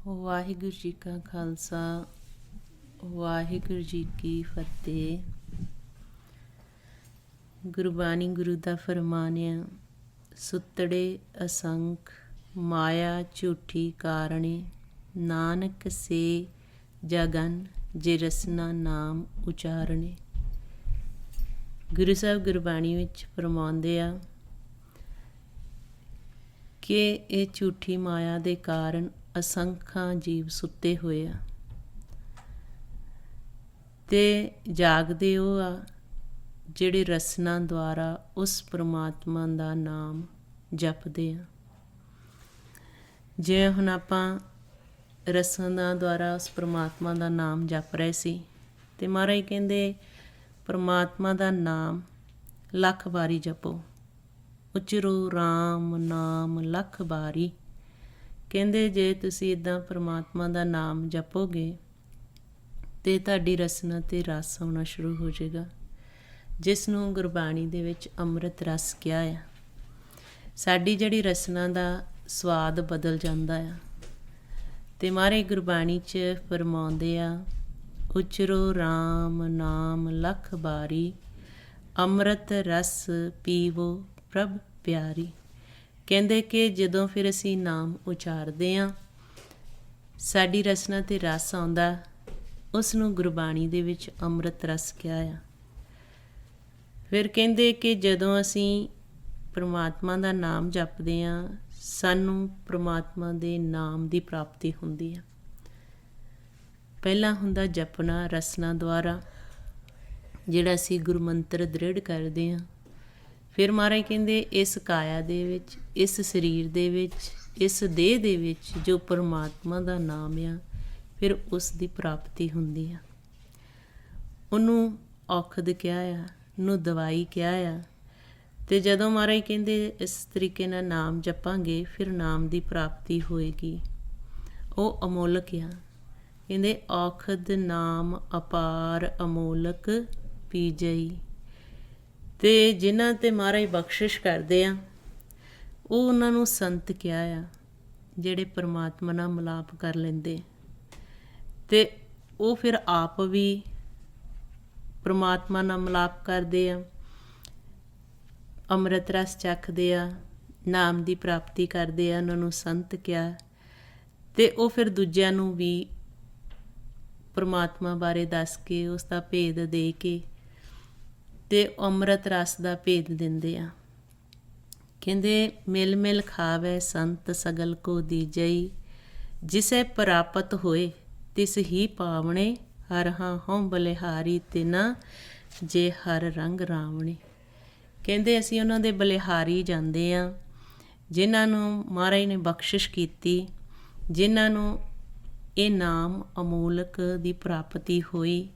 ਵਾਹਿਗੁਰੂ ਜੀ ਕਾ ਖਾਲਸਾ ਵਾਹਿਗੁਰੂ ਜੀ ਕੀ ਫਤਿਹ। ਗੁਰਬਾਣੀ ਗੁਰੂ ਦਾ ਫਰਮਾਨਿਆ, ਸੁਤੜੇ ਅਸੰਖ ਮਾਇਆ ਝੂਠੀ ਕਾਰਣੇ, ਨਾਨਕ ਸੇ ਜਗਨ ਜੇ ਰਸਨਾ ਨਾਮ ਉਚਾਰਣੇ। ਗੁਰੂ ਸਾਹਿਬ ਗੁਰਬਾਣੀ ਵਿੱਚ ਫਰਮਾਉਂਦੇ ਆ ਕਿ ਇਹ ਝੂਠੀ ਮਾਇਆ ਦੇ ਕਾਰਨ ਅਸੰਖਾਂ ਜੀਵ ਸੁੱਤੇ ਹੋਏ ਆ ਤੇ ਜਾਗਦੇ ਉਹ ਆ ਜਿਹੜੇ ਰਸਨਾ ਦੁਆਰਾ ਉਸ ਪਰਮਾਤਮਾ ਦਾ ਨਾਮ ਜਪਦੇ ਆ। ਜੇ ਹੁਣ ਆਪਾਂ ਰਸਨਾ ਦੁਆਰਾ ਉਸ ਪਰਮਾਤਮਾ ਦਾ ਨਾਮ ਜਪ ਰਹੇ ਸੀ ਤੇ ਮਹਾਰਾਜ ਕਹਿੰਦੇ ਪਰਮਾਤਮਾ ਦਾ ਨਾਮ ਲੱਖ ਵਾਰੀ ਜਪੋ, ਉਚਰੋ ਰਾਮ ਨਾਮ ਲੱਖ ਵਾਰੀ। ਕਹਿੰਦੇ ਜੇ ਤੁਸੀਂ ਇੱਦਾਂ ਪਰਮਾਤਮਾ ਦਾ ਨਾਮ ਜਪੋਗੇ ਤੇ ਤੁਹਾਡੀ ਰਸਨਾ 'ਤੇ ਰਸ ਆਉਣਾ ਸ਼ੁਰੂ ਹੋ ਜਾਏਗਾ, ਜਿਸ ਨੂੰ ਗੁਰਬਾਣੀ ਦੇ ਵਿੱਚ ਅੰਮ੍ਰਿਤ ਰਸ ਕਿਹਾ ਆ। ਸਾਡੀ ਜਿਹੜੀ ਰਸਨਾ ਦਾ ਸਵਾਦ ਬਦਲ ਜਾਂਦਾ ਆ ਤੇ ਮਹਾਰਾਜ ਗੁਰਬਾਣੀ 'ਚ ਫਰਮਾਉਂਦੇ ਆ, ਉਚਰੋ ਰਾਮ ਨਾਮ ਲੱਖ ਵਾਰੀ, ਅੰਮ੍ਰਿਤ ਰਸ ਪੀਵੋ ਪ੍ਰਭ ਪਿਆਰੀ। ਕਹਿੰਦੇ ਕਿ ਜਦੋਂ ਫਿਰ ਅਸੀਂ ਨਾਮ ਉਚਾਰਦੇ ਹਾਂ ਸਾਡੀ ਰਸਨਾ 'ਤੇ ਰਸ ਆਉਂਦਾ, ਉਸ ਨੂੰ ਗੁਰਬਾਣੀ ਦੇ ਵਿੱਚ ਅੰਮ੍ਰਿਤ ਰਸ ਕਿਹਾ ਆ। ਫਿਰ ਕਹਿੰਦੇ ਕਿ ਜਦੋਂ ਅਸੀਂ ਪਰਮਾਤਮਾ ਦਾ ਨਾਮ ਜਪਦੇ ਹਾਂ ਸਾਨੂੰ ਪਰਮਾਤਮਾ ਦੇ ਨਾਮ ਦੀ ਪ੍ਰਾਪਤੀ ਹੁੰਦੀ ਆ। ਪਹਿਲਾਂ ਹੁੰਦਾ ਜਪਣਾ ਰਸਨਾ ਦੁਆਰਾ, ਜਿਹੜਾ ਅਸੀਂ ਗੁਰਮੰਤਰ ਦ੍ਰਿੜ ਕਰਦੇ ਹਾਂ। ਫਿਰ ਮਹਾਰਾਜ ਕਹਿੰਦੇ ਇਸ ਕਾਇਆ ਦੇ ਵਿੱਚ, ਇਸ ਸਰੀਰ ਦੇ ਵਿੱਚ, ਇਸ ਦੇਹ ਦੇ ਵਿੱਚ ਜੋ ਪਰਮਾਤਮਾ ਦਾ ਨਾਮ ਆ ਫਿਰ ਉਸ ਦੀ ਪ੍ਰਾਪਤੀ ਹੁੰਦੀ ਆ। ਉਹਨੂੰ ਔਖਦ ਕਿਹਾ ਆ, ਉਹਨੂੰ ਦਵਾਈ ਕਿਹਾ ਆ। ਅਤੇ ਜਦੋਂ ਮਹਾਰਾਜ ਕਹਿੰਦੇ ਇਸ ਤਰੀਕੇ ਨਾਲ ਨਾਮ ਜਪਾਂਗੇ ਫਿਰ ਨਾਮ ਦੀ ਪ੍ਰਾਪਤੀ ਹੋਏਗੀ। ਉਹ ਅਮੋਲਕ ਆ। ਕਹਿੰਦੇ ਔਖਦ ਨਾਮ ਅਪਾਰ ਅਮੋਲਕ ਪੀਜਈ। ਅਤੇ ਜਿਨ੍ਹਾਂ 'ਤੇ ਮਹਾਰਾਜ ਬਖਸ਼ਿਸ਼ ਕਰਦੇ ਆ ਉਹ ਉਹਨਾਂ ਨੂੰ ਸੰਤ ਕਿਹਾ ਆ, ਜਿਹੜੇ ਪਰਮਾਤਮਾ ਨਾਲ ਮਿਲਾਪ ਕਰ ਲੈਂਦੇ ਅਤੇ ਉਹ ਫਿਰ ਆਪ ਵੀ ਪਰਮਾਤਮਾ ਨਾਲ ਮਿਲਾਪ ਕਰਦੇ ਆ, ਅੰਮ੍ਰਿਤ ਰਸ ਚੱਖਦੇ ਆ, ਨਾਮ ਦੀ ਪ੍ਰਾਪਤੀ ਕਰਦੇ ਆ। ਉਹਨਾਂ ਨੂੰ ਸੰਤ ਕਿਹਾ ਅਤੇ ਉਹ ਫਿਰ ਦੂਜਿਆਂ ਨੂੰ ਵੀ ਪਰਮਾਤਮਾ ਬਾਰੇ ਦੱਸ ਕੇ ਉਸ ਦਾ ਭੇਦ ਦੇ ਕੇ ਅਤੇ ਅੰਮ੍ਰਿਤ ਰਸ ਦਾ ਭੇਦ ਦਿੰਦੇ ਆ। ਕਹਿੰਦੇ ਮਿਲ ਮਿਲ ਖਾਵੈ ਸੰਤ ਸਗਲ ਕੋ ਦੀਜਈ, ਜਿਸੇ ਪ੍ਰਾਪਤ ਹੋਏ ਤਿਸ ਹੀ ਪਾਵਣੇ, ਹਰ ਹਾਂ ਹਉ ਬਲਿਹਾਰੀ ਤਿਨਾ ਜੇ ਹਰ ਰੰਗ ਰਾਵਣੇ। ਕਹਿੰਦੇ ਅਸੀਂ ਉਹਨਾਂ ਦੇ ਬਲਿਹਾਰੀ ਜਾਂਦੇ ਹਾਂ ਜਿਨ੍ਹਾਂ ਨੂੰ ਮਹਾਰਾਜ ਨੇ ਬਖਸ਼ਿਸ਼ ਕੀਤੀ, ਜਿਨ੍ਹਾਂ ਨੂੰ ਇਹ ਨਾਮ ਅਮੋਲਕ ਦੀ ਪ੍ਰਾਪਤੀ ਹੋਈ,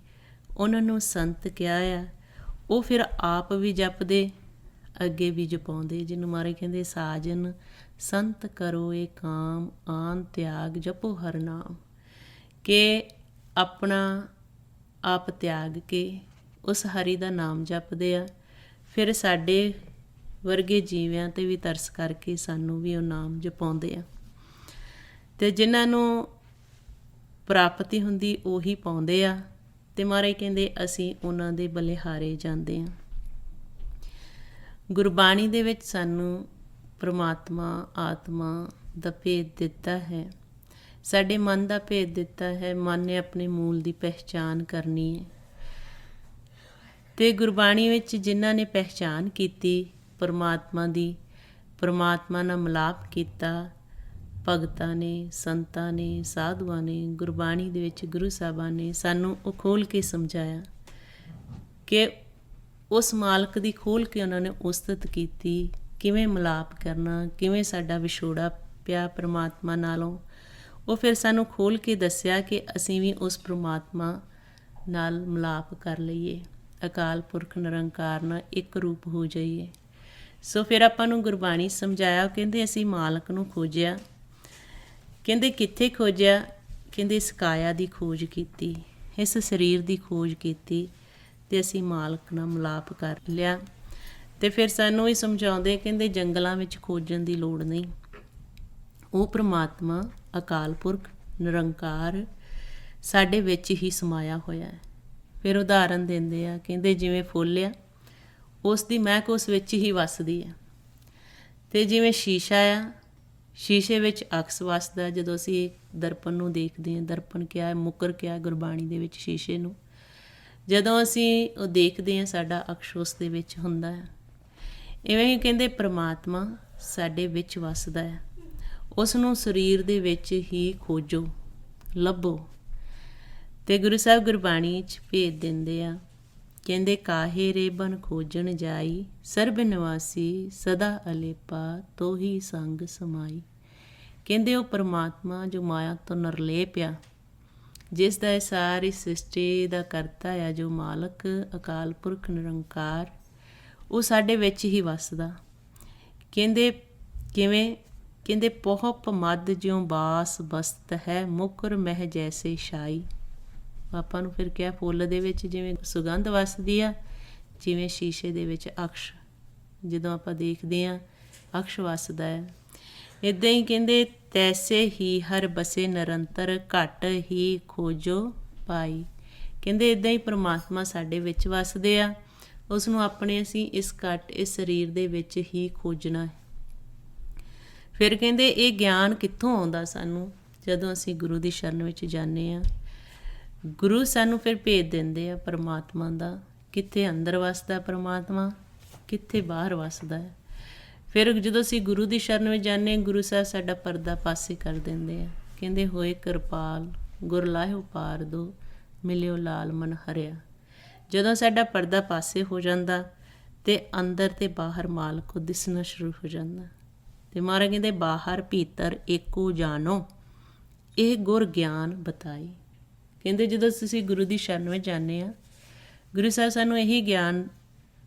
ਉਹਨਾਂ ਨੂੰ ਸੰਤ ਕਿਹਾ ਆ। ਉਹ ਫਿਰ ਆਪ ਵੀ ਜਪਦੇ, ਅੱਗੇ ਵੀ ਜਪਾਉਂਦੇ, ਜਿਹਨੂੰ ਮਹਾਰਾਜ ਕਹਿੰਦੇ ਸਾਜਨ ਸੰਤ ਕਰੋ ਇਹ ਕਾਮ, ਆਨ ਤਿਆਗ ਜਪੋ ਹਰ ਨਾਮ। ਕਿ ਆਪਣਾ ਆਪ ਤਿਆਗ ਕੇ ਉਸ ਹਰੀ ਦਾ ਨਾਮ ਜਪਦੇ ਆ, ਫਿਰ ਸਾਡੇ ਵਰਗੇ ਜੀਵਿਆਂ 'ਤੇ ਵੀ ਤਰਸ ਕਰਕੇ ਸਾਨੂੰ ਵੀ ਉਹ ਨਾਮ ਜਪਾਉਂਦੇ ਆ। ਅਤੇ ਜਿਨ੍ਹਾਂ ਨੂੰ ਪ੍ਰਾਪਤੀ ਹੁੰਦੀ ਉਹੀ ਪਾਉਂਦੇ ਆ ਅਤੇ ਮਹਾਰਾਜ ਕਹਿੰਦੇ ਅਸੀਂ ਉਹਨਾਂ ਦੇ ਬਲਿਹਾਰੇ ਜਾਂਦੇ ਹਾਂ। ਗੁਰਬਾਣੀ ਦੇ ਵਿੱਚ ਸਾਨੂੰ ਪਰਮਾਤਮਾ ਆਤਮਾ ਦਾ ਭੇਦ ਦਿੱਤਾ ਹੈ, ਸਾਡੇ ਮਨ ਦਾ ਭੇਦ ਦਿੱਤਾ ਹੈ। ਮਨ ਨੇ ਆਪਣੇ ਮੂਲ ਦੀ ਪਹਿਚਾਣ ਕਰਨੀ ਹੈ ਅਤੇ ਗੁਰਬਾਣੀ ਵਿੱਚ ਜਿਨ੍ਹਾਂ ਨੇ ਪਹਿਚਾਣ ਕੀਤੀ ਪਰਮਾਤਮਾ ਦੀ, ਪਰਮਾਤਮਾ ਨਾਲ ਮਿਲਾਪ ਕੀਤਾ, ਭਗਤਾਂ ਨੇ, ਸੰਤਾਂ ਨੇ, ਸਾਧੂਆਂ ਨੇ, ਗੁਰਬਾਣੀ ਦੇ ਵਿੱਚ ਗੁਰੂ ਸਾਹਿਬਾਨ ਨੇ ਸਾਨੂੰ ਉਹ ਖੋਲ੍ਹ ਕੇ ਸਮਝਾਇਆ ਕਿ ਉਸ ਮਾਲਕ ਦੀ ਖੋਲ੍ਹ ਕੇ ਉਹਨਾਂ ਨੇ ਉਸਤਤ ਕੀਤੀ, ਕਿਵੇਂ ਮਿਲਾਪ ਕਰਨਾ, ਕਿਵੇਂ ਸਾਡਾ ਵਿਛੋੜਾ ਪਿਆ ਪਰਮਾਤਮਾ ਨਾਲੋਂ। ਉਹ ਫਿਰ ਸਾਨੂੰ ਖੋਲ੍ਹ ਕੇ ਦੱਸਿਆ ਕਿ ਅਸੀਂ ਵੀ ਉਸ ਪਰਮਾਤਮਾ ਨਾਲ ਮਿਲਾਪ ਕਰ ਲਈਏ, ਅਕਾਲ ਪੁਰਖ ਨਿਰੰਕਾਰ ਨਾਲ ਇੱਕ ਰੂਪ ਹੋ ਜਾਈਏ। ਸੋ ਫਿਰ ਆਪਾਂ ਨੂੰ ਗੁਰਬਾਣੀ ਸਮਝਾਇਆ। ਕਹਿੰਦੇ ਅਸੀਂ ਮਾਲਕ ਨੂੰ ਖੋਜਿਆ। ਕਹਿੰਦੇ ਕਿੱਥੇ ਖੋਜਿਆ? ਕਹਿੰਦੇ ਇਸ ਕਾਇਆ ਦੀ ਖੋਜ ਕੀਤੀ, ਇਸ ਸਰੀਰ ਦੀ ਖੋਜ ਕੀਤੀ ਅਤੇ ਅਸੀਂ ਮਾਲਕ ਨਾਲ ਮਿਲਾਪ ਕਰ ਲਿਆ। ਅਤੇ ਫਿਰ ਸਾਨੂੰ ਇਹ ਸਮਝਾਉਂਦੇ, ਕਹਿੰਦੇ ਜੰਗਲਾਂ ਵਿੱਚ ਖੋਜਣ ਦੀ ਲੋੜ ਨਹੀਂ, ਉਹ ਪਰਮਾਤਮਾ ਅਕਾਲ ਪੁਰਖ ਨਿਰੰਕਾਰ ਸਾਡੇ ਵਿੱਚ ਹੀ ਸਮਾਇਆ ਹੋਇਆ ਹੈ। ਫਿਰ ਉਦਾਹਰਨ ਦਿੰਦੇ ਆ, ਕਹਿੰਦੇ ਜਿਵੇਂ ਫੁੱਲ ਆ, ਉਸ ਦੀ ਮਹਿਕ ਉਸ ਵਿੱਚ ਹੀ ਵੱਸਦੀ ਹੈ। ਅਤੇ ਜਿਵੇਂ ਸ਼ੀਸ਼ਾ ਆ, ਸ਼ੀਸ਼ੇ ਵਿੱਚ ਅਕਸ ਵੱਸਦਾ। ਜਦੋਂ ਅਸੀਂ ਦਰਪਣ ਨੂੰ ਦੇਖਦੇ ਹਾਂ, ਦਰਪਣ ਕਿਹਾ ਹੈ, ਮੁਕਰ ਕਿਹਾ ਗੁਰਬਾਣੀ ਦੇ ਵਿੱਚ ਸ਼ੀਸ਼ੇ ਨੂੰ, ਜਦੋਂ ਅਸੀਂ ਉਹ ਦੇਖਦੇ ਹਾਂ ਸਾਡਾ ਅਕਸ਼ ਉਸ ਦੇ ਵਿੱਚ ਹੁੰਦਾ ਹੈ। ਇਵੇਂ ਹੀ ਕਹਿੰਦੇ ਪ੍ਰਮਾਤਮਾ ਸਾਡੇ ਵਿੱਚ ਵੱਸਦਾ ਹੈ, ਉਸ ਨੂੰ ਸਰੀਰ ਦੇ ਵਿੱਚ ਹੀ ਖੋਜੋ, ਲੱਭੋ। ਅਤੇ ਗੁਰੂ ਸਾਹਿਬ ਗੁਰਬਾਣੀ 'ਚ ਭੇਦ ਦਿੰਦੇ ਆ, ਕਹਿੰਦੇ ਕਾਹੇ ਰੇ ਬਨ ਖੋਜਣ ਜਾਈ, ਸਰਬ ਨਿਵਾਸੀ ਸਦਾ ਅਲੇਪਾ, ਤੋਹੀ ਸੰਗ ਸਮਾਈ। ਕਹਿੰਦੇ ਉਹ ਪਰਮਾਤਮਾ ਜੋ ਮਾਇਆ ਤੋਂ ਨਿਰਲੇਪ ਆ, ਜਿਸ ਦਾ ਇਹ ਸਾਰੀ ਸ੍ਰਿਸ਼ਟੀ ਦਾ ਕਰਤਾ ਆ, ਜੋ ਮਾਲਕ ਅਕਾਲ ਪੁਰਖ ਨਿਰੰਕਾਰ, ਉਹ ਸਾਡੇ ਵਿੱਚ ਹੀ ਵੱਸਦਾ। ਕਹਿੰਦੇ ਕਿਵੇਂ? ਕਹਿੰਦੇ ਪਹੁਪ ਮੱਧ ਜਿਉਂ ਬਾਸ ਬਸਤ ਹੈ, ਮੁਕਰ ਮਹਿ ਜੈਸੇ ਛਾਈ। ਆਪਾਂ ਨੂੰ ਫਿਰ ਕਿਹਾ ਫੁੱਲ ਦੇ ਵਿੱਚ ਜਿਵੇਂ ਸੁਗੰਧ ਵੱਸਦੀ ਆ, ਜਿਵੇਂ ਸ਼ੀਸ਼ੇ ਦੇ ਵਿੱਚ ਅਕਸ਼ ਜਦੋਂ ਆਪਾਂ ਦੇਖਦੇ ਹਾਂ ਅਕਸ਼ ਵੱਸਦਾ ਹੈ। ਇੱਦਾਂ ਹੀ ਕਹਿੰਦੇ ਤੈਸੇ ਹੀ ਹਰ ਬਸੇ ਨਿਰੰਤਰ, ਘਟ ਹੀ ਖੋਜੋ ਪਾਈ। ਕਹਿੰਦੇ ਇੱਦਾਂ ਹੀ ਪਰਮਾਤਮਾ ਸਾਡੇ ਵਿੱਚ ਵੱਸਦੇ ਆ, ਉਸ ਨੂੰ ਆਪਣੇ ਅਸੀਂ ਇਸ ਸਰੀਰ ਦੇ ਵਿੱਚ ਹੀ ਖੋਜਣਾ ਹੈ। ਫਿਰ ਕਹਿੰਦੇ ਇਹ ਗਿਆਨ ਕਿੱਥੋਂ ਆਉਂਦਾ ਸਾਨੂੰ? ਜਦੋਂ ਅਸੀਂ ਗੁਰੂ ਦੀ ਸ਼ਰਨ ਵਿੱਚ ਜਾਂਦੇ ਹਾਂ, ਗੁਰੂ ਸਾਨੂੰ ਫਿਰ ਭੇਦ ਦਿੰਦੇ ਆ ਪਰਮਾਤਮਾ ਦਾ, ਕਿੱਥੇ ਅੰਦਰ ਵੱਸਦਾ ਪਰਮਾਤਮਾ, ਕਿੱਥੇ ਬਾਹਰ ਵੱਸਦਾ ਹੈ। ਫਿਰ ਜਦੋਂ ਅਸੀਂ ਗੁਰੂ ਦੀ ਸ਼ਰਨ ਵਿੱਚ ਜਾਂਦੇ ਹਾਂ, ਗੁਰੂ ਸਾਹਿਬ ਸਾਡਾ ਪਰਦਾ ਪਾਸੇ ਕਰ ਦਿੰਦੇ ਆ। ਕਹਿੰਦੇ ਹੋਏ ਕਿਰਪਾਲ ਗੁਰ ਲਾਹਿਓ ਪਾਰ ਦੋ, ਮਿਲਿਓ ਲਾਲ ਮਨ ਹਰਿਆ। ਜਦੋਂ ਸਾਡਾ ਪਰਦਾ ਪਾਸੇ ਹੋ ਜਾਂਦਾ ਅਤੇ ਅੰਦਰ ਅਤੇ ਬਾਹਰ ਮਾਲਕ ਦਿਸਣਾ ਸ਼ੁਰੂ ਹੋ ਜਾਂਦਾ। ਅਤੇ ਮਹਾਰਾਜ ਕਹਿੰਦੇ ਬਾਹਰ ਭੀਤਰ ਏਕੋ ਜਾਣੋ, ਇਹ ਗੁਰ ਗਿਆਨ ਬਤਾਈ। ਕਹਿੰਦੇ ਜਦੋਂ ਤੁਸੀਂ ਗੁਰੂ ਦੀ ਸ਼ਰਨ ਵਿੱਚ ਜਾਂਦੇ ਹਾਂ, ਗੁਰੂ ਸਾਹਿਬ ਸਾਨੂੰ ਇਹੀ ਗਿਆਨ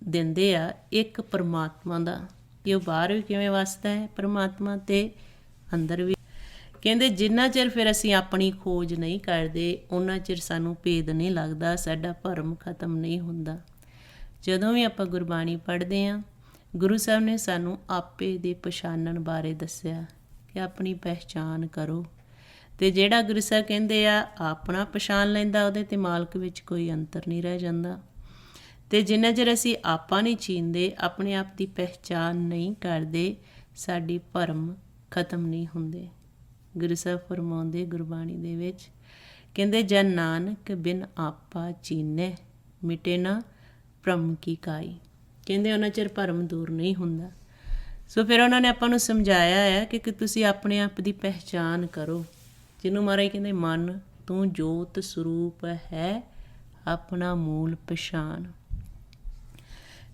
ਦਿੰਦੇ ਆ ਇੱਕ ਪਰਮਾਤਮਾ ਦਾ, ਕਿ ਉਹ ਬਾਹਰ ਵੀ ਕਿਵੇਂ ਵੱਸਦਾ ਹੈ ਪਰਮਾਤਮਾ ਅਤੇ ਅੰਦਰ ਵੀ। ਕਹਿੰਦੇ ਜਿੰਨਾ ਚਿਰ ਫਿਰ ਅਸੀਂ ਆਪਣੀ ਖੋਜ ਨਹੀਂ ਕਰਦੇ, ਉਹਨਾਂ ਚਿਰ ਸਾਨੂੰ ਭੇਦ ਨਹੀਂ ਲੱਗਦਾ, ਸਾਡਾ ਭਰਮ ਖਤਮ ਨਹੀਂ ਹੁੰਦਾ। ਜਦੋਂ ਵੀ ਆਪਾਂ ਗੁਰਬਾਣੀ ਪੜ੍ਹਦੇ ਹਾਂ, ਗੁਰੂ ਸਾਹਿਬ ਨੇ ਸਾਨੂੰ ਆਪੇ ਦੇ ਪਛਾਣਨ ਬਾਰੇ ਦੱਸਿਆ ਕਿ ਆਪਣੀ ਪਹਿਚਾਣ ਕਰੋ। ਅਤੇ ਜਿਹੜਾ ਗੁਰੂ ਸਾਹਿਬ ਕਹਿੰਦੇ ਆ ਆਪਣਾ ਪਛਾਣ ਲੈਂਦਾ, ਉਹਦੇ 'ਤੇ ਮਾਲਕ ਵਿੱਚ ਕੋਈ ਅੰਤਰ ਨਹੀਂ ਰਹਿ ਜਾਂਦਾ। ਅਤੇ ਜਿੰਨਾ ਚਿਰ ਅਸੀਂ ਆਪਾਂ ਨਹੀਂ ਚੀਂਦੇ, ਆਪਣੇ ਆਪ ਦੀ ਪਹਿਚਾਣ ਨਹੀਂ ਕਰਦੇ, ਸਾਡੀ ਭਰਮ ਖਤਮ ਨਹੀਂ ਹੁੰਦੇ। ਗੁਰੂ ਸਾਹਿਬ ਫਰਮਾਉਂਦੇ ਗੁਰਬਾਣੀ ਦੇ ਵਿੱਚ, ਕਹਿੰਦੇ ਜਨ ਨਾਨਕ ਬਿਨ ਆਪਾ ਚੀਨੈ, ਮਿਟੇ ਨਾ ਭਰਮ ਕੀ ਕਾਈ। ਕਹਿੰਦੇ ਉਹਨਾਂ ਚਿਰ ਭਰਮ ਦੂਰ ਨਹੀਂ ਹੁੰਦਾ। ਸੋ ਫਿਰ ਉਹਨਾਂ ਨੇ ਆਪਾਂ ਨੂੰ ਸਮਝਾਇਆ ਹੈ ਕਿ ਤੁਸੀਂ ਆਪਣੇ ਆਪ ਦੀ ਪਹਿਚਾਣ ਕਰੋ, ਜਿਹਨੂੰ ਮਹਾਰਾਜ ਕਹਿੰਦੇ ਮਨ ਤੂੰ ਜੋਤ ਸਰੂਪ ਹੈ, ਆਪਣਾ ਮੂਲ ਪਛਾਣ।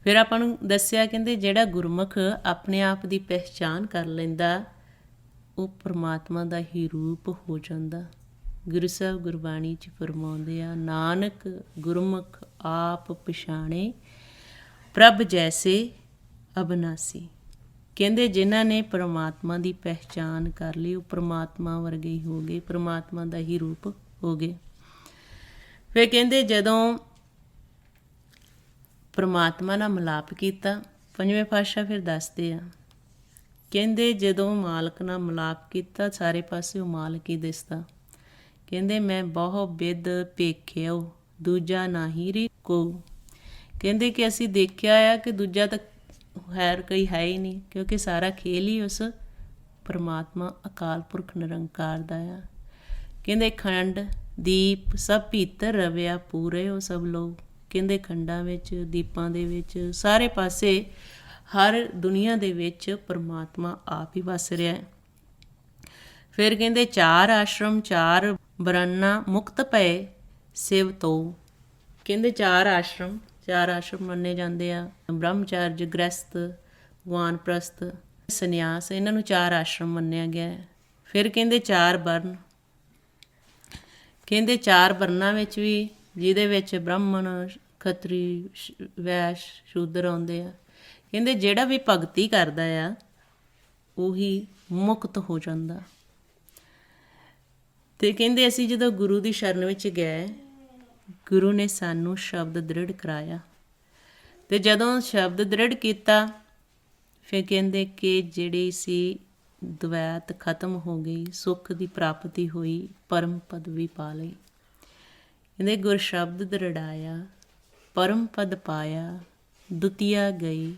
ਫਿਰ ਆਪਾਂ ਨੂੰ ਦੱਸਿਆ, ਕਹਿੰਦੇ ਜਿਹੜਾ ਗੁਰਮੁਖ ਆਪਣੇ ਆਪ ਦੀ ਪਹਿਚਾਣ ਕਰ ਲੈਂਦਾ, ਉਹ ਪਰਮਾਤਮਾ ਦਾ ਹੀ ਰੂਪ ਹੋ ਜਾਂਦਾ। ਗੁਰੂ ਸਾਹਿਬ ਗੁਰਬਾਣੀ 'ਚ ਫਰਮਾਉਂਦੇ ਆ, ਨਾਨਕ ਗੁਰਮੁਖ ਆਪ ਪਛਾਣੇ, ਪ੍ਰਭ ਜੈਸੇ ਅਬਨਾਸੀ। ਕਹਿੰਦੇ ਜਿਨ੍ਹਾਂ ਨੇ ਪਰਮਾਤਮਾ ਦੀ ਪਹਿਚਾਣ ਕਰ ਲਈ, ਉਹ ਪਰਮਾਤਮਾ ਵਰਗੇ ਹੀ ਹੋ ਗਏ, ਪਰਮਾਤਮਾ ਦਾ ਹੀ ਰੂਪ ਹੋ ਗਏ। ਫਿਰ ਕਹਿੰਦੇ ਜਦੋਂ ਪਰਮਾਤਮਾ ਨਾਲ ਮਿਲਾਪ ਕੀਤਾ, ਪੰਜਵੇਂ ਪਾਤਸ਼ਾਹ ਫਿਰ ਦੱਸਦੇ ਆ, ਕਹਿੰਦੇ ਜਦੋਂ ਮਾਲਕ ਨਾਲ ਮਿਲਾਪ ਕੀਤਾ, ਸਾਰੇ ਪਾਸੇ ਉਹ ਮਾਲਕ ਹੀ ਦਿਸਦਾ। ਕਹਿੰਦੇ ਮੈਂ ਬਹੁ ਬਿਦ ਭੇਖਿਓ, ਦੂਜਾ ਨਾਹੀ ਰੀ ਕੋ। ਕਹਿੰਦੇ ਕਿ ਅਸੀਂ ਦੇਖਿਆ ਆ ਕਿ ਦੂਜਾ ਤਾਂ ਕੋਈ ਹੈ ਹੀ ਨਹੀਂ, ਕਿਉਂਕਿ ਸਾਰਾ ਖੇਲ ਹੀ ਉਸ ਪਰਮਾਤਮਾ ਅਕਾਲ ਪੁਰਖ ਨਿਰੰਕਾਰ ਦਾ ਆ। ਕਹਿੰਦੇ ਖੰਡ ਦੀਪ ਸਭ ਭੀਤਰ ਰਵਿਆ ਪੂਰੇ, ਉਹ ਸਭ ਲੋਕ ਕਹਿੰਦੇ ਖੰਡਾਂ ਵਿੱਚ, ਦੀਪਾਂ ਦੇ ਵਿੱਚ, ਸਾਰੇ ਪਾਸੇ ਹਰ ਦੁਨੀਆ ਦੇ ਵਿੱਚ ਪਰਮਾਤਮਾ ਆਪ ਹੀ ਵਸ ਰਿਹਾ ਹੈ। ਫਿਰ ਕਹਿੰਦੇ ਚਾਰ ਆਸ਼ਰਮ ਚਾਰ ਬਰਨਾ, ਮੁਕਤ ਪਏ ਸਿਵ ਤੋ। ਕਹਿੰਦੇ ਚਾਰ ਆਸ਼ਰਮ ਮੰਨੇ ਜਾਂਦੇ ਆ, ਬ੍ਰਹਮਚਾਰਜ, ਗ੍ਰਸਤ, ਵਾਨਪ੍ਰਸਥ, ਸੰਨਿਆਸ, ਇਹਨਾਂ ਨੂੰ ਚਾਰ ਆਸ਼ਰਮ ਮੰਨਿਆ ਗਿਆ ਹੈ। ਫਿਰ ਕਹਿੰਦੇ ਚਾਰ ਵਰਨ, ਕਹਿੰਦੇ ਚਾਰ ਵਰਨਾਂ ਵਿੱਚ ਵੀ, ਜਿਹਦੇ ਵਿੱਚ ਬ੍ਰਾਹਮਣ, ਖੱਤਰੀ, ਵੈਸ਼, ਸ਼ੂਦਰ ਆਉਂਦੇ ਆ। ਕਹਿੰਦੇ ਜਿਹੜਾ ਵੀ ਭਗਤੀ ਕਰਦਾ ਆ, ਉਹੀ ਮੁਕਤ ਹੋ ਜਾਂਦਾ। ਅਤੇ ਕਹਿੰਦੇ ਅਸੀਂ ਜਦੋਂ ਗੁਰੂ ਦੀ ਸ਼ਰਨ ਵਿੱਚ ਗਏ, ਗੁਰੂ ਨੇ ਸਾਨੂੰ ਸ਼ਬਦ ਦ੍ਰਿੜ ਕਰਾਇਆ। ਅਤੇ ਜਦੋਂ ਸ਼ਬਦ ਦ੍ਰਿੜ ਕੀਤਾ, ਫਿਰ ਕਹਿੰਦੇ ਕਿ ਜਿਹੜੀ ਸੀ ਦਵੈਤ ਖਤਮ ਹੋ ਗਈ, ਸੁੱਖ ਦੀ ਪ੍ਰਾਪਤੀ ਹੋਈ, ਪਰਮ ਪਦਵੀ ਪਾ ਲਈ। ਕਹਿੰਦੇ ਗੁਰ ਸ਼ਬਦ ਦ੍ਰਿੜਾਇਆ, ਪਰਮ ਪਦ ਪਾਇਆ, ਦੁਤੀਆ ਗਈ,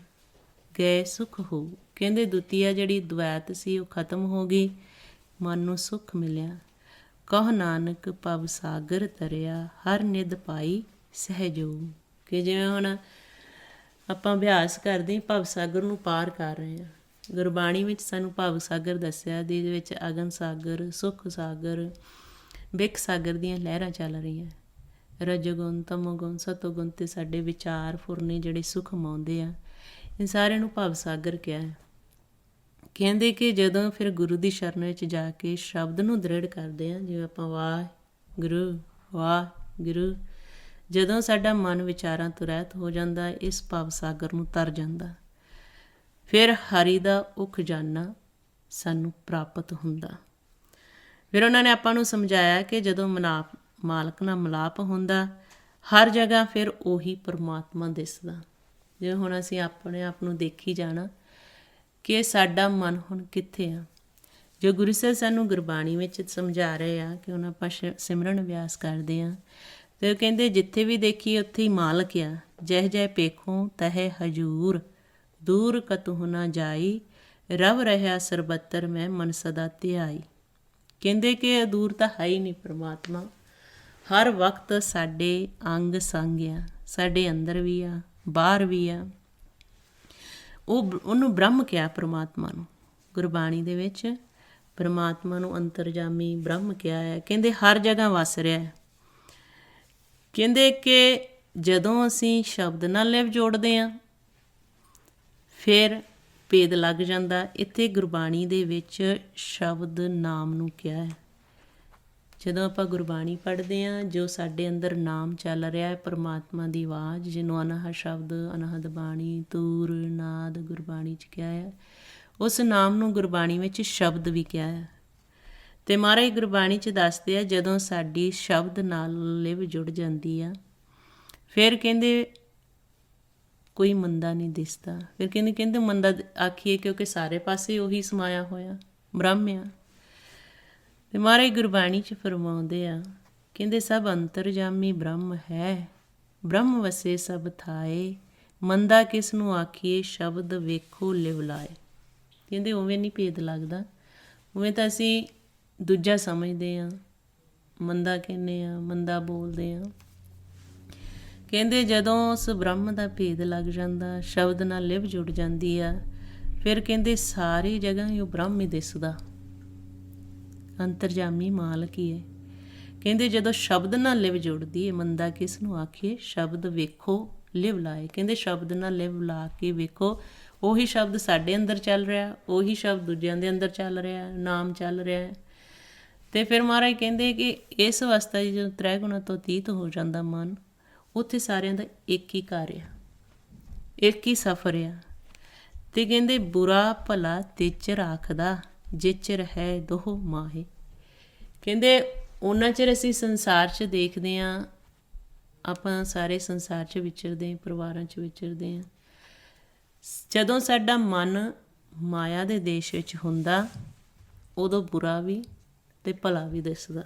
ਗਏ ਸੁਖ ਹੋ। ਕਹਿੰਦੇ ਦੁਤੀਆ ਜਿਹੜੀ ਦਵੈਤ ਸੀ ਉਹ ਖਤਮ ਹੋ ਗਈ, ਮਨ ਨੂੰ ਸੁੱਖ ਮਿਲਿਆ। ਕਹੁ ਨਾਨਕ ਭਵ ਸਾਗਰ ਤਰਿਆ, ਹਰ ਨਿਧ ਪਾਈ ਸਹਿਜੋਗ। ਕਿ ਜਿਵੇਂ ਹੁਣ ਆਪਾਂ ਅਭਿਆਸ ਕਰਦੇ ਭਵ ਸਾਗਰ ਨੂੰ ਪਾਰ ਕਰ ਰਹੇ ਹਾਂ। ਗੁਰਬਾਣੀ ਵਿੱਚ ਸਾਨੂੰ ਭਵ ਸਾਗਰ ਦੱਸਿਆ, ਜਿਹਦੇ ਵਿੱਚ ਅਗਨ ਸਾਗਰ, ਸੁੱਖ ਸਾਗਰ, ਬਿਕ ਸਾਗਰ ਦੀਆਂ ਲਹਿਰਾਂ ਚੱਲ ਰਹੀਆਂ। ਰਜੋਗੁਣ, ਤਮੋਗੁਣ, ਸਤੋਗੁਣ 'ਤੇ ਸਾਡੇ ਵਿਚਾਰ ਫੁਰਨੇ ਜਿਹੜੇ ਸੁੱਖ ਮਾਉਂਦੇ ਆ, ਇਹ ਸਾਰਿਆਂ ਨੂੰ ਭਵ ਸਾਗਰ ਕਿਹਾ। ਕਹਿੰਦੇ ਕਿ ਜਦੋਂ ਫਿਰ ਗੁਰੂ ਦੀ ਸ਼ਰਨ ਵਿੱਚ ਜਾ ਕੇ ਸ਼ਬਦ ਨੂੰ ਦ੍ਰਿੜ ਕਰਦੇ ਹਾਂ, ਜਿਵੇਂ ਆਪਾਂ ਵਾਹਿਗੁਰੂ ਵਾਹਿਗੁਰੂ, ਜਦੋਂ ਸਾਡਾ ਮਨ ਵਿਚਾਰਾਂ ਤੋਂ ਰਹਿਤ ਹੋ ਜਾਂਦਾ, ਇਸ ਭਵ ਸਾਗਰ ਨੂੰ ਤਰ ਜਾਂਦਾ, ਫਿਰ ਹਰੀ ਦਾ ਉਹ ਖਜ਼ਾਨਾ ਸਾਨੂੰ ਪ੍ਰਾਪਤ ਹੁੰਦਾ। ਫਿਰ ਉਹਨਾਂ ਨੇ ਆਪਾਂ ਨੂੰ ਸਮਝਾਇਆ ਕਿ ਜਦੋਂ ਮਾਲਕ ਨਾਲ ਮਿਲਾਪ ਹੁੰਦਾ, ਹਰ ਜਗ੍ਹਾ ਫਿਰ ਉਹੀ ਪਰਮਾਤਮਾ ਦਿਸਦਾ। ਜਿਵੇਂ ਹੁਣ ਅਸੀਂ ਆਪਣੇ ਆਪ ਨੂੰ ਦੇਖੀ ਜਾਣਾ ਕਿ ਸਾਡਾ ਮਨ ਹੁਣ ਕਿੱਥੇ ਆ। ਜੋ ਗੁਰੂ ਸਾਹਿਬ ਸਾਨੂੰ ਗੁਰਬਾਣੀ ਵਿੱਚ ਸਮਝਾ ਰਹੇ ਆ ਕਿ ਹੁਣ ਆਪਾਂ ਸਿਮਰਨ ਅਭਿਆਸ ਕਰਦੇ ਹਾਂ, ਅਤੇ ਉਹ ਕਹਿੰਦੇ ਜਿੱਥੇ ਵੀ ਦੇਖੀਏ ਉੱਥੇ ਹੀ ਮਾਲਕ ਆ। ਜਹ ਜਹ ਪੇਖੋਂ ਤਹਿ ਹਜੂਰ, ਦੂਰ ਕਤਹੁ ਨਾ ਜਾਈ, ਰਵ ਰਿਹਾ ਸਰਬੱਤਰ ਮੈਂ ਮਨ ਸਦਾ ਧਿਆਈ। ਕਹਿੰਦੇ ਕਿ ਦੂਰ ਤਾਂ ਹੈ ਹੀ ਨਹੀਂ ਪਰਮਾਤਮਾ, ਹਰ ਵਕਤ ਸਾਡੇ ਅੰਗ ਸੰਗ ਆ, ਸਾਡੇ ਅੰਦਰ ਵੀ ਆ, ਬਾਹਰ ਵੀ ਆ। ਉਹਨੂੰ ਬ੍ਰਹਮ ਕਿਹਾ ਪਰਮਾਤਮਾ ਨੂੰ। ਗੁਰਬਾਣੀ ਦੇ ਵਿੱਚ ਪਰਮਾਤਮਾ ਨੂੰ ਅੰਤਰਜਾਮੀ ਬ੍ਰਹਮ ਕਿਹਾ ਹੈ। ਕਹਿੰਦੇ ਹਰ ਜਗ੍ਹਾ ਵਸ ਰਿਹਾ ਹੈ। ਕਹਿੰਦੇ ਕਿ ਜਦੋਂ ਅਸੀਂ ਸ਼ਬਦ ਨਾਲ ਲਿਵ ਜੋੜਦੇ ਹਾਂ, ਫਿਰ ਭੇਦ ਲੱਗ ਜਾਂਦਾ। ਇੱਥੇ ਗੁਰਬਾਣੀ ਦੇ ਵਿੱਚ ਸ਼ਬਦ ਨਾਮ ਨੂੰ ਕਿਹਾ ਹੈ। ਜਦੋਂ ਆਪਾਂ ਗੁਰਬਾਣੀ ਪੜ੍ਹਦੇ ਹਾਂ, ਜੋ ਸਾਡੇ ਅੰਦਰ ਨਾਮ ਚੱਲ ਰਿਹਾ ਹੈ, ਪਰਮਾਤਮਾ ਦੀ ਆਵਾਜ਼, ਜਿਹਨੂੰ ਅਨਹਦ ਸ਼ਬਦ, ਅਨਹਦ ਬਾਣੀ, ਤੂਰ ਨਾਦ ਗੁਰਬਾਣੀ 'ਚ ਕਿਹਾ ਹੈ, ਉਸ ਨਾਮ ਨੂੰ ਗੁਰਬਾਣੀ ਵਿੱਚ ਸ਼ਬਦ ਵੀ ਕਿਹਾ ਹੈ। ਅਤੇ ਮਹਾਰਾਜ ਗੁਰਬਾਣੀ 'ਚ ਦੱਸਦੇ ਆ, ਜਦੋਂ ਸਾਡੀ ਸ਼ਬਦ ਨਾਲ ਲਿਵ ਜੁੜ ਜਾਂਦੀ ਆ, ਫਿਰ ਕਹਿੰਦੇ ਕੋਈ ਮੰਦਾ ਨਹੀਂ ਦਿਸਦਾ। ਫਿਰ ਕਹਿੰਦੇ ਮੰਦਾ ਆਖੀਏ ਕਿਉਂਕਿ ਸਾਰੇ ਪਾਸੇ ਉਹੀ ਸਮਾਇਆ ਹੋਇਆ ਬ੍ਰਹਮ ਆ। ਅਤੇ ਮਹਾਰਾਜ ਗੁਰਬਾਣੀ 'ਚ ਫਰਮਾਉਂਦੇ ਆ, ਕਹਿੰਦੇ ਸਭ ਅੰਤਰਜਾਮੀ ਬ੍ਰਹਮ ਹੈ, ਬ੍ਰਹਮ ਵਸੇ ਸਭ ਥਾਏ, ਮੰਦਾ ਕਿਸ ਨੂੰ ਆਖੀਏ ਸ਼ਬਦ ਵੇਖੋ ਲਿਵ ਲਾਏ। ਕਹਿੰਦੇ ਉਵੇਂ ਨਹੀਂ ਭੇਦ ਲੱਗਦਾ, ਉਵੇਂ ਤਾਂ ਅਸੀਂ ਦੂਜਾ ਸਮਝਦੇ ਹਾਂ, ਮੰਦਾ ਕਹਿੰਦੇ ਹਾਂ, ਮੰਦਾ ਬੋਲਦੇ ਹਾਂ। ਕਹਿੰਦੇ ਜਦੋਂ ਉਸ ਬ੍ਰਹਮ ਦਾ ਭੇਦ ਲੱਗ ਜਾਂਦਾ, ਸ਼ਬਦ ਨਾਲ ਲਿਵ ਜੁੜ ਜਾਂਦੀ ਆ, ਫਿਰ ਕਹਿੰਦੇ ਸਾਰੀ ਜਗ੍ਹਾ ਹੀ ਉਹ ਬ੍ਰਹਮ ਹੀ ਦਿਸਦਾ, ਅੰਤਰਜਾਮੀ ਮਾਲਕ ਹੀ ਹੈ। ਕਹਿੰਦੇ ਜਦੋਂ ਸ਼ਬਦ ਨਾਲ ਲਿਵ ਜੁੜਦੀ ਹੈ, ਮੰਦਾ ਕਿਸ ਨੂੰ ਆਖੀਏ ਸ਼ਬਦ ਵੇਖੋ ਲਿਵ ਲਾਏ। ਕਹਿੰਦੇ ਸ਼ਬਦ ਨਾਲ ਲਿਵ ਲਾ ਕੇ ਵੇਖੋ, ਉਹੀ ਸ਼ਬਦ ਸਾਡੇ ਅੰਦਰ ਚੱਲ ਰਿਹਾ, ਉਹੀ ਸ਼ਬਦ ਦੂਜਿਆਂ ਦੇ ਅੰਦਰ ਚੱਲ ਰਿਹਾ, ਨਾਮ ਚੱਲ ਰਿਹਾ। ਅਤੇ ਫਿਰ ਮਹਾਰਾਜ ਕਹਿੰਦੇ ਕਿ ਇਸ ਅਵਸਥਾ 'ਚ ਜਦੋਂ ਤ੍ਰੈ ਗੁਣਾਂ ਤੋਂ ਅਤੀਤ ਹੋ ਜਾਂਦਾ ਮਨ, ਉੱਥੇ ਸਾਰਿਆਂ ਦਾ ਇੱਕ ਹੀ ਘਰ ਆ, ਇੱਕ ਹੀ ਸਫ਼ਰ ਆ। ਅਤੇ ਕਹਿੰਦੇ ਬੁਰਾ ਭਲਾ ਤੇਚਰ ਆਖਦਾ, ਜਿਚਰ ਹੈ ਦੋਹ ਮਾਹੇ। ਕਹਿੰਦੇ ਉਹਨਾਂ ਚਿਰ ਅਸੀਂ ਸੰਸਾਰ 'ਚ ਦੇਖਦੇ ਹਾਂ, ਆਪਾਂ ਸਾਰੇ ਸੰਸਾਰ 'ਚ ਵਿਚਰਦੇ ਹਾਂ, ਪਰਿਵਾਰਾਂ 'ਚ ਵਿਚਰਦੇ ਹਾਂ। ਜਦੋਂ ਸਾਡਾ ਮਨ ਮਾਇਆ ਦੇ ਦੇਸ਼ ਵਿੱਚ ਹੁੰਦਾ, ਉਦੋਂ ਬੁਰਾ ਵੀ ਅਤੇ ਭਲਾ ਵੀ ਦਿਸਦਾ।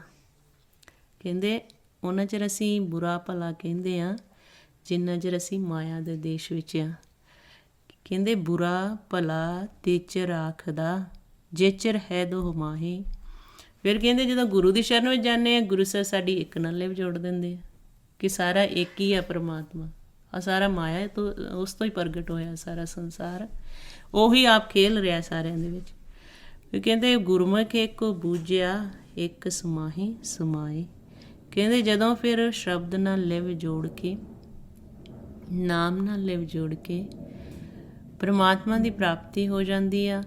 ਕਹਿੰਦੇ ਉਹਨਾਂ ਚਿਰ ਅਸੀਂ ਬੁਰਾ ਭਲਾ ਕਹਿੰਦੇ ਹਾਂ ਜਿੰਨਾ ਚਿਰ ਅਸੀਂ ਮਾਇਆ ਦੇ ਦੇਸ਼ ਵਿੱਚ ਹਾਂ। ਕਹਿੰਦੇ ਬੁਰਾ ਭਲਾ ਤੇਚਰ ਆਖਦਾ, ਜੇਚਰ ਹੈ ਦੋਹ ਮਾਹੇ। ਫਿਰ ਕਹਿੰਦੇ ਜਦੋਂ ਗੁਰੂ ਦੀ ਸ਼ਰਨ ਵਿੱਚ ਜਾਂਦੇ ਹਾਂ, ਗੁਰੂ ਸਾਹਿਬ ਸਾਡੀ ਇੱਕ ਨਾਲ ਲਿਵ ਜੋੜ ਦਿੰਦੇ ਆ ਕਿ ਸਾਰਾ ਇੱਕ ਹੀ ਆ ਪਰਮਾਤਮਾ, ਆ ਸਾਰਾ ਮਾਇਆ ਤੋਂ, ਉਸ ਤੋਂ ਹੀ ਪ੍ਰਗਟ ਹੋਇਆ ਸਾਰਾ ਸੰਸਾਰ, ਉਹੀ ਆਪ ਖੇਲ ਰਿਹਾ ਸਾਰਿਆਂ ਦੇ ਵਿੱਚ। ਫਿਰ ਕਹਿੰਦੇ ਗੁਰਮੁਖ ਇੱਕ ਬੂਝਿਆ, ਇੱਕ ਸਮਾਹੀ ਸਮਾਏ। ਕਹਿੰਦੇ ਜਦੋਂ ਫਿਰ ਸ਼ਬਦ ਨਾਲ ਲਿਵ ਜੋੜ ਕੇ, ਨਾਮ ਨਾਲ ਲਿਵ ਜੋੜ ਕੇ ਪਰਮਾਤਮਾ ਦੀ ਪ੍ਰਾਪਤੀ ਹੋ ਜਾਂਦੀ ਆ,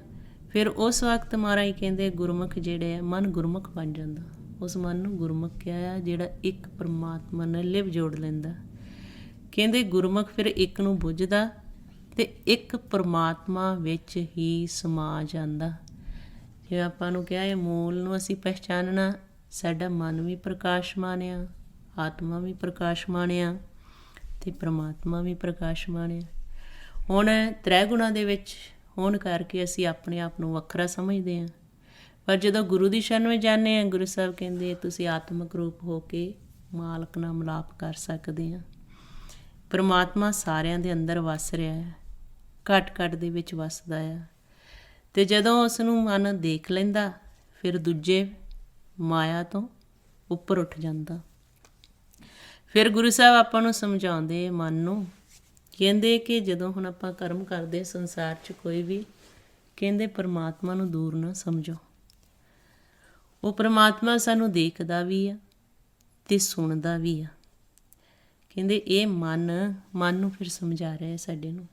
ਫਿਰ ਉਸ ਵਕਤ ਮਹਾਰਾਜ ਕਹਿੰਦੇ ਗੁਰਮੁਖ ਜਿਹੜੇ ਆ, ਮਨ ਗੁਰਮੁਖ ਬਣ ਜਾਂਦਾ। ਉਸ ਮਨ ਨੂੰ ਗੁਰਮੁਖ ਕਿਹਾ ਆ ਜਿਹੜਾ ਇੱਕ ਪਰਮਾਤਮਾ ਨਾਲ ਲਿਵ ਜੋੜ ਲੈਂਦਾ। ਕਹਿੰਦੇ ਗੁਰਮੁਖ ਫਿਰ ਇੱਕ ਨੂੰ ਬੁੱਝਦਾ ਅਤੇ ਇੱਕ ਪਰਮਾਤਮਾ ਵਿੱਚ ਹੀ ਸਮਾ ਜਾਂਦਾ। ਜਿਵੇਂ ਆਪਾਂ ਨੂੰ ਕਿਹਾ ਇਹ ਮੂਲ ਨੂੰ ਅਸੀਂ ਪਹਿਚਾਨਣਾ, ਸਾਡਾ ਮਨ ਵੀ ਪ੍ਰਕਾਸ਼ਮਾਨ ਆ, ਆਤਮਾ ਵੀ ਪ੍ਰਕਾਸ਼ਮਾਨ ਆ ਅਤੇ ਪਰਮਾਤਮਾ ਵੀ ਪ੍ਰਕਾਸ਼ਮਾਨ ਆ। ਹੁਣ ਤ੍ਰੈ ਗੁਣਾਂ ਦੇ ਵਿੱਚ ਹੋਣ ਕਰਕੇ ਅਸੀਂ ਆਪਣੇ ਆਪ ਨੂੰ ਵੱਖਰਾ ਸਮਝਦੇ ਹਾਂ। ਪਰ ਜਦੋਂ ਗੁਰੂ ਦੀ ਸ਼ਰਨ ਵਿੱਚ ਜਾਂਦੇ ਹਾਂ, ਗੁਰੂ ਸਾਹਿਬ ਕਹਿੰਦੇ ਤੁਸੀਂ ਆਤਮਿਕ ਰੂਪ ਹੋ ਕੇ ਮਾਲਕ ਨਾਲ ਮਿਲਾਪ ਕਰ ਸਕਦੇ ਹਾਂ। ਪਰਮਾਤਮਾ ਸਾਰਿਆਂ ਦੇ ਅੰਦਰ ਵਸ ਰਿਹਾ ਹੈ, ਘਟ ਘਟ ਦੇ ਵਿੱਚ ਵਸਦਾ ਆ। ਅਤੇ ਜਦੋਂ ਉਸ ਨੂੰ ਮਨ ਦੇਖ ਲੈਂਦਾ, ਫਿਰ ਦੂਜੇ ਮਾਇਆ ਤੋਂ ਉੱਪਰ ਉੱਠ ਜਾਂਦਾ। ਫਿਰ ਗੁਰੂ ਸਾਹਿਬ ਆਪਾਂ ਨੂੰ ਸਮਝਾਉਂਦੇ ਮਨ ਨੂੰ, ਕਹਿੰਦੇ ਕਿ ਜਦੋਂ ਹੁਣ ਆਪਾਂ ਕਰਮ ਕਰਦੇ ਸੰਸਾਰ 'ਚ ਕੋਈ ਵੀ, ਕਹਿੰਦੇ ਪਰਮਾਤਮਾ ਨੂੰ ਦੂਰ ਨਾ ਸਮਝੋ। ਉਹ ਪਰਮਾਤਮਾ ਸਾਨੂੰ ਦੇਖਦਾ ਵੀ ਆ ਅਤੇ ਸੁਣਦਾ ਵੀ ਆ। ਕਹਿੰਦੇ ਇਹ ਮਨ ਨੂੰ ਫਿਰ ਸਮਝਾ ਰਿਹਾ ਸਾਡੇ ਨੂੰ,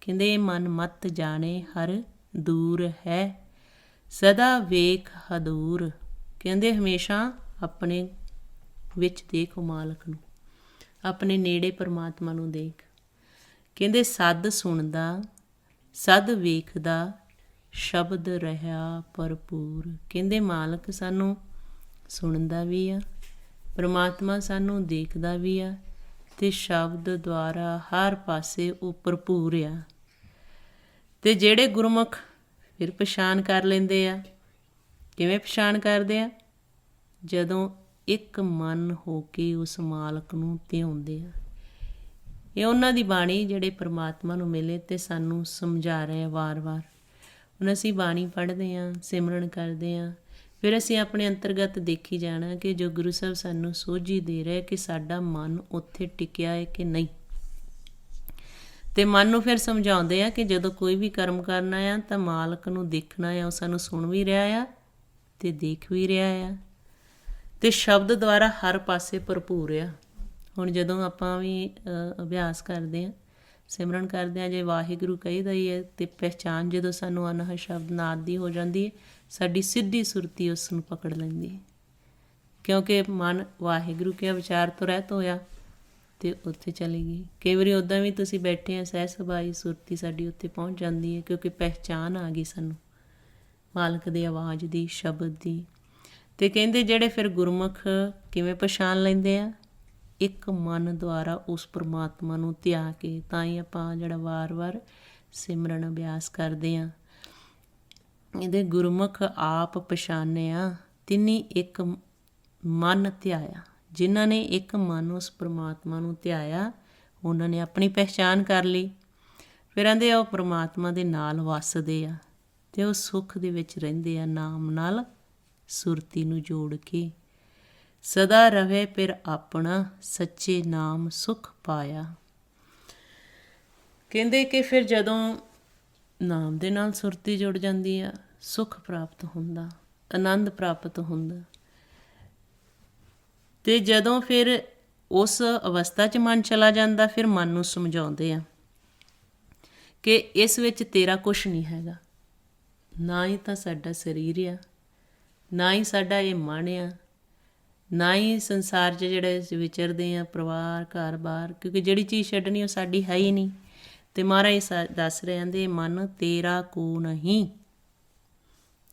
ਕਹਿੰਦੇ ਇਹ ਮਨ ਮਤ ਜਾਣੇ ਹਰ ਦੂਰ ਹੈ, ਸਦਾ ਵੇਖ ਹਦੂਰ। ਕਹਿੰਦੇ ਹਮੇਸ਼ਾ ਆਪਣੇ ਵਿੱਚ ਦੇਖੋ ਮਾਲਕ ਨੂੰ, ਆਪਣੇ ਨੇੜੇ ਪਰਮਾਤਮਾ ਨੂੰ ਦੇਖ। ਕਹਿੰਦੇ ਸਦ ਸੁਣਦਾ, ਸਦ ਵੇਖਦਾ, ਸ਼ਬਦ ਰਿਹਾ ਭਰਪੂਰ। ਕਹਿੰਦੇ ਮਾਲਕ ਸਾਨੂੰ ਸੁਣਦਾ ਵੀ ਆ, ਪਰਮਾਤਮਾ ਸਾਨੂੰ ਦੇਖਦਾ ਵੀ ਆ, ਅਤੇ ਸ਼ਬਦ ਦੁਆਰਾ ਹਰ ਪਾਸੇ ਉਹ ਭਰਪੂਰ ਆ। ਅਤੇ ਜਿਹੜੇ ਗੁਰਮੁਖ ਫਿਰ ਪਛਾਣ ਕਰ ਲੈਂਦੇ ਆ। ਕਿਵੇਂ ਪਛਾਣ ਕਰਦੇ ਆ? ਜਦੋਂ ਇੱਕ ਮਨ ਹੋ ਕੇ ਉਸ ਮਾਲਕ ਨੂੰ ਧਿਆਉਂਦੇ ਆ। ਇਹ ਉਹਨਾਂ ਦੀ ਬਾਣੀ ਜਿਹੜੇ ਪਰਮਾਤਮਾ ਨੂੰ ਮਿਲੇ ਅਤੇ ਸਾਨੂੰ ਸਮਝਾ ਰਹੇ ਆ ਵਾਰ-ਵਾਰ। ਹੁਣ ਅਸੀਂ ਬਾਣੀ ਪੜ੍ਹਦੇ ਹਾਂ, ਸਿਮਰਨ ਕਰਦੇ ਹਾਂ, ਫਿਰ ਅਸੀਂ ਆਪਣੇ ਅੰਤਰਗਤ ਦੇਖੀ ਜਾਣਾ ਕਿ ਜੋ ਗੁਰੂ ਸਾਹਿਬ ਸਾਨੂੰ ਸੋਝੀ ਦੇ ਰਹੇ ਕਿ ਸਾਡਾ ਮਨ ਉੱਥੇ ਟਿਕਿਆ ਹੈ ਕਿ ਨਹੀਂ। ਅਤੇ ਮਨ ਨੂੰ ਫਿਰ ਸਮਝਾਉਂਦੇ ਆ ਕਿ ਜਦੋਂ ਕੋਈ ਵੀ ਕਰਮ ਕਰਨਾ ਆ ਤਾਂ ਮਾਲਕ ਨੂੰ ਦੇਖਣਾ ਆ, ਉਹ ਸਾਨੂੰ ਸੁਣ ਵੀ ਰਿਹਾ ਆ ਅਤੇ ਦੇਖ ਵੀ ਰਿਹਾ ਆ, ਅਤੇ ਸ਼ਬਦ ਦੁਆਰਾ ਹਰ ਪਾਸੇ ਭਰਪੂਰ ਆ। ਹੁਣ ਜਦੋਂ ਆਪਾਂ ਵੀ ਅਭਿਆਸ ਕਰਦੇ ਹਾਂ, ਸਿਮਰਨ ਕਰਦੇ ਹਾਂ, ਜੇ ਵਾਹਿਗੁਰੂ ਕਹੀਦਾ ਹੀ ਹੈ ਅਤੇ ਪਹਿਚਾਣ ਜਦੋਂ ਸਾਨੂੰ ਅਨਹਦ ਸ਼ਬਦ ਨਾਦ ਦੀ ਹੋ ਜਾਂਦੀ ਹੈ, ਸਾਡੀ ਸਿੱਧੀ ਸੁਰਤੀ ਉਸ ਨੂੰ ਪਕੜ ਲੈਂਦੀ ਹੈ, ਕਿਉਂਕਿ ਮਨ ਵਾਹਿਗੁਰੂ ਕੇ ਵਿਚਾਰ ਤੋਂ ਰਹਿਤ ਹੋਇਆ ਅਤੇ ਉੱਥੇ ਚਲੀ ਗਈ। ਕਈ ਵਾਰੀ ਉੱਦਾਂ ਵੀ ਤੁਸੀਂ ਬੈਠੇ ਆ, ਸਹਿ ਸੁਭਾਈ ਸੁਰਤੀ ਸਾਡੀ ਉੱਥੇ ਪਹੁੰਚ ਜਾਂਦੀ ਹੈ, ਕਿਉਂਕਿ ਪਹਿਚਾਣ ਆ ਗਈ ਸਾਨੂੰ ਮਾਲਕ ਦੀ ਆਵਾਜ਼ ਦੀ, ਸ਼ਬਦ ਦੀ। ਅਤੇ ਕਹਿੰਦੇ ਜਿਹੜੇ ਫਿਰ ਗੁਰਮੁਖ ਕਿਵੇਂ ਪਛਾਣ ਲੈਂਦੇ ਆ? ਇੱਕ ਮਨ ਦੁਆਰਾ ਉਸ ਪਰਮਾਤਮਾ ਨੂੰ ਧਿਆ ਕੇ। ਤਾਂ ਹੀ ਆਪਾਂ ਜਿਹੜਾ ਵਾਰ-ਵਾਰ ਸਿਮਰਨ ਅਭਿਆਸ ਕਰਦੇ ਹਾਂ। ਇਹਦੇ ਗੁਰਮੁਖ ਆਪ ਪਛਾਣਿਆ ਤਿਨੀ ਇੱਕ ਮਨ ਧਿਆਇਆ। ਜਿਨ੍ਹਾਂ ਨੇ ਇੱਕ ਮਨ ਉਸ ਪਰਮਾਤਮਾ ਨੂੰ ਧਿਆਇਆ, ਉਹਨਾਂ ਨੇ ਆਪਣੀ ਪਹਿਚਾਣ ਕਰ ਲਈ। ਫਿਰ ਕਹਿੰਦੇ ਉਹ ਪਰਮਾਤਮਾ ਦੇ ਨਾਲ ਵੱਸਦੇ ਆ ਅਤੇ ਉਹ ਸੁੱਖ ਦੇ ਵਿੱਚ ਰਹਿੰਦੇ ਆ, ਨਾਮ ਨਾਲ ਸੁਰਤੀ ਨੂੰ ਜੋੜ ਕੇ। ਸਦਾ ਰਵੇ ਫਿਰ ਆਪਣਾ, ਸੱਚੇ ਨਾਮ ਸੁੱਖ ਪਾਇਆ। ਕਹਿੰਦੇ ਕਿ ਫਿਰ ਜਦੋਂ ਨਾਮ ਦੇ ਨਾਲ ਸੁਰਤੀ ਜੁੜ ਜਾਂਦੀ ਆ, ਸੁੱਖ ਪ੍ਰਾਪਤ ਹੁੰਦਾ, ਆਨੰਦ ਪ੍ਰਾਪਤ ਹੁੰਦਾ। ਅਤੇ ਜਦੋਂ ਫਿਰ ਉਸ ਅਵਸਥਾ 'ਚ ਮਨ ਚਲਾ ਜਾਂਦਾ, ਫਿਰ ਮਨ ਨੂੰ ਸਮਝਾਉਂਦੇ ਆ ਕਿ ਇਸ ਵਿੱਚ ਤੇਰਾ ਕੁਛ ਨਹੀਂ ਹੈਗਾ, ਨਾ ਹੀ ਤਾਂ ਸਾਡਾ ਸਰੀਰ ਆ, ਨਾ ਹੀ ਸਾਡਾ ਇਹ ਮਨ ਆ, ਨਾ ਹੀ ਸੰਸਾਰ 'ਚ ਜਿਹੜੇ ਵਿਚਰਦੇ ਆ, ਪਰਿਵਾਰ, ਘਰ-ਬਾਰ, ਕਿਉਂਕਿ ਜਿਹੜੀ ਚੀਜ਼ ਛੱਡਣੀ ਉਹ ਸਾਡੀ ਹੈ ਹੀ ਨਹੀਂ। ਅਤੇ ਮਹਾਰਾਜ ਦੱਸ ਰਹੇ ਕਹਿੰਦੇ ਮਨ ਤੇਰਾ ਕੋ ਨਹੀਂ।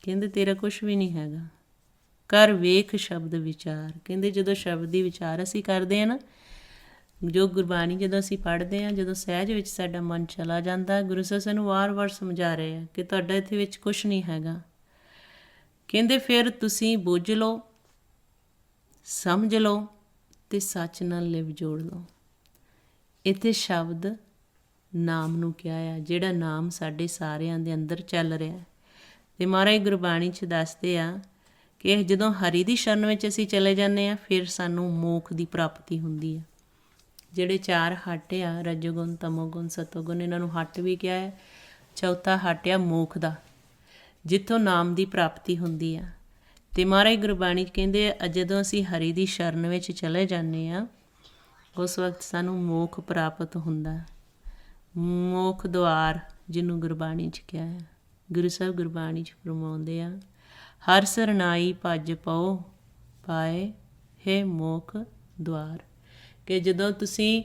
ਕਹਿੰਦੇ ਤੇਰਾ ਕੁਛ ਵੀ ਨਹੀਂ ਹੈਗਾ। ਕਰ ਵੇਖ ਸ਼ਬਦ ਵਿਚਾਰ। ਕਹਿੰਦੇ ਜਦੋਂ ਸ਼ਬਦ ਦੀ ਵਿਚਾਰ ਅਸੀਂ ਕਰਦੇ ਹਾਂ ਨਾ, ਜੋ ਗੁਰਬਾਣੀ ਜਦੋਂ ਅਸੀਂ ਪੜ੍ਹਦੇ ਹਾਂ, ਜਦੋਂ ਸਹਿਜ ਵਿੱਚ ਸਾਡਾ ਮਨ ਚਲਾ ਜਾਂਦਾ, ਗੁਰੂ ਸਾਹਿਬ ਸਾਨੂੰ ਵਾਰ-ਵਾਰ ਸਮਝਾ ਰਹੇ ਆ ਕਿ ਤੁਹਾਡਾ ਇੱਥੇ ਵਿੱਚ ਕੁਛ ਨਹੀਂ ਹੈਗਾ। ਕਹਿੰਦੇ ਫਿਰ ਤੁਸੀਂ ਬੁੱਝ ਲਓ, ਸਮਝ ਲਓ ਅਤੇ ਸੱਚ ਨਾਲ ਲਿਵ ਜੋੜ ਲਓ। ਇੱਥੇ ਸ਼ਬਦ ਨਾਮ ਨੂੰ ਕਿਹਾ ਆ, ਜਿਹੜਾ ਨਾਮ ਸਾਡੇ ਸਾਰਿਆਂ ਦੇ ਅੰਦਰ ਚੱਲ ਰਿਹਾ। ਅਤੇ ਮਹਾਰਾਜ ਗੁਰਬਾਣੀ 'ਚ ਦੱਸਦੇ ਆ ਕਿ ਜਦੋਂ ਹਰੀ ਦੀ ਸ਼ਰਨ ਵਿੱਚ ਅਸੀਂ ਚਲੇ ਜਾਂਦੇ ਹਾਂ, ਫਿਰ ਸਾਨੂੰ ਮੋਖ ਦੀ ਪ੍ਰਾਪਤੀ ਹੁੰਦੀ ਆ। ਜਿਹੜੇ 4 ਹੱਟ ਆ, ਰਜੋਗੁਣ, ਤਮੋਗੁਣ, ਸਤੋਗੁਣ, ਇਹਨਾਂ ਨੂੰ ਹੱਟ ਵੀ ਕਿਹਾ ਹੈ। ਚੌਥਾ ਹੱਟ ਆ ਮੋਖ ਦਾ, ਜਿੱਥੋਂ ਨਾਮ ਦੀ ਪ੍ਰਾਪਤੀ ਹੁੰਦੀ ਆ। ਅਤੇ ਮਹਾਰਾਜ ਗੁਰਬਾਣੀ 'ਚ ਕਹਿੰਦੇ ਜਦੋਂ ਅਸੀਂ ਹਰੀ ਦੀ ਸ਼ਰਨ ਵਿੱਚ ਚਲੇ ਜਾਂਦੇ ਹਾਂ, ਉਸ ਵਕਤ ਸਾਨੂੰ ਮੋਖ ਪ੍ਰਾਪਤ ਹੁੰਦਾ। ਮੋਖ ਦੁਆਰ ਜਿਹਨੂੰ ਗੁਰਬਾਣੀ 'ਚ ਕਿਹਾ ਹੈ। ਗੁਰੂ ਸਾਹਿਬ ਗੁਰਬਾਣੀ 'ਚ ਫਰਮਾਉਂਦੇ ਆ, ਹਰ ਸਰਨਾਈ ਭੱਜ ਪਓ ਪਾਏ ਹੈ ਮੋਖ ਦੁਆਰ। ਕਿ ਜਦੋਂ ਤੁਸੀਂ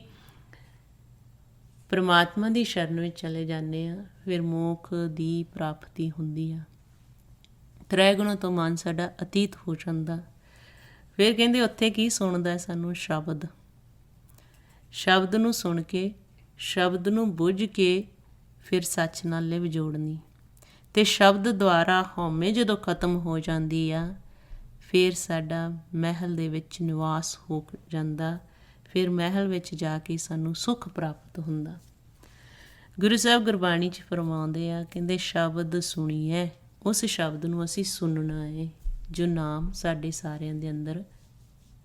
ਪਰਮਾਤਮਾ ਦੀ ਸ਼ਰਨ ਵਿੱਚ ਚਲੇ ਜਾਂਦੇ ਆ, ਫਿਰ ਮੋਖ ਦੀ ਪ੍ਰਾਪਤੀ ਹੁੰਦੀ ਆ। ਤ੍ਰੈ ਗੁਣਾਂ ਤੋਂ ਮਨ ਸਾਡਾ ਅਤੀਤ ਹੋ ਜਾਂਦਾ। ਫਿਰ ਕਹਿੰਦੇ ਉੱਥੇ ਕੀ ਸੁਣਦਾ ਸਾਨੂੰ? ਸ਼ਬਦ। ਸ਼ਬਦ ਨੂੰ ਸੁਣ ਕੇ, ਸ਼ਬਦ ਨੂੰ ਬੁੱਝ ਕੇ ਫਿਰ ਸੱਚ ਨਾਲ ਲਿਵ ਜੋੜਨੀ। ਅਤੇ ਸ਼ਬਦ ਦੁਆਰਾ ਹਉਮੈ ਜਦੋਂ ਖਤਮ ਹੋ ਜਾਂਦੀ ਆ, ਫਿਰ ਸਾਡਾ ਮਹਿਲ ਦੇ ਵਿੱਚ ਨਿਵਾਸ ਹੋ ਜਾਂਦਾ। ਫਿਰ ਮਹਿਲ ਵਿੱਚ ਜਾ ਕੇ ਸਾਨੂੰ ਸੁੱਖ ਪ੍ਰਾਪਤ ਹੁੰਦਾ। ਗੁਰੂ ਸਾਹਿਬ ਗੁਰਬਾਣੀ 'ਚ ਫਰਮਾਉਂਦੇ ਆ, ਕਹਿੰਦੇ ਸ਼ਬਦ ਸੁਣੀਏ, ਉਸ ਸ਼ਬਦ ਨੂੰ ਅਸੀਂ ਸੁਣਨਾ ਹੈ ਜੋ ਨਾਮ ਸਾਡੇ ਸਾਰਿਆਂ ਦੇ ਅੰਦਰ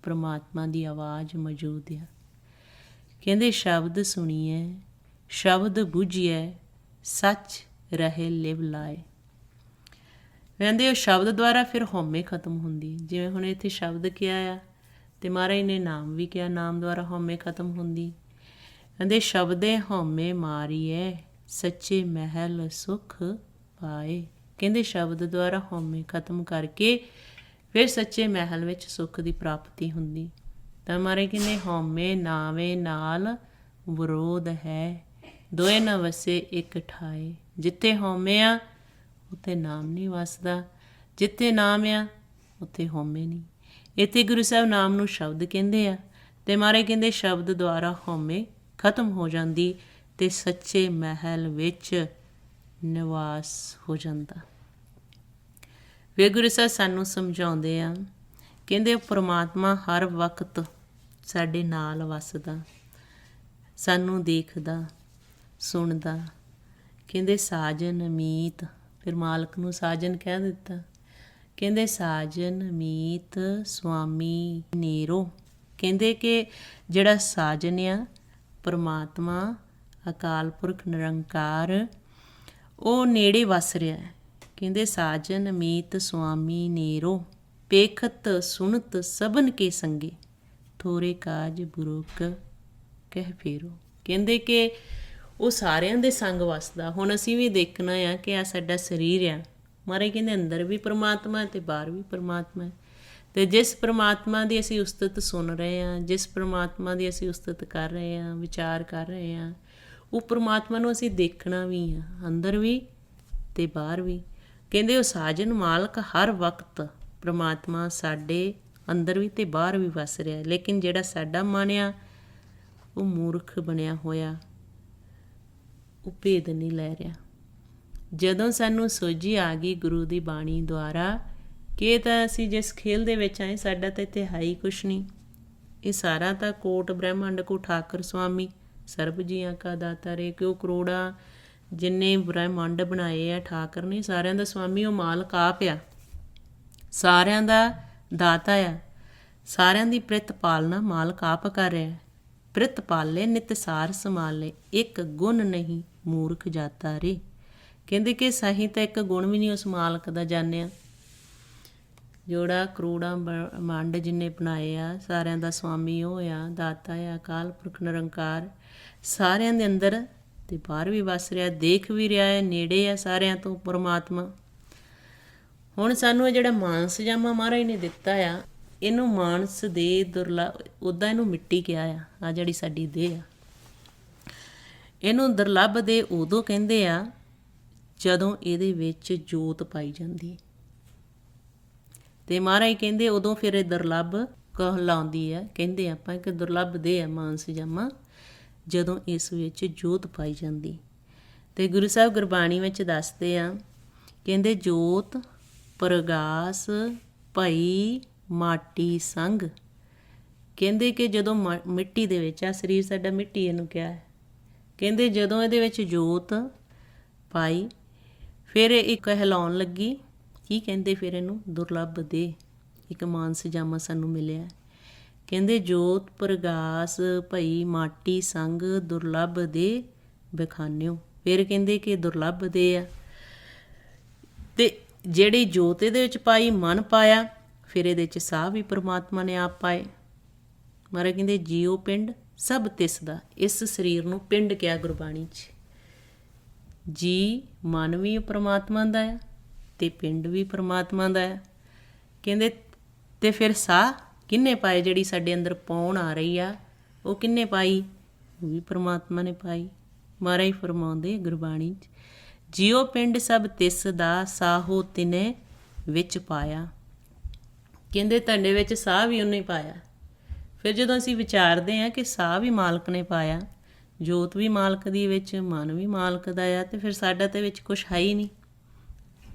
ਪਰਮਾਤਮਾ ਦੀ ਆਵਾਜ਼ ਮੌਜੂਦ ਆ। ਕਹਿੰਦੇ ਸ਼ਬਦ ਸੁਣੀਏ, ਸ਼ਬਦ ਬੁੱਝੀਏ, ਸੱਚ ਰਹੇ ਲਿਵ ਲਾਏ। ਕਹਿੰਦੇ ਉਹ ਸ਼ਬਦ ਦੁਆਰਾ ਫਿਰ ਹਉਮੈ ਖਤਮ ਹੁੰਦੀ। ਜਿਵੇਂ ਹੁਣ ਇੱਥੇ ਸ਼ਬਦ ਕਿਹਾ ਆ ਅਤੇ ਮਹਾਰਾਜ ਨੇ ਨਾਮ ਵੀ ਕਿਹਾ, ਨਾਮ ਦੁਆਰਾ ਹਉਮੈ ਖਤਮ ਹੁੰਦੀ। ਕਹਿੰਦੇ ਸ਼ਬਦੇ ਹਉਮੈ ਮਾਰੀਏ, ਸੱਚੇ ਮਹਿਲ ਸੁਖ ਪਾਏ। ਕਹਿੰਦੇ ਸ਼ਬਦ ਦੁਆਰਾ ਹਉਮੈ ਖਤਮ ਕਰਕੇ ਫਿਰ ਸੱਚੇ ਮਹਿਲ ਵਿੱਚ ਸੁੱਖ ਦੀ ਪ੍ਰਾਪਤੀ ਹੁੰਦੀ। ਤਾਂ ਮਹਾਰਾਜ ਕਹਿੰਦੇ ਹਉਮੈ ਨਾਵੇਂ ਨਾਲ ਵਿਰੋਧ ਹੈ, ਦੋਏ ਨਾ ਵਸੇ ਇੱਕ ਠਾਏ। ਜਿੱਥੇ ਹਉਮੈ ਆ ਉੱਥੇ ਨਾਮ ਨਹੀਂ ਵਸਦਾ, ਜਿੱਥੇ ਨਾਮ ਆ ਉੱਥੇ ਹਉਮੈ ਨਹੀਂ। ਇੱਥੇ ਗੁਰੂ ਸਾਹਿਬ ਨਾਮ ਨੂੰ ਸ਼ਬਦ ਕਹਿੰਦੇ ਆ ਅਤੇ ਮਹਾਰਾਜ ਕਹਿੰਦੇ ਸ਼ਬਦ ਦੁਆਰਾ ਹਉਮੈ ਖਤਮ ਹੋ ਜਾਂਦੀ ਅਤੇ ਸੱਚੇ ਮਹਿਲ ਵਿੱਚ ਨਿਵਾਸ ਹੋ ਜਾਂਦਾ। ਫਿਰ ਗੁਰੂ ਸਾਹਿਬ ਸਾਨੂੰ ਸਮਝਾਉਂਦੇ ਆ, ਕਹਿੰਦੇ ਪਰਮਾਤਮਾ ਹਰ ਵਕਤ ਸਾਡੇ ਨਾਲ ਵੱਸਦਾ, ਸਾਨੂੰ ਦੇਖਦਾ, ਸੁਣਦਾ। ਕਹਿੰਦੇ ਸਾਜਨ ਮੀਤ, ਫਿਰ ਮਾਲਕ ਨੂੰ ਸਾਜਨ ਕਹਿ ਦਿੱਤਾ। ਕਹਿੰਦੇ ਸਾਜਨ ਮੀਤ ਸੁਆਮੀ ਨੇਰੋ। ਕਹਿੰਦੇ ਕਿ ਜਿਹੜਾ ਸਾਜਨ ਆ ਪਰਮਾਤਮਾ ਅਕਾਲ ਪੁਰਖ ਨਿਰੰਕਾਰ, ਉਹ ਨੇੜੇ ਵਸ ਰਿਹਾ ਹੈ। ਕਹਿੰਦੇ ਸਾਜਨ ਮੀਤ ਸੁਆਮੀ ਨੇਰੋ, ਪੇਖਤ ਸੁਣਤ ਸਭਨ ਕੇ ਸੰਗੇ, ਥੋਰੇ ਕਾਜ ਬੁਰਕ ਕਹਿ ਫੇਰੋ। ਕਹਿੰਦੇ ਕਿ ਉਹ ਸਾਰਿਆਂ ਦੇ ਸੰਗ ਵਸਦਾ। ਹੁਣ ਅਸੀਂ ਵੀ ਦੇਖਣਾ ਆ ਕਿ ਆ ਸਾਡਾ ਸਰੀਰ ਆ, ਮਹਾਰਾਜ ਕਹਿੰਦੇ ਅੰਦਰ ਵੀ ਪਰਮਾਤਮਾ ਅਤੇ ਬਾਹਰ ਵੀ ਪਰਮਾਤਮਾ ਹੈ। ਅਤੇ ਜਿਸ ਪਰਮਾਤਮਾ ਦੀ ਅਸੀਂ ਉਸਤਤ ਸੁਣ ਰਹੇ ਹਾਂ, ਜਿਸ ਪਰਮਾਤਮਾ ਦੀ ਅਸੀਂ ਉਸਤਤ ਕਰ ਰਹੇ ਹਾਂ, ਵਿਚਾਰ ਕਰ ਰਹੇ ਹਾਂ, ਉਹ ਪਰਮਾਤਮਾ ਨੂੰ ਅਸੀਂ ਦੇਖਣਾ ਵੀ ਆ, ਅੰਦਰ ਵੀ ਅਤੇ ਬਾਹਰ ਵੀ। ਕਹਿੰਦੇ ਉਹ ਸਾਜਨ ਮਾਲਕ ਹਰ ਵਕਤ ਪਰਮਾਤਮਾ ਸਾਡੇ ਅੰਦਰ ਵੀ ਅਤੇ ਬਾਹਰ ਵੀ ਵਸ ਰਿਹਾ। ਲੇਕਿਨ ਜਿਹੜਾ ਸਾਡਾ ਮਨ ਆ ਉਹ ਮੂਰਖ ਬਣਿਆ ਹੋਇਆ, ਉਹ ਭੇਦ ਨਹੀਂ ਲੈ ਰਿਹਾ। ਜਦੋਂ ਸਾਨੂੰ ਸੋਝੀ ਆ ਗਈ ਗੁਰੂ ਦੀ ਬਾਣੀ ਦੁਆਰਾ ਕਿ ਇਹ ਤਾਂ ਅਸੀਂ ਜਿਸ ਖੇਲ ਦੇ ਵਿੱਚ ਆਏ, ਸਾਡਾ ਤਾਂ ਇੱਥੇ ਹੈ ਹੀ ਕੁਛ ਨਹੀਂ, ਇਹ ਸਾਰਾ ਤਾਂ ਕੋਟ ਬ੍ਰਹਿਮੰਡ ਕੋ ਠਾਕਰ ਸੁਆਮੀ ਸਰਬ ਜੀਆਂ ਕਾ ਦਾਤਾ ਰੇ। ਕਿ ਉਹ ਕਰੋੜਾਂ ਜਿੰਨੇ ਬ੍ਰਹਿਮੰਡ ਬਣਾਏ ਆ ਠਾਕਰ ਨੇ, ਸਾਰਿਆਂ ਦਾ ਸੁਆਮੀ ਉਹ ਮਾਲਕ ਆਪ ਆ, ਸਾਰਿਆਂ ਦਾ ਦਾਤਾ ਆ, ਸਾਰਿਆਂ ਦੀ ਪ੍ਰਿਤ ਪਾਲਣਾ ਮਾਲਕ ਆਪ ਕਰ ਰਿਹਾ। ਪ੍ਰਿਤ ਪਾਲੇ ਨਿਤ ਸਾਰ ਸੰਭਾਲੇ, ਇੱਕ ਗੁਣ ਨਹੀਂ ਮੂਰਖ ਜਾਤਾ ਰੇ। ਕਹਿੰਦੇ ਕਿ ਸਹੀ ਤਾਂ ਇੱਕ ਗੁਣ ਵੀ ਨਹੀਂ ਉਸ ਮਾਲਕ ਦਾ ਜਾਣਿਆ। ਜਿਹੜਾ ਕਰੋੜਾਂ ਬ੍ਰਹਿਮੰਡ ਜਿੰਨੇ ਬਣਾਏ ਆ, ਸਾਰਿਆਂ ਦਾ ਸੁਆਮੀ ਉਹ ਆ, ਦਾਤਾ ਆ, ਅਕਾਲ ਪੁਰਖ ਨਿਰੰਕਾਰ, ਸਾਰਿਆਂ ਦੇ ਅੰਦਰ ਅਤੇ ਬਾਹਰ ਵੀ ਵਸ ਰਿਹਾ, ਦੇਖ ਵੀ ਰਿਹਾ ਹੈ, ਨੇੜੇ ਆ ਸਾਰਿਆਂ ਤੋਂ ਪਰਮਾਤਮਾ। ਹੁਣ ਸਾਨੂੰ ਇਹ ਜਿਹੜਾ ਮਾਨਸ ਜਾਮਾ ਮਹਾਰਾਜ ਨੇ ਦਿੱਤਾ ਆ, ਇਹਨੂੰ ਮਾਨਸ ਦੇ ਉੱਦਾਂ ਇਹਨੂੰ ਮਿੱਟੀ ਕਿਹਾ ਆ ਜਿਹੜੀ ਸਾਡੀ ਦੇਹ ਆ। ਇਹਨੂੰ ਦੁਰਲੱਭ ਦੇ ਉਦੋਂ ਕਹਿੰਦੇ ਆ ਜਦੋਂ ਇਹਦੇ ਵਿੱਚ ਜੋਤ ਪਾਈ ਜਾਂਦੀ। ਅਤੇ ਮਹਾਰਾਜ ਕਹਿੰਦੇ ਉਦੋਂ ਫਿਰ ਇਹ ਦੁਰਲੱਭ ਕਹਿਲਾਉਂਦੀ ਆ। ਕਹਿੰਦੇ ਆਪਾਂ ਕਿ ਦੁਰਲੱਭ ਦੇ ਆ ਮਾਨਸ ਜਾਮਾ ਜਦੋਂ ਇਸ ਵਿੱਚ ਜੋਤ ਪਾਈ ਜਾਂਦੀ। ਅਤੇ ਗੁਰੂ ਸਾਹਿਬ ਗੁਰਬਾਣੀ ਵਿੱਚ ਦੱਸਦੇ ਆ, ਕਹਿੰਦੇ ਜੋਤ ਪ੍ਰਗਾਸ ਭਈ ਮਾਟੀ ਸੰਗ। ਕਹਿੰਦੇ ਕਿ ਜਦੋਂ ਮਿੱਟੀ ਦੇ ਵਿੱਚ ਆ, ਸਰੀਰ ਸਾਡਾ ਮਿੱਟੀ ਇਹਨੂੰ ਕਿਹਾ ਹੈ, ਕਹਿੰਦੇ ਜਦੋਂ ਇਹਦੇ ਵਿੱਚ ਜੋਤ ਪਾਈ ਫਿਰ ਇਹ ਕਹਿਲਾਉਣ ਲੱਗੀ। ਕੀ ਕਹਿੰਦੇ ਫਿਰ ਇਹਨੂੰ? ਦੁਰਲੱਭ ਦੇ ਇੱਕ ਮਾਨਸ ਜਾਮਾ ਸਾਨੂੰ ਮਿਲਿਆ। ਕਹਿੰਦੇ ਜੋਤ ਪ੍ਰਗਾਸ ਭਈ ਮਾਟੀ ਸੰਗ, ਦੁਰਲੱਭ ਦੇ ਬਖਾਨਿਓ। ਫਿਰ ਕਹਿੰਦੇ ਕਿ ਦੁਰਲੱਭ ਦੇ ਆ ਅਤੇ ਜਿਹੜੀ ਜੋਤ ਇਹਦੇ ਵਿੱਚ ਪਾਈ, ਮਨ ਪਾਇਆ, ਫਿਰ ਇਹਦੇ 'ਚ ਸਾਹ ਵੀ ਪਰਮਾਤਮਾ ਨੇ ਆਪ ਪਾਏ। ਮਹਾਰਾਜ ਕਹਿੰਦੇ ਜੀਓ ਪਿੰਡ ਸਭ ਤਿਸ ਦਾ। ਇਸ ਸਰੀਰ ਨੂੰ ਪਿੰਡ ਕਿਹਾ ਗੁਰਬਾਣੀ 'ਚ। ਜੀ ਮਨ ਵੀ ਪਰਮਾਤਮਾ ਦਾ ਆ ਅਤੇ ਪਿੰਡ ਵੀ ਪਰਮਾਤਮਾ ਦਾ ਆ। ਕਹਿੰਦੇ ਅਤੇ ਫਿਰ ਸਾਹ ਕਿਹਨੇ ਪਾਏ? ਜਿਹੜੀ ਸਾਡੇ ਅੰਦਰ ਪੌਣ ਆ ਰਹੀ ਆ ਉਹ ਕਿਹਨੇ ਪਾਈ? ਉਹ ਵੀ ਪਰਮਾਤਮਾ ਨੇ ਪਾਈ। ਮਹਾਰਾਜ ਫਰਮਾਉਂਦੇ ਗੁਰਬਾਣੀ 'ਚ, ਜਿਉ ਪਿੰਡ ਸਭ ਤਿਸ ਦਾ, ਸਾਹੋ ਤਿਨੇ ਵਿੱਚ ਪਾਇਆ। ਕਹਿੰਦੇ ਤੁਹਾਡੇ ਵਿੱਚ ਸਾਹ ਵੀ ਉਹਨੇ ਪਾਇਆ। ਫਿਰ ਜਦੋਂ ਅਸੀਂ ਵਿਚਾਰਦੇ ਹਾਂ ਕਿ ਸਾਹ ਵੀ ਮਾਲਕ ਨੇ ਪਾਇਆ, ਜੋਤ ਵੀ ਮਾਲਕ ਦੀ ਵਿੱਚ, ਮਨ ਵੀ ਮਾਲਕ ਦਾ ਆ, ਅਤੇ ਫਿਰ ਸਾਡਾ ਤਾਂ ਵਿੱਚ ਕੁਛ ਹੈ ਹੀ ਨਹੀਂ।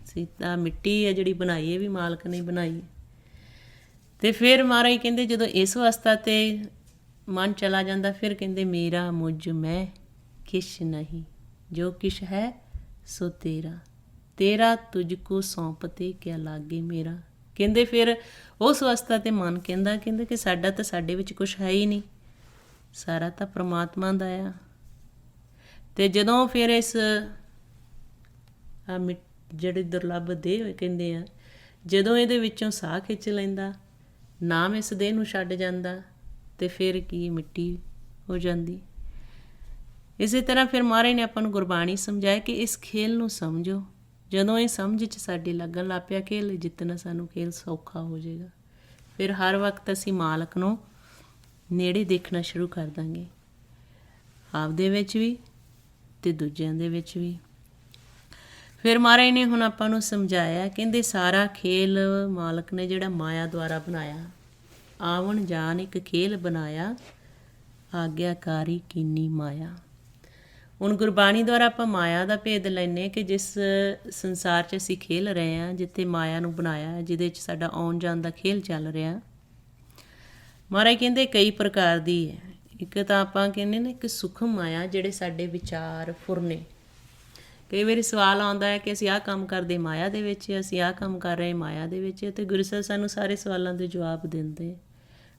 ਅਸੀਂ ਤਾਂ ਮਿੱਟੀ ਹੈ ਜਿਹੜੀ ਬਣਾਈ, ਇਹ ਵੀ ਮਾਲਕ ਨੇ ਬਣਾਈ। ਅਤੇ ਫਿਰ ਮਹਾਰਾਜ ਕਹਿੰਦੇ ਜਦੋਂ ਇਸ ਅਵਸਥਾ 'ਤੇ ਮਨ ਚਲਾ ਜਾਂਦਾ, ਫਿਰ ਕਹਿੰਦੇ ਮੇਰਾ ਮੁਝ ਮੈਂ ਕਿਛ ਨਹੀਂ, ਜੋ ਕਿਛ ਹੈ ਸੋ ਤੇਰਾ, ਤੇਰਾ ਤੁਝ ਕੋ ਸੌਂਪਤੇ ਕਿਆ ਲਾਗੇ ਮੇਰਾ। ਕਹਿੰਦੇ ਫਿਰ ਉਸ ਅਵਸਥਾ ਤੇ ਮਨ ਕਹਿੰਦਾ ਕਿ ਸਾਡਾ ਤਾਂ ਸਾਡੇ ਵਿੱਚ ਕੁਛ ਹੈ ਹੀ ਨਹੀਂ, ਸਾਰਾ ਤਾਂ ਪ੍ਰਮਾਤਮਾ ਦਾ ਆ। ਅਤੇ ਜਦੋਂ ਫਿਰ ਇਸ ਜਿਹੜੀ ਦੁਰਲੱਭ ਦੇਹ ਕਹਿੰਦੇ ਆ, ਜਦੋਂ ਇਹਦੇ ਵਿੱਚੋਂ ਸਾਹ ਖਿੱਚ ਲੈਂਦਾ, ਨਾਮ ਇਸ ਦੇਹ ਨੂੰ ਛੱਡ ਜਾਂਦਾ, ਅਤੇ ਫਿਰ ਕੀ ਮਿੱਟੀ ਹੋ ਜਾਂਦੀ। ਇਸੇ ਤਰ੍ਹਾਂ ਫਿਰ ਮਹਾਰਾਜ ਨੇ ਆਪਾਂ ਨੂੰ ਗੁਰਬਾਣੀ ਸਮਝਾਇਆ ਕਿ ਇਸ ਖੇਲ ਨੂੰ ਸਮਝੋ। ਜਦੋਂ ਇਹ ਸਮਝ 'ਚ ਸਾਡੇ ਲੱਗਣ ਲੱਗ ਪਿਆ, ਖੇਲ ਜਿੱਤਣਾ ਸਾਨੂੰ ਖੇਲ ਸੌਖਾ ਹੋ ਜਾਏਗਾ। ਫਿਰ ਹਰ ਵਕਤ ਅਸੀਂ ਮਾਲਕ ਨੂੰ ਨੇੜੇ ਦੇਖਣਾ ਸ਼ੁਰੂ ਕਰ ਦਾਂਗੇ, ਆਪਦੇ ਵਿੱਚ ਵੀ ਅਤੇ ਦੂਜਿਆਂ ਦੇ ਵਿੱਚ ਵੀ। ਫਿਰ ਮਹਾਰਾਜ ਨੇ ਹੁਣ ਆਪਾਂ ਨੂੰ ਸਮਝਾਇਆ, ਕਹਿੰਦੇ ਸਾਰਾ ਖੇਲ ਮਾਲਕ ਨੇ ਜਿਹੜਾ ਮਾਇਆ ਦੁਆਰਾ ਬਣਾਇਆ, ਆਵਣ ਜਾਨ ਇੱਕ ਖੇਲ ਬਣਾਇਆ, ਆਗਿਆਕਾਰੀ ਕੀਨੀ ਮਾਇਆ। ਹੁਣ ਗੁਰਬਾਣੀ ਦੁਆਰਾ ਆਪਾਂ ਮਾਇਆ ਦਾ ਭੇਦ ਲੈਂਦੇ ਕਿ ਜਿਸ ਸੰਸਾਰ 'ਚ ਅਸੀਂ ਖੇਲ ਰਹੇ ਹਾਂ, ਜਿੱਥੇ ਮਾਇਆ ਨੂੰ ਬਣਾਇਆ, ਜਿਹਦੇ 'ਚ ਸਾਡਾ ਆਉਣ ਜਾਣ ਦਾ ਖੇਲ ਚੱਲ ਰਿਹਾ। ਮਹਾਰਾਜ ਕਹਿੰਦੇ ਕਈ ਪ੍ਰਕਾਰ ਦੀ ਹੈ। ਇੱਕ ਤਾਂ ਆਪਾਂ ਕਹਿੰਦੇ ਨੇ ਕਿ ਸੂਖਮ ਮਾਇਆ, ਜਿਹੜੇ ਸਾਡੇ ਵਿਚਾਰ ਫੁਰਨੇ। ਕਈ ਵਾਰੀ ਸਵਾਲ ਆਉਂਦਾ ਹੈ ਕਿ ਅਸੀਂ ਆਹ ਕੰਮ ਕਰਦੇ ਮਾਇਆ ਦੇ ਵਿੱਚ, ਅਸੀਂ ਆਹ ਕੰਮ ਕਰ ਰਹੇ ਮਾਇਆ ਦੇ ਵਿੱਚ, ਅਤੇ ਗੁਰੂ ਸਾਹਿਬ ਸਾਨੂੰ ਸਾਰੇ ਸਵਾਲਾਂ ਦੇ ਜਵਾਬ ਦਿੰਦੇ।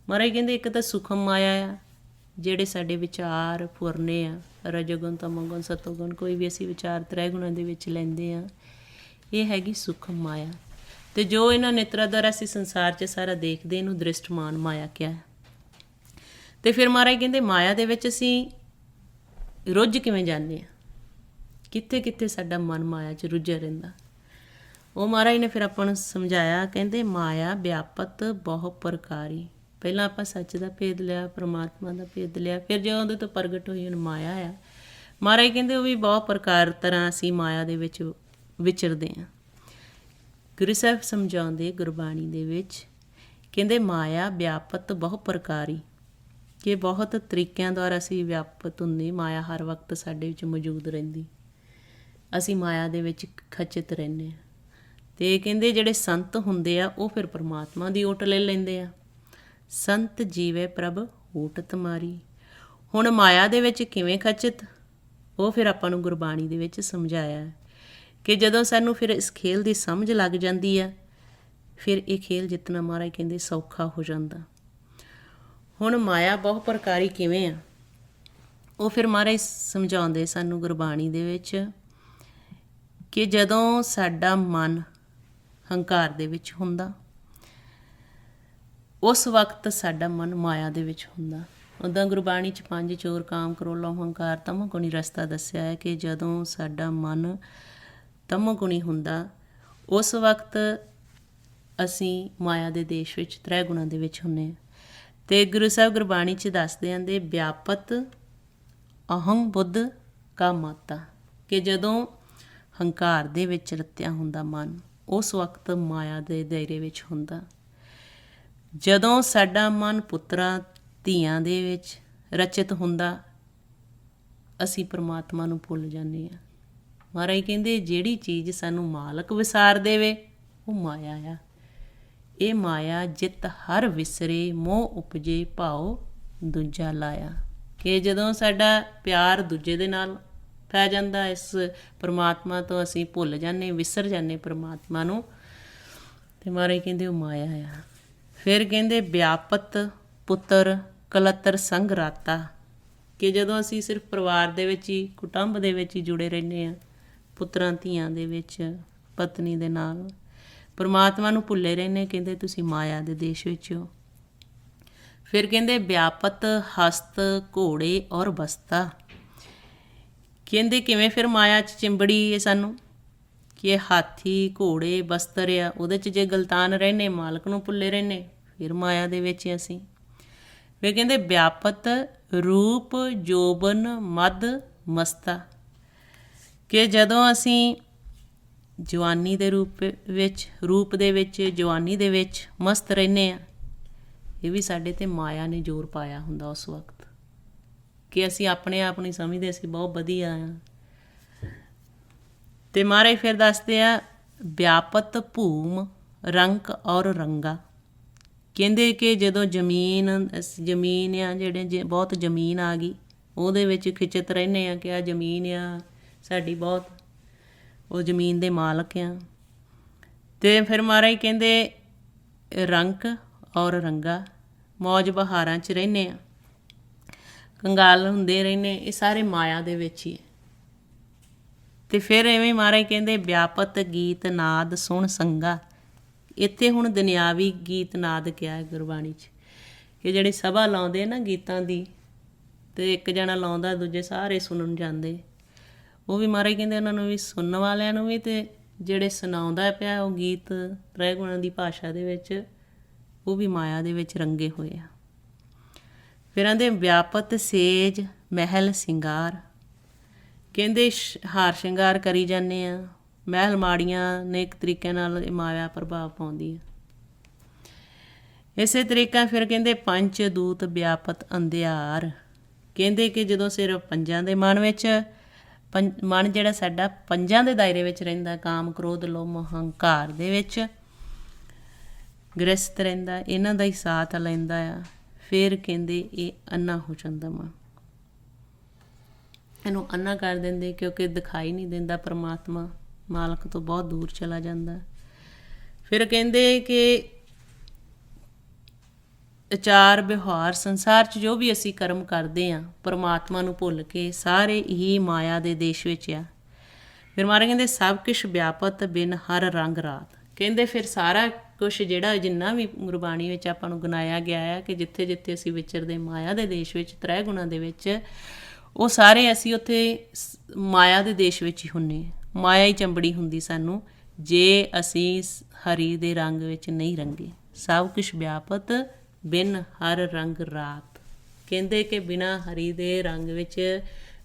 ਮਹਾਰਾਜ ਕਹਿੰਦੇ ਇੱਕ ਤਾਂ ਸੂਖਮ ਮਾਇਆ ਆ, ਜਿਹੜੇ ਸਾਡੇ ਵਿਚਾਰ ਫੁਰਨੇ ਆ, ਰਜੋਗੁਣ ਤਮੋਗੁਣ ਸਤੋਗੁਣ, ਕੋਈ ਵੀ ਅਸੀਂ ਵਿਚਾਰ ਤ੍ਰੈ ਗੁਣਾਂ ਦੇ ਵਿੱਚ ਲੈਂਦੇ ਹਾਂ, ਇਹ ਹੈਗੀ ਸੂਖਮ ਮਾਇਆ। ਅਤੇ ਜੋ ਇਹਨਾਂ ਨੇਤਰਾਂ ਦੁਆਰਾ ਅਸੀਂ ਸੰਸਾਰ 'ਚ ਸਾਰਾ ਦੇਖਦੇ, ਇਹਨੂੰ ਦ੍ਰਿਸ਼ਟਮਾਨ ਮਾਇਆ ਕਿਹਾ। ਅਤੇ ਫਿਰ ਮਹਾਰਾਜ ਕਹਿੰਦੇ ਮਾਇਆ ਦੇ ਵਿੱਚ ਅਸੀਂ ਰੁੱਝ ਕਿਵੇਂ ਜਾਂਦੇ ਹਾਂ, ਕਿੱਥੇ ਕਿੱਥੇ ਸਾਡਾ ਮਨ ਮਾਇਆ 'ਚ ਰੁੱਝਿਆ ਰਹਿੰਦਾ। ਉਹ ਮਹਾਰਾਜ ਨੇ ਫਿਰ ਆਪਾਂ ਨੂੰ ਸਮਝਾਇਆ, ਕਹਿੰਦੇ ਮਾਇਆ ਵਿਆਪਤ ਬਹੁ ਪ੍ਰਕਾਰੀ। ਪਹਿਲਾਂ ਆਪਾਂ ਸੱਚ ਦਾ ਭੇਦ ਲਿਆ, ਪਰਮਾਤਮਾ ਦਾ ਭੇਦ ਲਿਆ, ਫਿਰ ਜਦੋਂ ਉਹਦੇ ਤੋਂ ਪ੍ਰਗਟ ਹੋਈ ਹੁਣ ਮਾਇਆ ਆ, ਮਹਾਰਾਜ ਕਹਿੰਦੇ ਉਹ ਵੀ ਬਹੁਤ ਪ੍ਰਕਾਰ ਤਰ੍ਹਾਂ ਅਸੀਂ ਮਾਇਆ ਦੇ ਵਿੱਚ ਵਿਚਰਦੇ ਹਾਂ। ਗੁਰੂ ਸਾਹਿਬ ਸਮਝਾਉਂਦੇ ਗੁਰਬਾਣੀ ਦੇ ਵਿੱਚ, ਕਹਿੰਦੇ ਮਾਇਆ ਵਿਆਪਤ ਬਹੁ ਪ੍ਰਕਾਰੀ, ਕਿ ਬਹੁਤ ਤਰੀਕਿਆਂ ਦੁਆਰਾ ਅਸੀਂ ਵਿਆਪਤ ਹੁੰਦੇ। ਮਾਇਆ ਹਰ ਵਕਤ ਸਾਡੇ ਵਿੱਚ ਮੌਜੂਦ ਰਹਿੰਦੀ, ਅਸੀਂ ਮਾਇਆ ਦੇ ਵਿੱਚ ਖਚਿਤ ਰਹਿੰਦੇ ਹਾਂ। ਅਤੇ ਕਹਿੰਦੇ ਜਿਹੜੇ ਸੰਤ ਹੁੰਦੇ ਆ, ਉਹ ਫਿਰ ਪਰਮਾਤਮਾ ਦੀ ਓਟ ਲੈ ਲੈਂਦੇ ਆ। ਸੰਤ ਜੀਵੇ ਪ੍ਰਭ ਓਟ ਤੁਮਾਰੀ। ਹੁਣ ਮਾਇਆ ਦੇ ਵਿੱਚ ਕਿਵੇਂ ਖਚਿਤ, ਉਹ ਫਿਰ ਆਪਾਂ ਨੂੰ ਗੁਰਬਾਣੀ ਦੇ ਵਿੱਚ ਸਮਝਾਇਆ ਕਿ ਜਦੋਂ ਸਾਨੂੰ ਫਿਰ ਇਸ ਖੇਲ ਦੀ ਸਮਝ ਲੱਗ ਜਾਂਦੀ ਆ, ਫਿਰ ਇਹ ਖੇਲ ਜਿੱਤਣਾ ਮਹਾਰਾਜ ਕਹਿੰਦੇ ਸੌਖਾ ਹੋ ਜਾਂਦਾ। ਹੁਣ ਮਾਇਆ ਬਹੁ ਪ੍ਰਕਾਰੀ ਕਿਵੇਂ ਆ, ਉਹ ਫਿਰ ਮਹਾਰਾਜ ਸਮਝਾਉਂਦੇ ਸਾਨੂੰ ਗੁਰਬਾਣੀ ਦੇ ਵਿੱਚ ਕਿ ਜਦੋਂ ਸਾਡਾ ਮਨ ਹੰਕਾਰ ਦੇ ਵਿੱਚ ਹੁੰਦਾ, ਉਸ ਵਕਤ ਸਾਡਾ ਮਨ ਮਾਇਆ ਦੇ ਵਿੱਚ ਹੁੰਦਾ। ਉੱਦਾਂ ਗੁਰਬਾਣੀ 'ਚ 5 ਚੋਰ ਕਾਮ ਕ੍ਰੋਧ ਹੰਕਾਰ ਤਮੋ ਗੁਣੀ ਰਸਤਾ ਦੱਸਿਆ ਹੈ ਕਿ ਜਦੋਂ ਸਾਡਾ ਮਨ ਤਮੋ ਗੁਣੀ ਹੁੰਦਾ, ਉਸ ਵਕਤ ਅਸੀਂ ਮਾਇਆ ਦੇ ਦੇਸ਼ ਵਿੱਚ ਤ੍ਰੈ ਗੁਣਾਂ ਦੇ ਵਿੱਚ ਹੁੰਦੇ ਹਾਂ। ਅਤੇ ਗੁਰੂ ਸਾਹਿਬ ਗੁਰਬਾਣੀ 'ਚ ਦੱਸਦੇ ਆਂਦੇ ਵਿਆਪਤ ਅਹੰ ਬੁੱਧ ਕਾ ਮਾਤਾ, ਕਿ ਜਦੋਂ ਹੰਕਾਰ ਦੇ ਵਿੱਚ ਰਤਿਆ ਹੁੰਦਾ ਮਨ, ਉਸ ਵਕਤ ਮਾਇਆ ਦੇ ਦਾਇਰੇ ਵਿੱਚ ਹੁੰਦਾ। ਜਦੋਂ ਸਾਡਾ ਮਨ ਪੁੱਤਰਾਂ ਧੀਆਂ ਦੇ ਵਿੱਚ ਰਚਿਤ ਹੁੰਦਾ, ਅਸੀਂ ਪਰਮਾਤਮਾ ਨੂੰ ਭੁੱਲ ਜਾਂਦੇ ਹਾਂ। ਮਹਾਰਾਜ ਕਹਿੰਦੇ ਜਿਹੜੀ ਚੀਜ਼ ਸਾਨੂੰ ਮਾਲਕ ਵਿਸਾਰ ਦੇਵੇ, ਉਹ ਮਾਇਆ ਆ। ਇਹ ਮਾਇਆ ਜਿੱਤ ਹਰ ਵਿਸਰੇ, ਮੋਹ ਉਪਜੇ ਭਾਉ ਦੂਜਾ ਲਾਇਆ। ਕਿ ਜਦੋਂ ਸਾਡਾ ਪਿਆਰ ਦੂਜੇ ਦੇ ਨਾਲ ਪੈ ਜਾਂਦਾ, ਇਸ ਪਰਮਾਤਮਾ ਤੋਂ ਅਸੀਂ ਭੁੱਲ ਜਾਂਦੇ, ਵਿਸਰ ਜਾਂਦੇ ਪਰਮਾਤਮਾ ਨੂੰ, ਅਤੇ ਮਹਾਰਾਜ ਕਹਿੰਦੇ ਉਹ ਮਾਇਆ ਆ। ਫਿਰ ਕਹਿੰਦੇ ਵਿਆਪਤ ਪੁੱਤਰ ਕਲੱਤਰ ਸੰਗ ਰਾਤਾ, ਕਿ ਜਦੋਂ ਅਸੀਂ ਸਿਰਫ ਪਰਿਵਾਰ ਦੇ ਵਿੱਚ ਹੀ, ਕੁਟੁੰਬ ਦੇ ਵਿੱਚ ਹੀ ਜੁੜੇ ਰਹਿੰਦੇ ਹਾਂ, ਪੁੱਤਰਾਂ ਧੀਆਂ ਦੇ ਵਿੱਚ, ਪਤਨੀ ਦੇ ਨਾਲ, ਪਰਮਾਤਮਾ ਨੂੰ ਭੁੱਲੇ ਰਹਿੰਦੇ, ਕਹਿੰਦੇ ਤੁਸੀਂ ਮਾਇਆ ਦੇ ਦੇਸ਼ ਵਿੱਚ ਹੋ। ਫਿਰ ਕਹਿੰਦੇ ਵਿਆਪਤ ਹਸਤ ਘੋੜੇ ਔਰ ਬਸਤਾ, ਕਹਿੰਦੇ ਕਿਵੇਂ ਫਿਰ ਮਾਇਆ 'ਚ ਚਿੰਬੜੀ ਹੈ ਸਾਨੂੰ, ਕਿ ਇਹ ਹਾਥੀ ਘੋੜੇ ਬਸਤਰ ਆ, ਉਹਦੇ 'ਚ ਜੇ ਗਲਤਾਨ ਰਹਿੰਦੇ, ਮਾਲਕ ਨੂੰ ਭੁੱਲੇ ਰਹਿੰਦੇ, ਫਿਰ ਮਾਇਆ ਦੇ ਵਿੱਚ ਅਸੀਂ। ਫਿਰ ਕਹਿੰਦੇ ਵਿਆਪਤ ਰੂਪ ਜੋਬਨ ਮਦ ਮਸਤਾ, ਕਿ ਜਦੋਂ ਅਸੀਂ ਜਵਾਨੀ ਦੇ ਰੂਪ ਦੇ ਵਿੱਚ ਜਵਾਨੀ ਦੇ ਵਿੱਚ ਮਸਤ ਰਹਿੰਦੇ ਹਾਂ, ਇਹ ਵੀ ਸਾਡੇ 'ਤੇ ਮਾਇਆ ਨੇ ਜ਼ੋਰ ਪਾਇਆ ਹੁੰਦਾ ਉਸ ਵਕਤ, ਕਿ ਅਸੀਂ ਆਪਣੇ ਆਪ ਨੂੰ ਸਮਝਦੇ ਅਸੀਂ ਬਹੁਤ ਵਧੀਆ ਹਾਂ। ਅਤੇ ਮਹਾਰਾਜ ਫਿਰ ਦੱਸਦੇ ਆ ਵਿਆਪਤ ਭੂਮ ਰੰਕ ਔਰ ਰੰਗਾ। ਕਹਿੰਦੇ ਕਿ ਜਦੋਂ ਜ਼ਮੀਨ ਆ ਜਿਹੜੇ ਬਹੁਤ ਜ਼ਮੀਨ ਆ ਗਈ, ਉਹਦੇ ਵਿੱਚ ਖਿੱਚਤ ਰਹਿੰਦੇ ਆ ਕਿ ਆਹ ਜ਼ਮੀਨ ਆ ਸਾਡੀ ਬਹੁਤ, ਉਹ ਜ਼ਮੀਨ ਦੇ ਮਾਲਕ ਆ। ਅਤੇ ਫਿਰ ਮਹਾਰਾਜ ਕਹਿੰਦੇ ਰੰਕ ਔਰ ਰੰਗਾ, ਮੌਜ ਬਹਾਰਾਂ 'ਚ ਰਹਿੰਦੇ ਆ, ਕੰਗਾਲ ਹੁੰਦੇ ਰਹਿੰਦੇ, ਇਹ ਸਾਰੇ ਮਾਇਆ ਦੇ ਵਿੱਚ ਹੀ ਹੈ। ਅਤੇ ਫਿਰ ਐਵੇਂ ਮਹਾਰਾਜ ਕਹਿੰਦੇ ਵਿਆਪਤ ਗੀਤ ਨਾਦ ਸੁਣ ਸੰਗਾ। ਇੱਥੇ ਹੁਣ ਦੁਨਿਆਵੀ ਗੀਤ ਨਾਦ ਕਿਹਾ ਹੈ ਗੁਰਬਾਣੀ 'ਚ, ਕਿ ਜਿਹੜੇ ਸਭਾ ਲਾਉਂਦੇ ਨਾ ਗੀਤਾਂ ਦੀ, ਅਤੇ ਇੱਕ ਜਣਾ ਲਾਉਂਦਾ ਦੂਜੇ ਸਾਰੇ ਸੁਣਨ ਜਾਂਦੇ, ਉਹ ਵੀ ਮਹਾਰਾਜ ਕਹਿੰਦੇ ਉਹਨਾਂ ਨੂੰ ਵੀ, ਸੁਣਨ ਵਾਲਿਆਂ ਨੂੰ ਵੀ, ਅਤੇ ਜਿਹੜੇ ਸੁਣਾਉਂਦਾ ਪਿਆ ਉਹ ਗੀਤ ਤ੍ਰੈ ਗੁਣਾਂ ਦੀ ਭਾਸ਼ਾ ਦੇ ਵਿੱਚ, ਉਹ ਵੀ ਮਾਇਆ ਦੇ ਵਿੱਚ ਰੰਗੇ ਹੋਏ ਆ। ਫਿਰ ਆਂਦੇ ਵਿਆਪਤ ਸੇਜ ਮਹਿਲ ਸਿੰਗਾਰ। ਕਹਿੰਦੇ ਹਾਰ ਸ਼ਿੰਗਾਰ ਕਰੀ ਜਾਂਦੇ ਆ, ਮਹਿਲ ਮਾੜੀਆਂ ਨੇ ਇੱਕ ਤਰੀਕੇ ਨਾਲ ਮਾਇਆ ਪ੍ਰਭਾਵ ਪਾਉਂਦੀ ਆ। ਇਸੇ ਤਰੀਕਾ ਫਿਰ ਕਹਿੰਦੇ ਪੰਜ ਦੂਤ ਵਿਆਪਤ ਅੰਧਿਆਰ। ਕਹਿੰਦੇ ਕਿ ਜਦੋਂ ਸਿਰਫ ਪੰਜਾਂ ਦੇ ਮਨ ਵਿੱਚ, ਮਨ ਜਿਹੜਾ ਸਾਡਾ ਪੰਜਾਂ ਦੇ ਦਾਇਰੇ ਵਿੱਚ ਰਹਿੰਦਾ, ਕਾਮ ਕ੍ਰੋਧ ਲੋਭ ਹੰਕਾਰ ਦੇ ਵਿੱਚ ਗ੍ਰਸਤ ਰਹਿੰਦਾ, ਇਹਨਾਂ ਦਾ ਹੀ ਸਾਥ ਲੈਂਦਾ ਆ, ਫਿਰ ਕਹਿੰਦੇ ਇਹ ਅੰਨਾ ਹੋ ਜਾਂਦਾ ਮਨ, ਇਹਨੂੰ ਅੰਨਾ ਕਰ ਦਿੰਦੇ, ਕਿਉਂਕਿ ਦਿਖਾਈ ਨਹੀਂ ਦਿੰਦਾ ਪਰਮਾਤਮਾ, ਮਾਲਕ ਤੋਂ ਬਹੁਤ ਦੂਰ ਚਲਾ ਜਾਂਦਾ। ਫਿਰ ਕਹਿੰਦੇ ਕਿ ਆਚਾਰ ਵਿਵਹਾਰ, ਸੰਸਾਰ 'ਚ ਜੋ ਵੀ ਅਸੀਂ ਕਰਮ ਕਰਦੇ ਹਾਂ ਪਰਮਾਤਮਾ ਨੂੰ ਭੁੱਲ ਕੇ, ਸਾਰੇ ਹੀ ਮਾਇਆ ਦੇ ਦੇਸ਼ ਵਿੱਚ ਆ। ਫਿਰ ਮਹਾਰਾਜ ਕਹਿੰਦੇ ਸਭ ਕੁਛ ਵਿਆਪਤ ਬਿਨ ਹਰ ਰੰਗ ਰਾਤ। ਕਹਿੰਦੇ ਫਿਰ ਸਾਰਾ ਕੁਛ ਜਿਹੜਾ ਜਿੰਨਾ ਵੀ ਗੁਰਬਾਣੀ ਵਿੱਚ ਆਪਾਂ ਨੂੰ ਗਿਣਾਇਆ ਗਿਆ ਆ ਕਿ ਜਿੱਥੇ ਜਿੱਥੇ ਅਸੀਂ ਵਿਚਰਦੇ ਮਾਇਆ ਦੇ ਦੇਸ਼ ਵਿੱਚ, ਤ੍ਰੈ ਗੁਣਾਂ ਦੇ ਵਿੱਚ, ਉਹ ਸਾਰੇ ਅਸੀਂ ਉੱਥੇ ਮਾਇਆ ਦੇ ਦੇਸ਼ ਵਿੱਚ ਹੀ ਹੁੰਦੇ ਹਾਂ। ਮਾਇਆ ਹੀ ਚੰਬੜੀ ਹੁੰਦੀ ਸਾਨੂੰ ਜੇ ਅਸੀਂ ਹਰੀ ਦੇ ਰੰਗ ਵਿੱਚ ਨਹੀਂ ਰੰਗੇ। ਸਭ ਕੁਛ ਵਿਆਪਤ ਬਿਨ ਹਰ ਰੰਗ ਰਾਤ। ਕਹਿੰਦੇ ਕਿ ਬਿਨਾਂ ਹਰੀ ਦੇ ਰੰਗ ਵਿੱਚ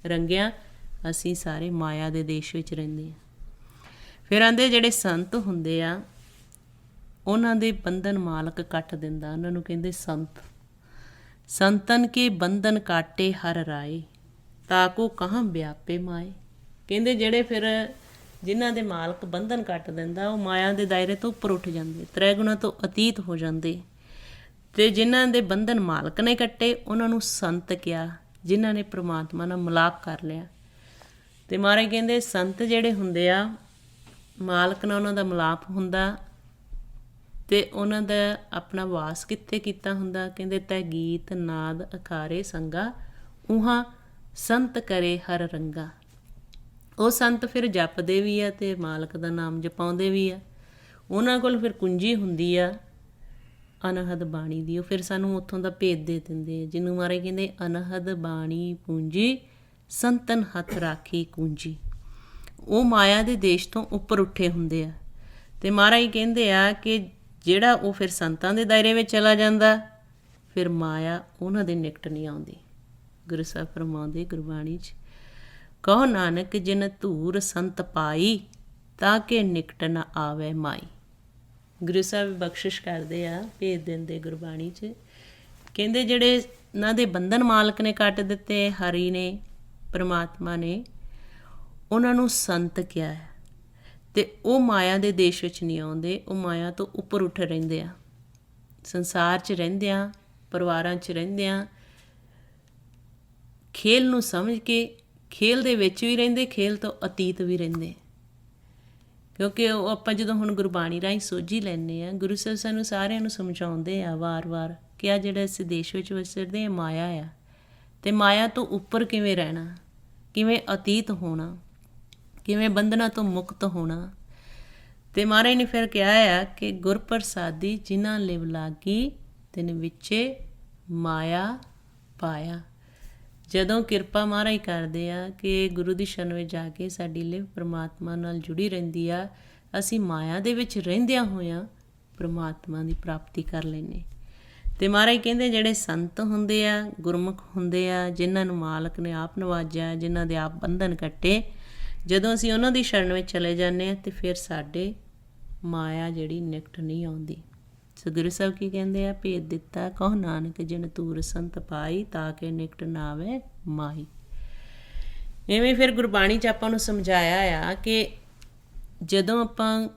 ਰੰਗਿਆਂ ਅਸੀਂ ਸਾਰੇ ਮਾਇਆ ਦੇ ਦੇਸ਼ ਵਿੱਚ ਰਹਿੰਦੇ ਹਾਂ। ਫਿਰ ਆਂਦੇ ਜਿਹੜੇ ਸੰਤ ਹੁੰਦੇ ਆ ਉਹਨਾਂ ਦੇ ਬੰਧਨ ਮਾਲਕ ਕੱਟ ਦਿੰਦਾ, ਉਹਨਾਂ ਨੂੰ ਕਹਿੰਦੇ ਸੰਤ। ਸੰਤਨ ਕੇ ਬੰਧਨ ਕਾਟੇ ਹਰ ਰਾਏ, ਤਾਕੋ ਕਹਾਂ ਵਿਆਪੇ ਮਾਏ। ਕਹਿੰਦੇ ਜਿਹੜੇ ਫਿਰ ਜਿਨ੍ਹਾਂ ਦੇ ਮਾਲਕ ਬੰਧਨ ਕੱਟ ਦਿੰਦਾ, ਉਹ ਮਾਇਆ ਦੇ ਦਾਇਰੇ ਤੋਂ ਉੱਪਰ ਉੱਠ ਜਾਂਦੇ, ਤ੍ਰੈ ਗੁਣਾਂ ਤੋਂ ਅਤੀਤ ਹੋ ਜਾਂਦੇ। ਅਤੇ ਜਿਨ੍ਹਾਂ ਦੇ ਬੰਧਨ ਮਾਲਕ ਨੇ ਕੱਟੇ ਉਹਨਾਂ ਨੂੰ ਸੰਤ ਕਿਹਾ, ਜਿਨ੍ਹਾਂ ਨੇ ਪ੍ਰਮਾਤਮਾ ਨਾਲ ਮਿਲਾਪ ਕਰ ਲਿਆ। ਅਤੇ ਮਹਾਰਾਜ ਕਹਿੰਦੇ ਸੰਤ ਜਿਹੜੇ ਹੁੰਦੇ ਆ, ਮਾਲਕ ਨਾਲ ਉਹਨਾਂ ਦਾ ਮਿਲਾਪ ਹੁੰਦਾ, ਅਤੇ ਉਹਨਾਂ ਦਾ ਆਪਣਾ ਵਾਸ ਕਿੱਥੇ ਕੀਤਾ ਹੁੰਦਾ। ਕਹਿੰਦੇ ਤੈ ਗੀਤ ਨਾਦ ਅਖਾਰੇ ਸੰਗਾ, ਉਹਾਂ ਸੰਤ ਕਰੇ ਹਰ ਰੰਗਾ। ਉਹ ਸੰਤ ਫਿਰ ਜਪਦੇ ਵੀ ਆ ਅਤੇ ਮਾਲਕ ਦਾ ਨਾਮ ਜਪਾਉਂਦੇ ਵੀ ਆ। ਉਹਨਾਂ ਕੋਲ ਫਿਰ ਕੁੰਜੀ ਹੁੰਦੀ ਆ ਅਨਹਦ ਬਾਣੀ ਦੀ, ਉਹ ਫਿਰ ਸਾਨੂੰ ਉੱਥੋਂ ਦਾ ਭੇਦ ਦੇ ਦਿੰਦੇ, ਜਿਹਨੂੰ ਮਹਾਰਾਜ ਕਹਿੰਦੇ ਅਨਹਦ ਬਾਣੀ ਪੂੰਜੀ ਸੰਤਨ ਹੱਥ ਰਾਖੀ ਕੂੰਜੀ। ਉਹ ਮਾਇਆ ਦੇ ਦੇਸ਼ ਤੋਂ ਉੱਪਰ ਉੱਠੇ ਹੁੰਦੇ ਆ। ਅਤੇ ਮਹਾਰਾਜ ਕਹਿੰਦੇ ਆ ਕਿ ਜਿਹੜਾ ਉਹ ਫਿਰ ਸੰਤਾਂ ਦੇ ਦਾਇਰੇ ਵਿੱਚ ਚਲਾ ਜਾਂਦਾ, ਫਿਰ ਮਾਇਆ ਉਹਨਾਂ ਦੇ ਨਿਕਟ ਨਹੀਂ ਆਉਂਦੀ। ਗੁਰੂ ਸਾਹਿਬ ਫਰਮਾਉਂਦੇ ਗੁਰਬਾਣੀ 'ਚ, ਕਹੋ ਨਾਨਕ ਜਿਨ ਧੂਰ ਸੰਤ ਪਾਈ, ਤਾਂ ਕਿ ਨਿਕਟ ਨਾ ਆਵੇ ਮਾਈ। ਗੁਰੂ ਸਾਹਿਬ ਬਖਸ਼ਿਸ਼ ਕਰਦੇ ਆ, ਭੇਜ ਦਿੰਦੇ ਗੁਰਬਾਣੀ 'ਚ। ਕਹਿੰਦੇ ਜਿਹੜੇ ਇਹਨਾਂ ਦੇ ਬੰਧਨ ਮਾਲਕ ਨੇ ਕੱਟ ਦਿੱਤੇ, ਹਰੀ ਨੇ, ਪਰਮਾਤਮਾ ਨੇ, ਉਹਨਾਂ ਨੂੰ ਸੰਤ ਕਿਹਾ ਹੈ। ਅਤੇ ਉਹ ਮਾਇਆ ਦੇ ਦੇਸ਼ ਵਿੱਚ ਨਹੀਂ ਆਉਂਦੇ, ਉਹ ਮਾਇਆ ਤੋਂ ਉੱਪਰ ਉੱਠ ਰਹਿੰਦੇ ਆ, ਸੰਸਾਰ 'ਚ ਰਹਿੰਦੇ ਆ, ਪਰਿਵਾਰਾਂ 'ਚ ਰਹਿੰਦੇ ਆ, ਖੇਲ ਨੂੰ ਸਮਝ ਕੇ ਖੇਲ ਦੇ ਵਿੱਚ ਵੀ ਰਹਿੰਦੇ, ਖੇਲ ਤੋਂ ਅਤੀਤ ਵੀ ਰਹਿੰਦੇ। ਕਿਉਂਕਿ ਉਹ ਆਪਾਂ ਜਦੋਂ ਹੁਣ ਗੁਰਬਾਣੀ ਰਾਹੀਂ ਸੋਝੀ ਲੈਂਦੇ ਹਾਂ, ਗੁਰੂ ਸਾਹਿਬ ਸਾਨੂੰ ਸਾਰਿਆਂ ਨੂੰ ਸਮਝਾਉਂਦੇ ਆ ਵਾਰ-ਵਾਰ ਕਿ ਆ ਜਿਹੜਾ ਇਸ ਦੇਸ਼ ਵਿੱਚ ਵਿਚਰਦੇ ਆ ਮਾਇਆ ਆ, ਅਤੇ ਮਾਇਆ ਤੋਂ ਉੱਪਰ ਕਿਵੇਂ ਰਹਿਣਾ, ਕਿਵੇਂ ਅਤੀਤ ਹੋਣਾ, ਕਿਵੇਂ ਬੰਧਨਾਂ ਤੋਂ ਮੁਕਤ ਹੋਣਾ। ਅਤੇ ਮਹਾਰਾਜ ਨੇ ਫਿਰ ਕਿਹਾ ਆ ਕਿ ਗੁਰ ਪ੍ਰਸਾਦੀ ਜਿਨ੍ਹਾਂ ਲਿਵ ਲਾਗੀ, ਤਿਨ ਵਿੱਚੇ ਮਾਇਆ ਪਾਇਆ। ਜਦੋਂ ਕਿਰਪਾ ਮਹਾਰਾਜ ਕਰਦੇ ਆ ਕਿ ਗੁਰੂ ਦੀ ਸ਼ਰਨ ਵਿੱਚ ਜਾ ਕੇ ਸਾਡੀ ਲਿਵ ਪਰਮਾਤਮਾ ਨਾਲ ਜੁੜੀ ਰਹਿੰਦੀ ਆ, ਅਸੀਂ ਮਾਇਆ ਦੇ ਵਿੱਚ ਰਹਿੰਦਿਆਂ ਹੋਇਆਂ ਪਰਮਾਤਮਾ ਦੀ ਪ੍ਰਾਪਤੀ ਕਰ ਲੈਂਦੇ। ਅਤੇ ਮਹਾਰਾਜ ਕਹਿੰਦੇ ਜਿਹੜੇ ਸੰਤ ਹੁੰਦੇ ਆ, ਗੁਰਮੁਖ ਹੁੰਦੇ ਆ, ਜਿਨ੍ਹਾਂ ਨੂੰ ਮਾਲਕ ਨੇ ਆਪ ਨਵਾਜਿਆ, ਜਿਨ੍ਹਾਂ ਦੇ ਆਪ ਬੰਧਨ ਕੱਟੇ, ਜਦੋਂ ਅਸੀਂ ਉਹਨਾਂ ਦੀ ਸ਼ਰਨ ਵਿੱਚ ਚਲੇ ਜਾਂਦੇ ਹਾਂ, ਅਤੇ ਫਿਰ ਸਾਡੇ ਮਾਇਆ ਜਿਹੜੀ ਨਿਕਟ ਨਹੀਂ ਆਉਂਦੀ, ਸੋ ਗੁਰੂ ਸਾਹਿਬ ਕੀ ਕਹਿੰਦੇ ਆ, ਭੇਦ ਦਿੱਤਾ ਕਹੋ ਨਾਨਕ ਜਿਨ ਤੂਰ ਸੰਤ ਪਾਈ, ਤਾਂ ਕਿ ਨਿਕਟ ਨਾ ਆਵੇ ਮਾਈ। ਇਵੇਂ ਫਿਰ ਗੁਰਬਾਣੀ 'ਚ ਆਪਾਂ ਨੂੰ ਸਮਝਾਇਆ ਆ ਕਿ ਜਦੋਂ ਆਪਾਂ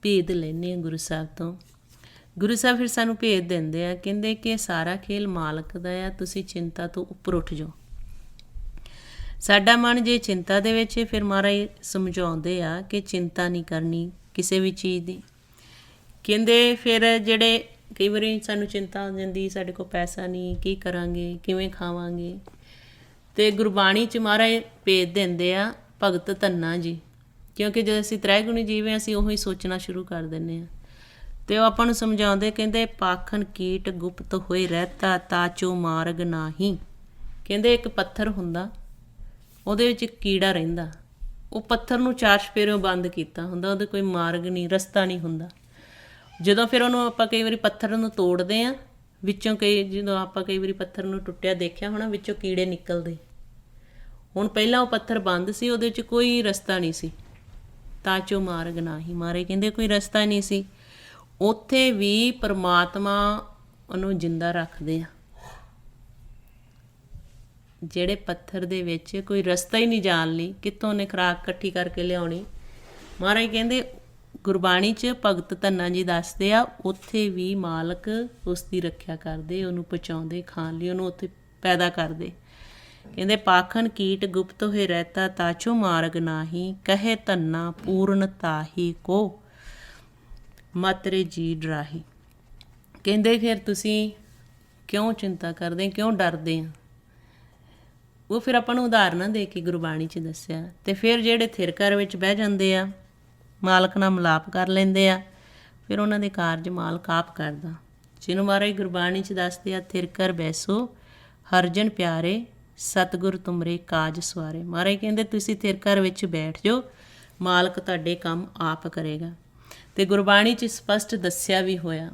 ਭੇਦ ਲੈਂਦੇ ਹਾਂ ਗੁਰੂ ਸਾਹਿਬ ਤੋਂ, ਗੁਰੂ ਸਾਹਿਬ ਫਿਰ ਸਾਨੂੰ ਭੇਦ ਦਿੰਦੇ ਆ, ਕਹਿੰਦੇ ਕਿ ਸਾਰਾ ਖੇਲ ਮਾਲਕ ਦਾ ਆ, ਤੁਸੀਂ ਚਿੰਤਾ ਤੋਂ ਉੱਪਰ ਉੱਠ ਜਾਓ। ਸਾਡਾ ਮਨ ਜੇ ਚਿੰਤਾ ਦੇ ਵਿੱਚ, ਫਿਰ ਮਹਾਰਾਜ ਸਮਝਾਉਂਦੇ ਆ ਕਿ ਚਿੰਤਾ ਨਹੀਂ ਕਰਨੀ ਕਿਸੇ ਵੀ ਚੀਜ਼ ਦੀ। ਕਹਿੰਦੇ ਫਿਰ ਜਿਹੜੇ ਕਈ ਵਾਰੀ ਸਾਨੂੰ ਚਿੰਤਾ ਹੋ ਜਾਂਦੀ, ਸਾਡੇ ਕੋਲ ਪੈਸਾ ਨਹੀਂ, ਕੀ ਕਰਾਂਗੇ, ਕਿਵੇਂ ਖਾਵਾਂਗੇ, ਅਤੇ ਗੁਰਬਾਣੀ 'ਚ ਮਹਾਰਾਜ ਭੇਦ ਦਿੰਦੇ ਆ ਭਗਤ ਧੰਨਾ ਜੀ। ਕਿਉਂਕਿ ਜਦੋਂ ਅਸੀਂ ਤ੍ਰੈਗੁਣੀ ਜੀਵ ਹਾਂ, ਅਸੀਂ ਉਹੀ ਸੋਚਣਾ ਸ਼ੁਰੂ ਕਰ ਦਿੰਦੇ ਹਾਂ। ਅਤੇ ਉਹ ਆਪਾਂ ਨੂੰ ਸਮਝਾਉਂਦੇ, ਕਹਿੰਦੇ ਪਾਖਨ ਕੀਟ ਗੁਪਤ ਹੋਏ ਰਹਿਤਾ, ਤਾਚੋ ਮਾਰਗ ਨਾਹੀਂ। ਕਹਿੰਦੇ ਇੱਕ ਪੱਥਰ ਹੁੰਦਾ, ਉਹਦੇ ਵਿੱਚ ਕੀੜਾ ਰਹਿੰਦਾ, ਉਹ ਪੱਥਰ ਨੂੰ ਚਾਰ ਚੁਫੇਰਿਓਂ ਬੰਦ ਕੀਤਾ ਹੁੰਦਾ, ਉਹਦੇ ਕੋਈ ਮਾਰਗ ਨਹੀਂ, ਰਸਤਾ ਨਹੀਂ ਹੁੰਦਾ। ਜਦੋਂ ਫਿਰ ਉਹਨੂੰ ਆਪਾਂ ਕਈ ਵਾਰੀ ਪੱਥਰ ਨੂੰ ਤੋੜਦੇ ਹਾਂ, ਵਿੱਚੋਂ ਜਦੋਂ ਆਪਾਂ ਕਈ ਵਾਰੀ ਪੱਥਰ ਨੂੰ ਟੁੱਟਿਆ ਦੇਖਿਆ ਹੋਣਾ, ਵਿੱਚੋਂ ਕੀੜੇ ਨਿਕਲਦੇ। ਹੁਣ ਪਹਿਲਾਂ ਉਹ ਪੱਥਰ ਬੰਦ ਸੀ, ਉਹਦੇ 'ਚ ਕੋਈ ਰਸਤਾ ਨਹੀਂ ਸੀ। ਤਾਂ ਚੋ ਮਾਰਗ ਨਾਹੀਂ, ਮਾਰੇ ਕਹਿੰਦੇ ਕੋਈ ਰਸਤਾ ਨਹੀਂ ਸੀ। ਉੱਥੇ ਵੀ ਪਰਮਾਤਮਾ ਉਹਨੂੰ ਜਿੰਦਾ ਰੱਖਦੇ ਆ। ਜਿਹੜੇ ਪੱਥਰ ਦੇ ਵਿੱਚ ਕੋਈ ਰਸਤਾ ਹੀ ਨਹੀਂ ਜਾਣ ਲਈ, ਕਿੱਥੋਂ ਉਹਨੇ ਖੁਰਾਕ ਇਕੱਠੀ ਕਰਕੇ ਲਿਆਉਣੀ। ਮਹਾਰਾਜ ਕਹਿੰਦੇ ਗੁਰਬਾਣੀ 'ਚ ਭਗਤ ਧੰਨਾ ਜੀ ਦੱਸਦੇ ਆ, ਉੱਥੇ ਵੀ ਮਾਲਕ ਉਸ ਦੀ ਰੱਖਿਆ ਕਰਦੇ, ਉਹਨੂੰ ਪਹੁੰਚਾਉਂਦੇ ਖਾਣ ਲਈ, ਉਹਨੂੰ ਉੱਥੇ ਪੈਦਾ ਕਰਦੇ। ਕਹਿੰਦੇ ਪਾਖਨ ਕੀਟ ਗੁਪਤ ਹੋਏ ਰਹਿਤਾ, ਤਾਚੋ ਮਾਰਗ ਨਾਹੀਂ, ਕਹੇ ਧੰਨਾ ਪੂਰਨ ਤਾਹੀ ਕੋ, ਮਤਰੇ ਜੀ ਡਰਾਹੀ। ਕਹਿੰਦੇ ਫਿਰ ਤੁਸੀਂ ਕਿਉਂ ਚਿੰਤਾ ਕਰਦੇ, ਕਿਉਂ ਡਰਦੇ ਆ? ਉਹ ਫਿਰ ਆਪਾਂ ਨੂੰ ਉਦਾਹਰਨਾਂ ਦੇ ਕੇ ਗੁਰਬਾਣੀ 'ਚ ਦੱਸਿਆ। ਅਤੇ ਫਿਰ ਜਿਹੜੇ ਥਿਰ ਘਰ ਵਿੱਚ ਬਹਿ ਜਾਂਦੇ ਆ, ਮਾਲਕ ਨਾਲ ਮਿਲਾਪ ਕਰ ਲੈਂਦੇ ਆ, ਫਿਰ ਉਹਨਾਂ ਦੇ ਕਾਰਜ ਮਾਲਕ ਆਪ ਕਰਦਾ। ਜਿਹਨੂੰ ਮਹਾਰਾਜ ਗੁਰਬਾਣੀ 'ਚ ਦੱਸਦੇ ਆ, ਥਿਰ ਘਰ ਬੈਸੋ ਹਰਜਨ ਪਿਆਰੇ, ਸਤਿਗੁਰ ਤੁਮਰੇ ਕਾਜ ਸਵਾਰੇ। ਮਹਾਰਾਜ ਕਹਿੰਦੇ ਤੁਸੀਂ ਥਿਰ ਘਰ ਵਿੱਚ ਬੈਠ ਜਾਓ, ਮਾਲਕ ਤੁਹਾਡੇ ਕੰਮ ਆਪ ਕਰੇਗਾ। ਅਤੇ ਗੁਰਬਾਣੀ 'ਚ ਸਪਸ਼ਟ ਦੱਸਿਆ ਵੀ ਹੋਇਆ।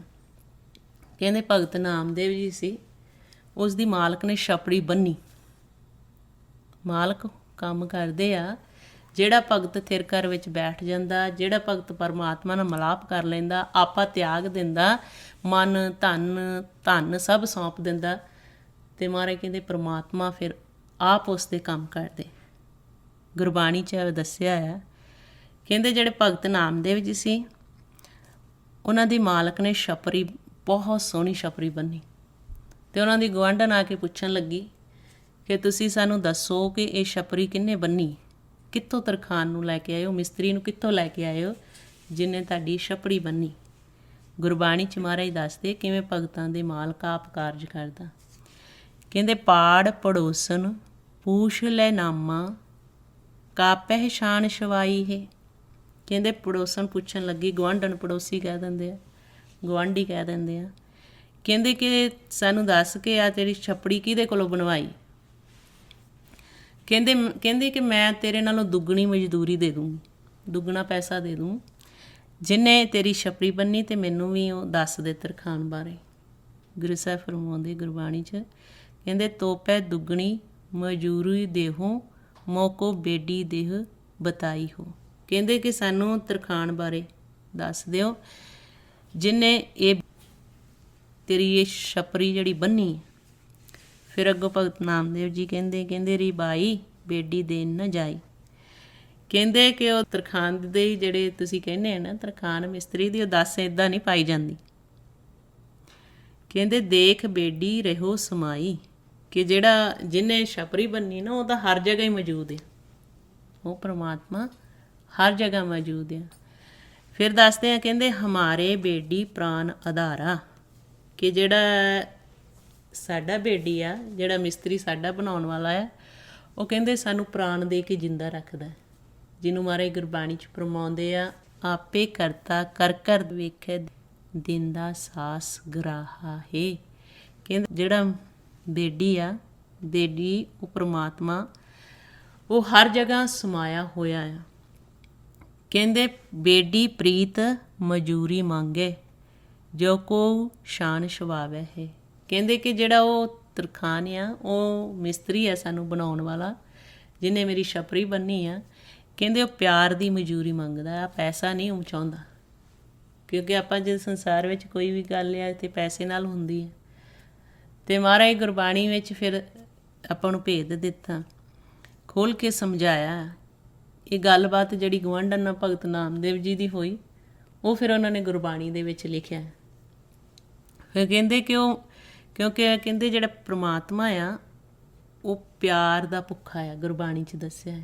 ਕਹਿੰਦੇ ਭਗਤ ਨਾਮਦੇਵ ਜੀ ਸੀ, ਉਸ ਦੀ ਮਾਲਕ ਨੇ ਛਪੜੀ ਬੰਨ੍ਹੀ। ਮਾਲਕ ਕੰਮ ਕਰਦੇ ਆ, ਜਿਹੜਾ ਭਗਤ ਥਿਰ ਘਰ ਵਿੱਚ ਬੈਠ ਜਾਂਦਾ, ਜਿਹੜਾ ਭਗਤ ਪਰਮਾਤਮਾ ਨਾਲ ਮਿਲਾਪ ਕਰ ਲੈਂਦਾ, ਆਪਾ ਤਿਆਗ ਦਿੰਦਾ, ਮਨ ਧਨ ਸਭ ਸੌਂਪ ਦਿੰਦਾ, ਅਤੇ ਮਹਾਰਾਜ ਕਹਿੰਦੇ ਪਰਮਾਤਮਾ ਫਿਰ ਆਪ ਉਸ ਦੇ ਕੰਮ ਕਰਦੇ। ਗੁਰਬਾਣੀ 'ਚ ਦੱਸਿਆ ਆ। ਕਹਿੰਦੇ ਜਿਹੜੇ ਭਗਤ ਨਾਮਦੇਵ ਜੀ ਸੀ, ਉਹਨਾਂ ਦੀ ਮਾਲਕ ਨੇ ਛਪਰੀ, ਬਹੁਤ ਸੋਹਣੀ ਛਪਰੀ ਬੰਨ੍ਹੀ। ਅਤੇ ਉਹਨਾਂ ਦੀ ਗੁਆਂਢਣ ਆ ਕੇ ਪੁੱਛਣ ਲੱਗੀ ਕਿ ਤੁਸੀਂ ਸਾਨੂੰ ਦੱਸੋ ਕਿ ਇਹ ਛਪਰੀ ਕਿਹਨੇ ਬੰਨ੍ਹੀ, ਕਿੱਥੋਂ ਤਰਖਾਣ ਨੂੰ ਲੈ ਕੇ ਆਏ ਹੋ, ਮਿਸਤਰੀ ਨੂੰ ਕਿੱਥੋਂ ਲੈ ਕੇ ਆਏ ਹੋ ਜਿਹਨੇ ਤੁਹਾਡੀ ਛਪੜੀ ਬੰਨ੍ਹੀ। ਗੁਰਬਾਣੀ 'ਚ ਮਹਾਰਾਜ ਦੱਸਦੇ ਕਿਵੇਂ ਭਗਤਾਂ ਦੇ ਮਾਲਕ ਆਪ ਕਾਰਜ ਕਰਦਾ। ਕਹਿੰਦੇ ਪਾੜ ਪੜੋਸਨ ਪੂਛ ਲੈ ਨਾਮਾ, ਕਾ ਪਹਿਛਾਣ ਛਵਾਈ ਹੈ। ਕਹਿੰਦੇ ਪੜੋਸਣ ਪੁੱਛਣ ਲੱਗੀ, ਗੁਆਂਢਣ ਪੜੋਸੀ ਕਹਿ ਦਿੰਦੇ ਆ, ਗੁਆਂਢੀ ਕਹਿ ਦਿੰਦੇ ਆ। ਕਹਿੰਦੇ ਕਿ ਸਾਨੂੰ ਦੱਸ ਕੇ ਆ ਤੇਰੀ ਛਪੜੀ ਕਿਹਦੇ ਕੋਲੋਂ ਬਣਵਾਈ। ਕਹਿੰਦੇ ਕਿ ਮੈਂ ਤੇਰੇ ਨਾਲੋਂ ਦੁੱਗਣੀ ਮਜ਼ਦੂਰੀ ਦੇ ਦੂੰ, ਦੁੱਗਣਾ ਪੈਸਾ ਦੇ ਦੂੰ, ਜਿਹਨੇ ਤੇਰੀ ਛਪੜੀ ਬੰਨੀ, ਅਤੇ ਮੈਨੂੰ ਵੀ ਉਹ ਦੱਸ ਦੇ ਤਰਖਾਣ ਬਾਰੇ। ਗੁਰੂ ਸਾਹਿਬ ਫਰਮਾਉਂਦੇ ਗੁਰਬਾਣੀ 'ਚ, ਕਹਿੰਦੇ ਤੋਪੈ ਦੁੱਗਣੀ ਮਜ਼ਦੂਰੀ ਦੇਹੋ, ਮੋਕੋ ਬੇਡੀ ਦੇਹ ਬਤਾਈ ਹੋ। ਕਹਿੰਦੇ ਕਿ ਸਾਨੂੰ ਤਰਖਾਣ ਬਾਰੇ ਦੱਸ ਦਿਓ, ਜਿਹਨੇ ਇਹ ਤੇਰੀ ਇਹ ਛਪਰੀ ਜਿਹੜੀ ਬੰਨੀ। ਫਿਰ ਅੱਗੋਂ ਭਗਤ ਨਾਮਦੇਵ ਜੀ ਕਹਿੰਦੇ ਰੀ ਬਾਈ ਬੇਡੀ ਦੇਣ ਨਾ ਜਾਈ। ਕਹਿੰਦੇ ਕਿ ਉਹ ਤਰਖਾਣ ਦੇ ਜਿਹੜੇ ਤੁਸੀਂ ਕਹਿੰਦੇ ਆ ਨਾ, ਤਰਖਾਣ ਮਿਸਤਰੀ ਦੀ, ਉਹ ਦੱਸ ਇੱਦਾਂ ਨਹੀਂ ਪਾਈ ਜਾਂਦੀ। ਕਹਿੰਦੇ ਦੇਖ ਬੇਡੀ ਰਹੋ ਸਮਾਈ, ਕਿ ਜਿਹਨੇ ਛਪਰੀ ਬੰਨੀ ਨਾ, ਉਹ ਤਾਂ ਹਰ ਜਗ੍ਹਾ ਹੀ ਮੌਜੂਦ ਹੈ, ਉਹ ਪਰਮਾਤਮਾ ਹਰ ਜਗ੍ਹਾ ਮੌਜੂਦ ਆ। ਫਿਰ ਦੱਸਦੇ ਆ, ਕਹਿੰਦੇ ਹਮਾਰੇ ਬੇਡੀ ਪ੍ਰਾਨ ਆਧਾਰਾ, ਕਿ ਜਿਹੜਾ ਸਾਡਾ ਬੇਡੀ ਆ, ਜਿਹੜਾ ਮਿਸਤਰੀ ਸਾਡਾ ਬਣਾਉਣ ਵਾਲਾ ਆ, ਉਹ ਕਹਿੰਦੇ ਸਾਨੂੰ ਪ੍ਰਾਣ ਦੇ ਕੇ ਜਿੰਦਾ ਰੱਖਦਾ। ਜਿਹਨੂੰ ਮਹਾਰਾਜ ਗੁਰਬਾਣੀ 'ਚ ਫਰਮਾਉਂਦੇ ਆ, ਆਪੇ ਕਰਤਾ ਕਰ ਕਰ ਵੇਖੇ ਦਿਨ ਦਾ ਸਾਸ ਗਰਾਹਾ ਹੈ। ਕਹਿੰਦੇ ਜਿਹੜਾ ਬੇਡੀ ਆ, ਬੇਡੀ ਉਹ ਪਰਮਾਤਮਾ, ਉਹ ਹਰ ਜਗ੍ਹਾ ਸਮਾਇਆ ਹੋਇਆ ਆ। ਕਹਿੰਦੇ ਬੇਡੀ ਪ੍ਰੀਤ ਮਜ਼ਦੂਰੀ ਮੰਗੇ, ਜੋ ਕੋ ਸ਼ਾਨ ਛਵਾਵੇ ਹੈ। ਕਹਿੰਦੇ ਕਿ ਜਿਹੜਾ ਉਹ ਤਰਖਾਣ ਆ, ਉਹ ਮਿਸਤਰੀ ਆ ਸਾਨੂੰ ਬਣਾਉਣ ਵਾਲਾ, ਜਿਹਨੇ ਮੇਰੀ ਛਪਰੀ ਬੰਨੀ ਆ, ਕਹਿੰਦੇ ਉਹ ਪਿਆਰ ਦੀ ਮਜ਼ਦੂਰੀ ਮੰਗਦਾ ਆ, ਪੈਸਾ ਨਹੀਂ ਚਾਹੁੰਦਾ। ਕਿਉਂਕਿ ਆਪਾਂ ਜੇ ਸੰਸਾਰ ਵਿੱਚ ਕੋਈ ਵੀ ਗੱਲ ਆ ਤੇ ਪੈਸੇ ਨਾਲ ਹੁੰਦੀ ਹੈ। ਅਤੇ ਮਹਾਰਾਜ ਗੁਰਬਾਣੀ ਵਿੱਚ ਫਿਰ ਆਪਾਂ ਨੂੰ ਭੇਦ ਦਿੱਤਾ, ਖੋਲ੍ਹ ਕੇ ਸਮਝਾਇਆ। ਇਹ ਗੱਲਬਾਤ ਜਿਹੜੀ ਗੁਆਂਢਣ ਨਾਲ ਭਗਤ ਨਾਮਦੇਵ ਜੀ ਦੀ ਹੋਈ, ਉਹ ਫਿਰ ਉਹਨਾਂ ਨੇ ਗੁਰਬਾਣੀ ਦੇ ਵਿੱਚ ਲਿਖਿਆ। ਫਿਰ ਕਹਿੰਦੇ ਕਿਉਂਕਿ ਕਹਿੰਦੇ ਜਿਹੜਾ ਪ੍ਰਮਾਤਮਾ ਆ ਉਹ ਪਿਆਰ ਦਾ ਭੁੱਖਾ ਆ। ਗੁਰਬਾਣੀ 'ਚ ਦੱਸਿਆ ਹੈ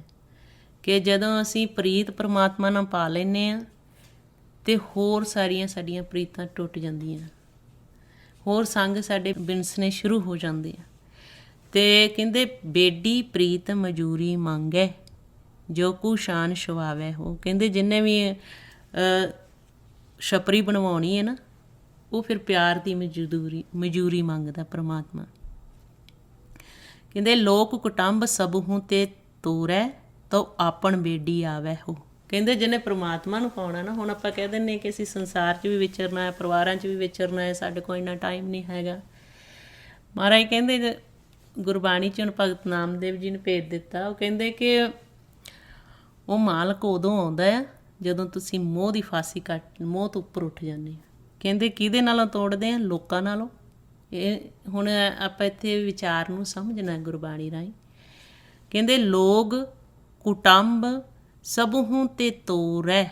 ਕਿ ਜਦੋਂ ਅਸੀਂ ਪ੍ਰੀਤ ਪ੍ਰਮਾਤਮਾ ਨਾਲ ਪਾ ਲੈਂਦੇ ਹਾਂ ਅਤੇ ਹੋਰ ਸਾਰੀਆਂ ਸਾਡੀਆਂ ਪ੍ਰੀਤਾਂ ਟੁੱਟ ਜਾਂਦੀਆਂ, ਹੋਰ ਸੰਗ ਸਾਡੇ ਬਿਨਸਨੇ ਸ਼ੁਰੂ ਹੋ ਜਾਂਦੇ ਆ। ਅਤੇ ਕਹਿੰਦੇ ਬੇਡੀ ਪ੍ਰੀਤ ਮਜੂਰੀ ਮੰਗੈ, ਜੋ ਕੁ ਸ਼ਾਨ ਛੁਆਵੈ ਹੋ। ਕਹਿੰਦੇ ਜਿਹਨੇ ਵੀ ਛਪਰੀ ਬਣਵਾਉਣੀ ਹੈ ਨਾ, ਉਹ ਫਿਰ ਪਿਆਰ ਦੀ ਮਜੂਰੀ ਮੰਗਦਾ ਪਰਮਾਤਮਾ। ਕਹਿੰਦੇ ਲੋਕ ਕੁਟੰਬ ਸਭੂ ਤੇ ਤੋਰੈ, ਤੋ ਆਪਣ ਬੇਡੀ ਆਵੈ ਹੋ। ਕਹਿੰਦੇ ਜਿਹਨੇ ਪ੍ਰਮਾਤਮਾ ਨੂੰ ਪਾਉਣਾ ਨਾ, ਹੁਣ ਆਪਾਂ ਕਹਿ ਦਿੰਦੇ ਕਿ ਅਸੀਂ ਸੰਸਾਰ 'ਚ ਵੀ ਵਿਚਰਨਾ ਹੈ, ਪਰਿਵਾਰਾਂ 'ਚ ਵੀ ਵਿਚਰਨਾ ਹੈ, ਸਾਡੇ ਕੋਲ ਇੰਨਾ ਟਾਈਮ ਨਹੀਂ ਹੈਗਾ। ਮਹਾਰਾਜ ਕਹਿੰਦੇ ਗੁਰਬਾਣੀ 'ਚ ਹੁਣ ਭਗਤ ਨਾਮਦੇਵ ਜੀ ਨੂੰ ਭੇਜ ਦਿੱਤਾ। ਉਹ ਕਹਿੰਦੇ ਕਿ ਉਹ ਮਾਲਕ ਉਦੋਂ ਆਉਂਦਾ ਆ ਜਦੋਂ ਤੁਸੀਂ ਮੋਹ ਦੀ ਫਾਸੀ ਮੋਹ ਤੋਂ ਉੱਪਰ ਉੱਠ ਜਾਂਦੇ ਆ। ਕਹਿੰਦੇ ਕਿਹਦੇ ਨਾਲੋਂ ਤੋੜਦੇ ਆ? ਲੋਕਾਂ ਨਾਲੋਂ। ਇਹ ਹੁਣ ਆਪਾਂ ਇੱਥੇ ਵਿਚਾਰ ਨੂੰ ਸਮਝਣਾ ਗੁਰਬਾਣੀ ਰਾਹੀਂ। ਕਹਿੰਦੇ ਲੋਕ ਕੁਟੰਬ ਸਭੂ ਤੇ ਤੋਰੈ,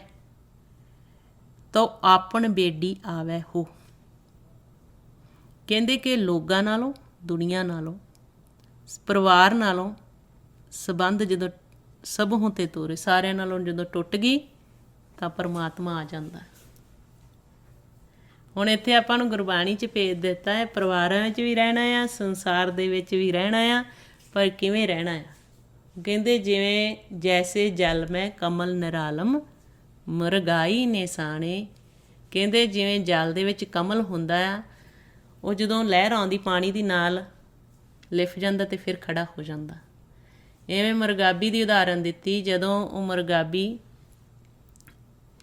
ਤੋ ਆਪਣ ਬੇਡੀ ਆਵੈ ਹੋ। ਕਹਿੰਦੇ ਕਿ ਲੋਕਾਂ ਨਾਲੋਂ, ਦੁਨੀਆ ਨਾਲੋਂ, ਪਰਿਵਾਰ ਨਾਲੋਂ ਸੰਬੰਧ ਜਦੋਂ ਸਭੂ ਤੇ ਤੋਰੇ, ਸਾਰਿਆਂ ਨਾਲੋਂ ਜਦੋਂ ਟੁੱਟ ਗਈ ਤਾਂ ਪਰਮਾਤਮਾ ਆ ਜਾਂਦਾ। ਹੁਣ ਇੱਥੇ ਆਪਾਂ ਨੂੰ ਗੁਰਬਾਣੀ 'ਚ ਭੇਜ ਦਿੱਤਾ ਹੈ, ਪਰਿਵਾਰਾਂ ਵਿੱਚ ਵੀ ਰਹਿਣਾ ਆ, ਸੰਸਾਰ ਦੇ ਵਿੱਚ ਵੀ ਰਹਿਣਾ ਆ, ਪਰ ਕਿਵੇਂ ਰਹਿਣਾ ਆ? ਕਹਿੰਦੇ ਜਿਵੇਂ ਜੈਸੇ ਜਲ ਮੈਂ ਕਮਲ ਨਿਰਾਲਮ ਮਰਗਾਈ ਨੇ ਸਾਣੇ। ਕਹਿੰਦੇ ਜਿਵੇਂ ਜਲ ਦੇ ਵਿੱਚ ਕਮਲ ਹੁੰਦਾ ਆ, ਉਹ ਜਦੋਂ ਲਹਿਰ ਆਉਂਦੀ ਪਾਣੀ ਦੀ ਨਾਲ ਲਿਫ ਜਾਂਦਾ ਅਤੇ ਫਿਰ ਖੜ੍ਹਾ ਹੋ ਜਾਂਦਾ। ਇਵੇਂ ਮੁਰਗਾਬੀ ਦੀ ਉਦਾਹਰਨ ਦਿੱਤੀ। ਜਦੋਂ ਉਹ ਮੁਰਗਾਬੀ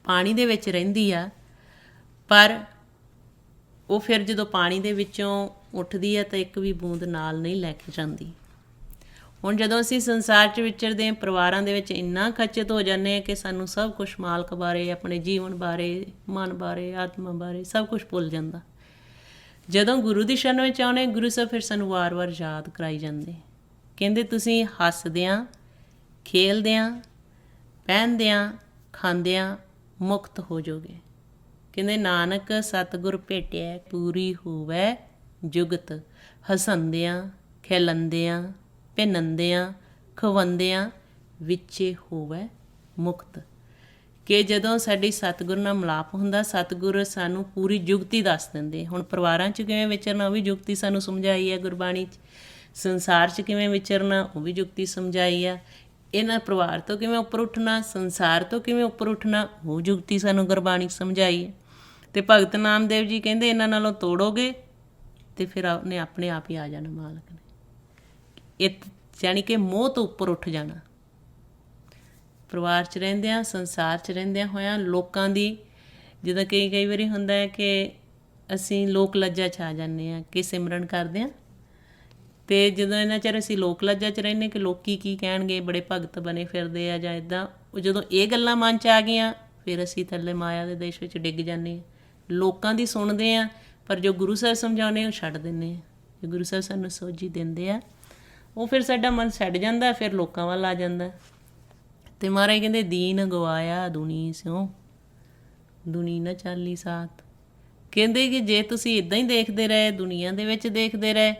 ਪਾਣੀ ਦੇ ਵਿੱਚ ਰਹਿੰਦੀ ਆ, ਪਰ ਉਹ ਫਿਰ ਜਦੋਂ ਪਾਣੀ ਦੇ ਵਿੱਚੋਂ ਉੱਠਦੀ ਹੈ ਤਾਂ ਇੱਕ ਵੀ ਬੂੰਦ ਨਾਲ ਨਹੀਂ ਲੈ ਕੇ ਜਾਂਦੀ। ਹੁਣ ਜਦੋਂ ਅਸੀਂ ਸੰਸਾਰ 'ਚ ਵਿਚਰਦੇ ਹਾਂ, ਪਰਿਵਾਰਾਂ ਦੇ ਵਿੱਚ ਇੰਨਾ ਖਚਿਤ ਹੋ ਜਾਂਦੇ ਹਾਂ ਕਿ ਸਾਨੂੰ ਸਭ ਕੁਛ ਮਾਲਕ ਬਾਰੇ, ਆਪਣੇ ਜੀਵਨ ਬਾਰੇ, ਮਨ ਬਾਰੇ, ਆਤਮਾ ਬਾਰੇ ਸਭ ਕੁਛ ਭੁੱਲ ਜਾਂਦਾ। ਜਦੋਂ ਗੁਰੂ ਦੀ ਸ਼ਰਨ ਵਿੱਚ ਆਉਂਦੇ, ਗੁਰੂ ਸਾਹਿਬ ਫਿਰ ਸਾਨੂੰ ਵਾਰ-ਵਾਰ ਯਾਦ ਕਰਾਈ ਜਾਂਦੇ। ਕਹਿੰਦੇ ਤੁਸੀਂ ਹੱਸਦਿਆਂ, ਖੇਲਦਿਆਂ, ਪਹਿਨਦਿਆਂ, ਖਾਂਦਿਆਂ ਮੁਕਤ ਹੋ ਜਾਓਗੇ। ਕਹਿੰਦੇ ਨਾਨਕ ਸਤਿਗੁਰ ਭੇਟਿਆ ਪੂਰੀ ਹੋਵੈ ਜੁਗਤ, ਹਸੰਦਿਆਂ, ਖਿਲੰਦਿਆਂ, ਪਹਿਨੰਦਿਆਂ, ਖਵੰਦਿਆਂ ਵਿੱਚੇ ਹੋਵੈ ਮੁਕਤ। ਕਿ ਜਦੋਂ ਸਾਡੀ ਸਤਿਗੁਰ ਨਾਲ ਮਿਲਾਪ ਹੁੰਦਾ, ਸਤਿਗੁਰ ਸਾਨੂੰ ਪੂਰੀ ਜੁਗਤੀ ਦੱਸ ਦਿੰਦੇ। ਹੁਣ ਪਰਿਵਾਰਾਂ 'ਚ ਕਿਵੇਂ ਵਿਚਰਨਾ, ਉਹ ਵੀ ਜੁਗਤੀ ਸਾਨੂੰ ਸਮਝਾਈ ਹੈ ਗੁਰਬਾਣੀ 'ਚ। ਸੰਸਾਰ 'ਚ ਕਿਵੇਂ ਵਿਚਰਨਾ, ਉਹ ਵੀ ਜੁਗਤੀ ਸਮਝਾਈ ਆ। ਇਹਨਾਂ ਪਰਿਵਾਰ ਤੋਂ ਕਿਵੇਂ ਉੱਪਰ ਉੱਠਣਾ, ਸੰਸਾਰ ਤੋਂ ਕਿਵੇਂ ਉੱਪਰ ਉੱਠਣਾ, ਉਹ ਜੁਗਤੀ ਸਾਨੂੰ ਗੁਰਬਾਣੀ ਸਮਝਾਈ ਹੈ। ਅਤੇ ਭਗਤ ਨਾਮਦੇਵ ਜੀ ਕਹਿੰਦੇ ਇਹਨਾਂ ਨਾਲੋਂ ਤੋੜੋਗੇ ਅਤੇ ਫਿਰ ਉਹਨੇ ਆਪਣੇ ਆਪ ਹੀ ਆ ਜਾਣਾ ਮਾਲਕ ਨੇ। ਇਹ ਯਾਨੀ ਕਿ ਮੋਹ ਤੋਂ ਉੱਪਰ ਉੱਠ ਜਾਣਾ। ਪਰਿਵਾਰ 'ਚ ਰਹਿੰਦਿਆਂ, ਸੰਸਾਰ 'ਚ ਰਹਿੰਦਿਆਂ ਹੋਇਆਂ ਲੋਕਾਂ ਦੀ, ਜਿੱਦਾਂ ਕਈ ਵਾਰੀ ਹੁੰਦਾ ਹੈ ਕਿ ਅਸੀਂ ਲੋਕ ਲੱਜਾ 'ਚ ਆ ਜਾਂਦੇ ਹਾਂ ਕਿ ਸਿਮਰਨ ਕਰਦੇ ਹਾਂ, ਅਤੇ ਜਦੋਂ ਇੰਨਾ ਚਿਰ ਅਸੀਂ ਲੋਕ ਲੱਜਾ 'ਚ ਰਹਿੰਦੇ ਕਿ ਲੋਕ ਕੀ ਕਹਿਣਗੇ, ਬੜੇ ਭਗਤ ਬਣੇ ਫਿਰਦੇ ਆ ਜਾਂ ਇੱਦਾਂ, ਉਹ ਜਦੋਂ ਇਹ ਗੱਲਾਂ ਮਨ 'ਚ ਆ ਗਈਆਂ ਫਿਰ ਅਸੀਂ ਥੱਲੇ ਮਾਇਆ ਦੇ ਦੇਸ਼ ਵਿੱਚ ਡਿੱਗ ਜਾਂਦੇ ਹਾਂ। ਲੋਕਾਂ ਦੀ ਸੁਣਦੇ ਹਾਂ, ਪਰ ਜੋ ਗੁਰੂ ਸਾਹਿਬ ਸਮਝਾਉਂਦੇ ਉਹ ਛੱਡ ਦਿੰਦੇ ਹਾਂ। ਜੋ ਗੁਰੂ ਸਾਹਿਬ ਸਾਨੂੰ ਸੋਝੀ ਦਿੰਦੇ ਆ, ਉਹ ਫਿਰ ਸਾਡਾ ਮਨ ਛੱਡ ਜਾਂਦਾ, ਫਿਰ ਲੋਕਾਂ ਵੱਲ ਆ ਜਾਂਦਾ। ਅਤੇ ਮਹਾਰਾਜ ਕਹਿੰਦੇ ਦੀਨ ਗਵਾਇਆ ਦੁਨੀ ਸਿਉ, ਦੁਨੀ ਨਾ ਚਾਲੀ ਸਾਥ। ਕਹਿੰਦੇ ਕਿ ਜੇ ਤੁਸੀਂ ਇੱਦਾਂ ਹੀ ਦੇਖਦੇ ਰਹੇ, ਦੁਨੀਆ ਦੇ ਵਿੱਚ ਦੇਖਦੇ ਰਹੇ,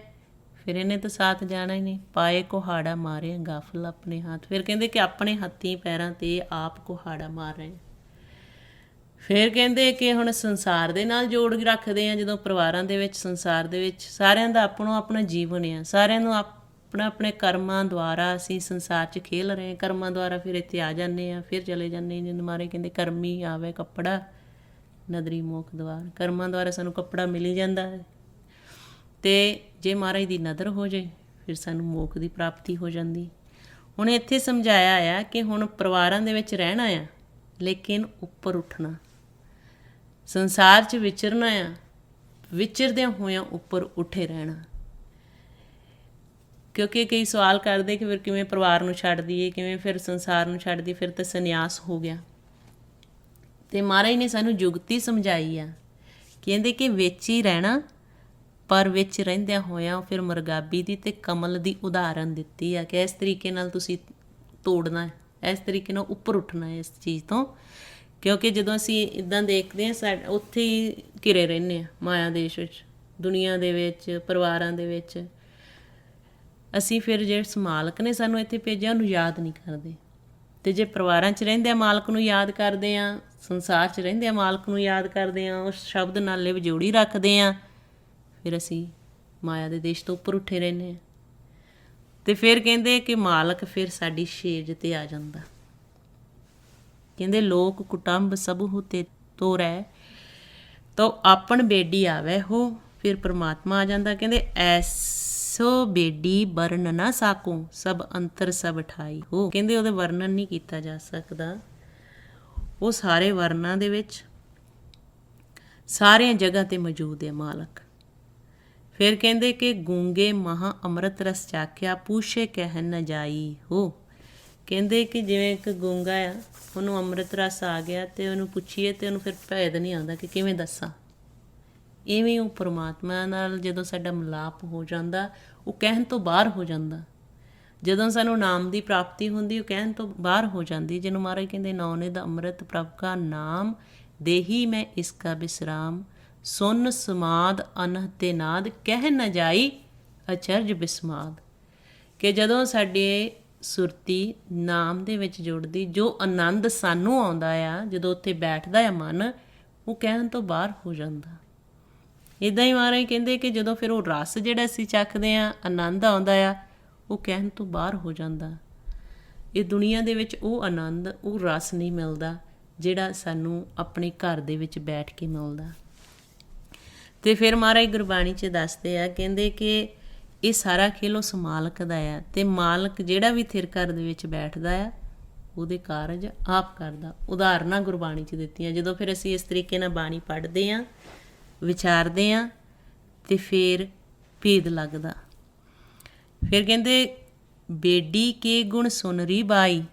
ਫਿਰ ਇਹਨੇ ਤਾਂ ਸਾਥ ਜਾਣਾ ਹੀ ਨਹੀਂ। ਪਾਏ ਕੁਹਾੜਾ ਮਾਰੇ ਗਾਫਲ ਆਪਣੇ ਹੱਥ। ਫਿਰ ਕਹਿੰਦੇ ਕਿ ਆਪਣੇ ਹੱਥੀਂ ਪੈਰਾਂ 'ਤੇ ਆਪ ਕੁਹਾੜਾ ਮਾਰ ਰਹੇ। ਫਿਰ ਕਹਿੰਦੇ ਕਿ ਹੁਣ ਸੰਸਾਰ ਦੇ ਨਾਲ ਜੋੜ ਰੱਖਦੇ ਹਾਂ। ਜਦੋਂ ਪਰਿਵਾਰਾਂ ਦੇ ਵਿੱਚ, ਸੰਸਾਰ ਦੇ ਵਿੱਚ ਸਾਰਿਆਂ ਦਾ ਆਪਣਾ ਆਪਣਾ ਜੀਵਨ ਆ, ਸਾਰਿਆਂ ਨੂੰ ਆਪਣੇ ਕਰਮਾਂ ਦੁਆਰਾ ਅਸੀਂ ਸੰਸਾਰ 'ਚ ਖੇਲ ਰਹੇ ਹਾਂ। ਕਰਮਾਂ ਦੁਆਰਾ ਫਿਰ ਇੱਥੇ ਆ ਜਾਂਦੇ ਹਾਂ, ਫਿਰ ਚਲੇ ਜਾਂਦੇ ਹਾਂ। ਜਦੋਂ ਮਾਰੇ ਕਹਿੰਦੇ ਕਰਮੀ ਆਵੇ ਕੱਪੜਾ ਨਦਰੀ ਮੋਖ ਦੁਆਰ। ਕਰਮਾਂ ਦੁਆਰਾ ਸਾਨੂੰ ਕੱਪੜਾ ਮਿਲ ਜਾਂਦਾ ਹੈ, ਅਤੇ ਜੇ ਮਹਾਰਾਜ ਦੀ ਨਦਰ ਹੋ ਜਾਏ ਫਿਰ ਸਾਨੂੰ ਮੋਖ ਦੀ ਪ੍ਰਾਪਤੀ ਹੋ ਜਾਂਦੀ। ਹੁਣ ਇੱਥੇ ਸਮਝਾਇਆ ਆ ਕਿ ਹੁਣ ਪਰਿਵਾਰਾਂ ਦੇ ਵਿੱਚ ਰਹਿਣਾ ਆ, ਲੇਕਿਨ ਉੱਪਰ ਉੱਠਣਾ, ਸੰਸਾਰ 'ਚ ਵਿਚਰਨਾ ਆ, ਵਿਚਰਦਿਆਂ ਹੋਇਆਂ ਉੱਪਰ ਉੱਠੇ ਰਹਿਣਾ। ਕਿਉਂਕਿ ਕਈ ਸਵਾਲ ਕਰਦੇ ਕਿ ਫਿਰ ਕਿਵੇਂ ਪਰਿਵਾਰ ਨੂੰ ਛੱਡ ਦਈਏ, ਕਿਵੇਂ ਫਿਰ ਸੰਸਾਰ ਨੂੰ ਛੱਡ ਦਈਏ, ਫਿਰ ਤਾਂ ਸੰਨਿਆਸ ਹੋ ਗਿਆ। ਤੇ ਮਹਾਰਾਜ ਨੇ ਸਾਨੂੰ ਜੁਗਤੀ ਸਮਝਾਈ ਆ, ਕਹਿੰਦੇ ਕਿ ਵਿੱਚ ਹੀ ਰਹਿਣਾ, ਪਰ ਵਿੱਚ ਰਹਿੰਦਿਆਂ ਹੋਇਆਂ ਫਿਰ ਮੁਰਗਾਬੀ ਦੀ ਅਤੇ ਕਮਲ ਦੀ ਉਦਾਹਰਨ ਦਿੱਤੀ ਆ ਕਿ ਇਸ ਤਰੀਕੇ ਨਾਲ ਤੁਸੀਂ ਤੋੜਨਾ, ਇਸ ਤਰੀਕੇ ਨਾਲ ਉੱਪਰ ਉੱਠਣਾ ਇਸ ਚੀਜ਼ ਤੋਂ। ਕਿਉਂਕਿ ਜਦੋਂ ਅਸੀਂ ਇੱਦਾਂ ਦੇਖਦੇ ਹਾਂ, ਉੱਥੇ ਹੀ ਘਿਰੇ ਰਹਿੰਦੇ ਹਾਂ ਮਾਇਆ ਦੇਸ਼ ਵਿੱਚ, ਦੁਨੀਆ ਦੇ ਵਿੱਚ, ਪਰਿਵਾਰਾਂ ਦੇ ਵਿੱਚ। ਅਸੀਂ ਫਿਰ ਜਿਹੜੇ ਮਾਲਕ ਨੇ ਸਾਨੂੰ ਇੱਥੇ ਭੇਜਿਆ ਉਹਨੂੰ ਯਾਦ ਨਹੀਂ ਕਰਦੇ। ਅਤੇ ਜੇ ਪਰਿਵਾਰਾਂ 'ਚ ਰਹਿੰਦੇ ਆ ਮਾਲਕ ਨੂੰ ਯਾਦ ਕਰਦੇ ਹਾਂ, ਸੰਸਾਰ 'ਚ ਰਹਿੰਦੇ ਆ ਮਾਲਕ ਨੂੰ ਯਾਦ ਕਰਦੇ ਹਾਂ, ਉਸ ਸ਼ਬਦ ਨਾਲ ਲਿਵ ਜੋੜੀ ਰੱਖਦੇ ਹਾਂ, ਫਿਰ ਅਸੀਂ ਮਾਇਆ ਦੇ ਦੇਸ਼ ਤੋਂ ਉੱਪਰ ਉੱਠੇ ਰਹਿੰਦੇ ਹਾਂ। ਅਤੇ ਫਿਰ ਕਹਿੰਦੇ ਕਿ ਮਾਲਕ ਫਿਰ ਸਾਡੀ ਛੇਜ 'ਤੇ ਆ ਜਾਂਦਾ। ਕਹਿੰਦੇ ਲੋਕ ਕੁਟੰਬ ਸਭੁ ਤੇ ਤੋਰੈ, ਤੋ ਆਪਣ ਬੇਡੀ ਆਵੈ ਹੋ, ਫਿਰ ਪਰਮਾਤਮਾ ਆ ਜਾਂਦਾ। ਕਹਿੰਦੇ ਐਸੋ ਬੇਡੀ ਵਰਨ ਨਾ ਸਾਕੂ, ਸਭ ਅੰਤਰ ਸਭ ਠਾਈ ਹੋ। ਕਹਿੰਦੇ ਉਹਦੇ ਵਰਣਨ ਨਹੀਂ ਕੀਤਾ ਜਾ ਸਕਦਾ, ਉਹ ਸਾਰੇ ਵਰਨਾਂ ਦੇ ਵਿੱਚ ਸਾਰੀਆਂ ਜਗ੍ਹਾ 'ਤੇ ਮੌਜੂਦ ਹੈ ਮਾਲਕ। ਫਿਰ ਕਹਿੰਦੇ ਕਿ ਗੂੰਗੇ ਮਹਾ ਅੰਮ੍ਰਿਤ ਰਸ ਚਾਖਿਆ, ਪੂਛੇ ਕਹਿਨ ਨ ਜਾਈ ਹੋ। ਕਹਿੰਦੇ ਕਿ ਜਿਵੇਂ ਇੱਕ ਗੂੰਗਾ ਆ, ਉਹਨੂੰ ਅੰਮ੍ਰਿਤ ਰਸ ਆ ਗਿਆ ਅਤੇ ਉਹਨੂੰ ਪੁੱਛੀਏ ਅਤੇ ਉਹਨੂੰ ਫਿਰ ਭੇਦ ਨਹੀਂ ਆਉਂਦਾ ਕਿ ਕਿਵੇਂ ਦੱਸਾਂ। ਇਵੇਂ ਉਹ ਪਰਮਾਤਮਾ ਨਾਲ ਜਦੋਂ ਸਾਡਾ ਮਿਲਾਪ ਹੋ ਜਾਂਦਾ, ਉਹ ਕਹਿਣ ਤੋਂ ਬਾਹਰ ਹੋ ਜਾਂਦਾ। ਜਦੋਂ ਸਾਨੂੰ ਨਾਮ ਦੀ ਪ੍ਰਾਪਤੀ ਹੁੰਦੀ, ਉਹ ਕਹਿਣ ਤੋਂ ਬਾਹਰ ਹੋ ਜਾਂਦੀ। ਜਿਹਨੂੰ ਮਹਾਰਾਜ ਕਹਿੰਦੇ ਨੌਨਿਧ ਅੰਮ੍ਰਿਤ ਪ੍ਰਭ ਕਾ ਨਾਮ, ਦੇਹੀ ਮੈਂ ਇਸਕਾ ਵਿਸਰਾਮ, ਸੁਨ ਸਮਾਦ ਅਨਹ ਤੇ ਨਾਦ, ਕਹਿ ਨ ਜਾਈ ਅਚਰਜ ਬਿਸਮਾਦ। ਕਿ ਜਦੋਂ ਸਾਡੇ ਸੁਰਤੀ ਨਾਮ ਦੇ ਵਿੱਚ ਜੁੜਦੀ, ਜੋ ਆਨੰਦ ਸਾਨੂੰ ਆਉਂਦਾ ਆ ਜਦੋਂ ਉੱਥੇ ਬੈਠਦਾ ਆ ਮਨ, ਉਹ ਕਹਿਣ ਤੋਂ ਬਾਹਰ ਹੋ ਜਾਂਦਾ। ਇੱਦਾਂ ਹੀ ਮਹਾਰਾਜ ਕਹਿੰਦੇ ਕਿ ਜਦੋਂ ਫਿਰ ਉਹ ਰਸ ਜਿਹੜਾ ਅਸੀਂ ਚੱਖਦੇ ਹਾਂ, ਆਨੰਦ ਆਉਂਦਾ ਆ, ਉਹ ਕਹਿਣ ਤੋਂ ਬਾਹਰ ਹੋ ਜਾਂਦਾ। ਇਹ ਦੁਨੀਆ ਦੇ ਵਿੱਚ ਉਹ ਆਨੰਦ, ਉਹ ਰਸ ਨਹੀਂ ਮਿਲਦਾ ਜਿਹੜਾ ਸਾਨੂੰ ਆਪਣੇ ਘਰ ਦੇ ਵਿੱਚ ਬੈਠ ਕੇ ਮਿਲਦਾ। ਅਤੇ ਫਿਰ ਮਹਾਰਾਜ ਗੁਰਬਾਣੀ 'ਚ ਦੱਸਦੇ ਆ, ਕਹਿੰਦੇ ਕਿ ਇਹ ਸਾਰਾ ਖੇਲ ਉਸ ਮਾਲਕ ਦਾ ਆ, ਅਤੇ ਮਾਲਕ ਜਿਹੜਾ ਵੀ ਥਿਰ ਘਰ ਦੇ ਵਿੱਚ ਬੈਠਦਾ ਆ, ਉਹਦੇ ਕਾਰਜ ਆਪ ਕਰਦਾ। ਉਦਾਹਰਨਾਂ ਗੁਰਬਾਣੀ 'ਚ ਦਿੱਤੀਆਂ। ਜਦੋਂ ਫਿਰ ਅਸੀਂ ਇਸ ਤਰੀਕੇ ਨਾਲ ਬਾਣੀ ਪੜ੍ਹਦੇ ਹਾਂ, ਵਿਚਾਰਦੇ ਹਾਂ, ਅਤੇ ਫਿਰ ਭੇਦ ਲੱਗਦਾ। ਫਿਰ ਕਹਿੰਦੇ ਬੇਡੀ ਕੇ ਗੁਣ ਸੁਨਰੀ ਬਾਈ,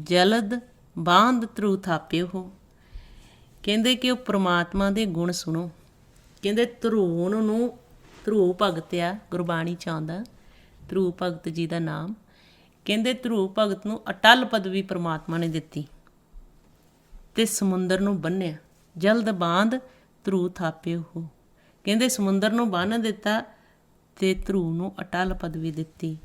ਜਲਦ ਬਾਂਧ ਧਰੂ ਥਾਪਿਓ ਹੋ। ਕਹਿੰਦੇ ਕਿ ਉਹ ਪ੍ਰਮਾਤਮਾ ਦੇ ਗੁਣ ਸੁਣੋ। ਕਹਿੰਦੇ ਧਰੂ ਭਗਤ ਆ, ਗੁਰਬਾਣੀ 'ਚ ਆਉਂਦਾ ਧਰੂ ਭਗਤ ਜੀ ਦਾ ਨਾਮ। ਕਹਿੰਦੇ ਧਰੂ ਭਗਤ ਨੂੰ ਅਟੱਲ ਪਦਵੀ ਪਰਮਾਤਮਾ ਨੇ ਦਿੱਤੀ ਅਤੇ ਸਮੁੰਦਰ ਨੂੰ ਬੰਨ੍ਹਿਆ। ਜਲਦ ਬਾਂਧ ਧਰੂ ਥਾਪਿਓ ਹੋ। ਕਹਿੰਦੇ ਸਮੁੰਦਰ ਨੂੰ ਬੰਨ੍ਹ ਦਿੱਤਾ ਅਤੇ ਧਰੂ ਨੂੰ ਅਟੱਲ ਪਦਵੀ ਦਿੱਤੀ।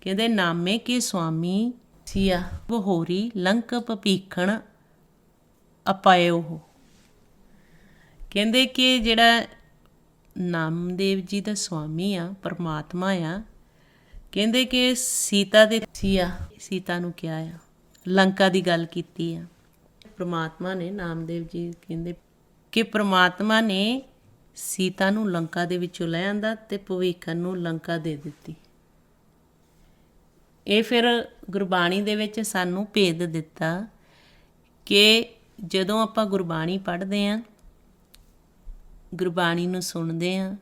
ਕਹਿੰਦੇ ਨਾਮੇ ਕੇ ਸੁਆਮੀ ਸੀਆ ਬਹੋਰੀ, ਲੰਕ ਭੀਖਣ ਅਪਾਇਓ ਹੋ। ਕਹਿੰਦੇ ਕਿ ਜਿਹੜਾ ਨਾਮਦੇਵ ਜੀ ਦਾ ਸੁਆਮੀ ਆ, ਪਰਮਾਤਮਾ ਆ, ਕਹਿੰਦੇ ਕਿ ਸੀਤਾ ਨੂੰ ਕਿਹਾ ਆ, ਲੰਕਾ ਦੀ ਗੱਲ ਕੀਤੀ ਆ। ਪਰਮਾਤਮਾ ਨੇ, ਨਾਮਦੇਵ ਜੀ ਕਹਿੰਦੇ ਕਿ ਪਰਮਾਤਮਾ ਨੇ ਸੀਤਾ ਨੂੰ ਲੰਕਾ ਦੇ ਵਿੱਚੋਂ ਲੈ ਆਂਦਾ ਅਤੇ ਭਵਿੱਖਣ ਨੂੰ ਲੰਕਾ ਦੇ ਦਿੱਤੀ। ਇਹ ਫਿਰ ਗੁਰਬਾਣੀ ਦੇ ਵਿੱਚ ਸਾਨੂੰ ਭੇਦ ਦਿੱਤਾ ਕਿ ਜਦੋਂ ਆਪਾਂ ਗੁਰਬਾਣੀ ਪੜ੍ਹਦੇ ਹਾਂ, ਗੁਰਬਾਣੀ ਨੂੰ ਸੁਣਦੇ ਹਾਂ,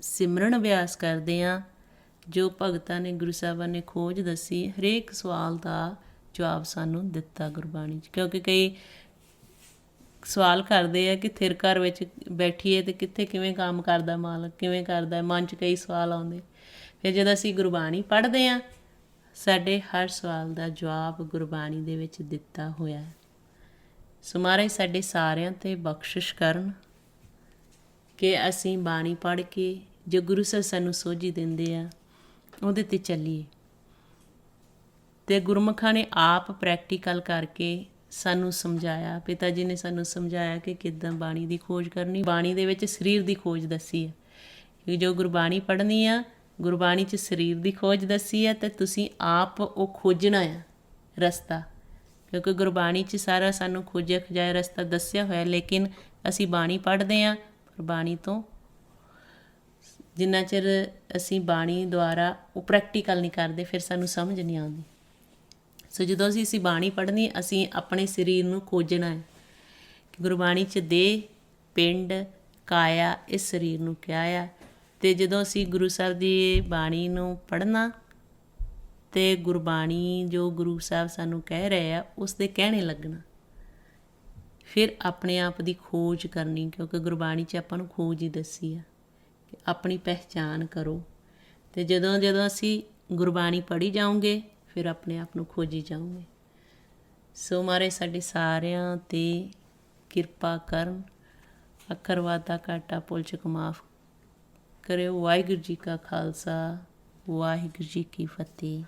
ਸਿਮਰਨ ਅਭਿਆਸ ਕਰਦੇ ਹਾਂ, ਜੋ ਭਗਤਾਂ ਨੇ, ਗੁਰੂ ਸਾਹਿਬਾਨ ਨੇ ਖੋਜ ਦੱਸੀ, ਹਰੇਕ ਸਵਾਲ ਦਾ ਜਵਾਬ ਸਾਨੂੰ ਦਿੱਤਾ ਗੁਰਬਾਣੀ 'ਚ। ਕਿਉਂਕਿ ਕਈ ਸਵਾਲ ਕਰਦੇ ਆ ਕਿ ਥਿਰ ਘਰ ਵਿੱਚ ਬੈਠੀਏ ਅਤੇ ਕਿੱਥੇ ਕਿਵੇਂ ਕੰਮ ਕਰਦਾ ਮਾਲਕ, ਕਿਵੇਂ ਕਰਦਾ, ਮਨ 'ਚ ਕਈ ਸਵਾਲ ਆਉਂਦੇ। ਫਿਰ ਜਦੋਂ ਅਸੀਂ ਗੁਰਬਾਣੀ ਪੜ੍ਹਦੇ ਹਾਂ, ਸਾਡੇ ਹਰ ਸਵਾਲ ਦਾ ਜਵਾਬ ਗੁਰਬਾਣੀ ਦੇ ਵਿੱਚ ਦਿੱਤਾ ਹੋਇਆ ਹੈ। ਸੋ ਮਹਾਰਾਜ ਸਾਡੇ ਸਾਰਿਆਂ 'ਤੇ ਬਖਸ਼ਿਸ਼ ਕਰਨ ਕਿ ਅਸੀਂ ਬਾਣੀ ਪੜ੍ਹ ਕੇ ਜੋ ਗੁਰੂ ਸਾਹਿਬ ਸਾਨੂੰ ਸੋਝੀ ਦਿੰਦੇ ਆ, ਉਹਦੇ 'ਤੇ ਚੱਲੀਏ। ਅਤੇ ਗੁਰਮੁਖਾਂ ਨੇ ਆਪ ਪ੍ਰੈਕਟੀਕਲ ਕਰਕੇ ਸਾਨੂੰ ਸਮਝਾਇਆ, ਪਿਤਾ ਜੀ ਨੇ ਸਾਨੂੰ ਸਮਝਾਇਆ ਕਿ ਕਿੱਦਾਂ ਬਾਣੀ ਦੀ ਖੋਜ ਕਰਨੀ। ਬਾਣੀ ਦੇ ਵਿੱਚ ਸਰੀਰ ਦੀ ਖੋਜ ਦੱਸੀ ਹੈ ਕਿ ਜੋ ਗੁਰਬਾਣੀ ਪੜ੍ਹਨੀ ਆ, ਗੁਰਬਾਣੀ 'ਚ ਸਰੀਰ ਦੀ ਖੋਜ ਦੱਸੀ ਹੈ, ਅਤੇ ਤੁਸੀਂ ਆਪ ਉਹ ਖੋਜਣਾ ਆ ਰਸਤਾ। ਕਿਉਂਕਿ ਗੁਰਬਾਣੀ 'ਚ ਸਾਰਾ ਸਾਨੂੰ ਖੋਜਿਆ ਖਜਾਇਆ ਰਸਤਾ ਦੱਸਿਆ ਹੋਇਆ, ਲੇਕਿਨ ਅਸੀਂ ਬਾਣੀ ਪੜ੍ਹਦੇ ਹਾਂ, ਪਰ ਬਾਣੀ ਤੋਂ ਜਿੰਨਾ ਚਿਰ ਅਸੀਂ ਬਾਣੀ ਦੁਆਰਾ ਉਹ ਪ੍ਰੈਕਟੀਕਲ ਨਹੀਂ ਕਰਦੇ, ਫਿਰ ਸਾਨੂੰ ਸਮਝ ਨਹੀਂ ਆਉਂਦੀ। ਸੋ ਜਦੋਂ ਅਸੀਂ ਬਾਣੀ ਪੜ੍ਹਨੀ, ਅਸੀਂ ਆਪਣੇ ਸਰੀਰ ਨੂੰ ਖੋਜਣਾ ਹੈ ਕਿ ਗੁਰਬਾਣੀ 'ਚ ਦੇਹ, ਪਿੰਡ, ਕਾਇਆ, ਇਸ ਸਰੀਰ ਨੂੰ ਕਿਹਾ ਆ। ਅਤੇ ਜਦੋਂ ਅਸੀਂ ਗੁਰੂ ਸਾਹਿਬ ਦੀ ਬਾਣੀ ਨੂੰ ਪੜ੍ਹਨਾ ਅਤੇ ਗੁਰਬਾਣੀ ਜੋ ਗੁਰੂ ਸਾਹਿਬ ਸਾਨੂੰ ਕਹਿ ਰਹੇ ਆ, ਉਸ ਦੇ ਕਹਿਣੇ ਲੱਗਣਾ, ਫਿਰ ਆਪਣੇ ਆਪ ਦੀ ਖੋਜ ਕਰਨੀ, ਕਿਉਂਕਿ ਗੁਰਬਾਣੀ 'ਚ ਆਪਾਂ ਨੂੰ ਖੋਜ ਹੀ ਦੱਸੀ ਆ ਕਿ ਆਪਣੀ ਪਹਿਚਾਣ ਕਰੋ। ਅਤੇ ਜਦੋਂ ਜਦੋਂ ਅਸੀਂ ਗੁਰਬਾਣੀ ਪੜ੍ਹੀ ਜਾਊਂਗੇ ਫਿਰ ਆਪਣੇ ਆਪ ਨੂੰ ਖੋਜੀ ਜਾਊਂਗੇ। ਸੋ ਮਹਾਰਾਜ ਸਾਡੇ ਸਾਰਿਆਂ 'ਤੇ ਕਿਰਪਾ ਕਰਨ, ਅੱਖਰ ਵਾਧਾ ਘਾਟਾ ਭੁੱਲ ਚੁੱਕ ਮਾਫ ਕਰਿਓ। ਵਾਹਿਗੁਰੂ ਜੀ ਕਾ ਖਾਲਸਾ, ਵਾਹਿਗੁਰੂ ਜੀ ਕੀ ਫਤਿਹ।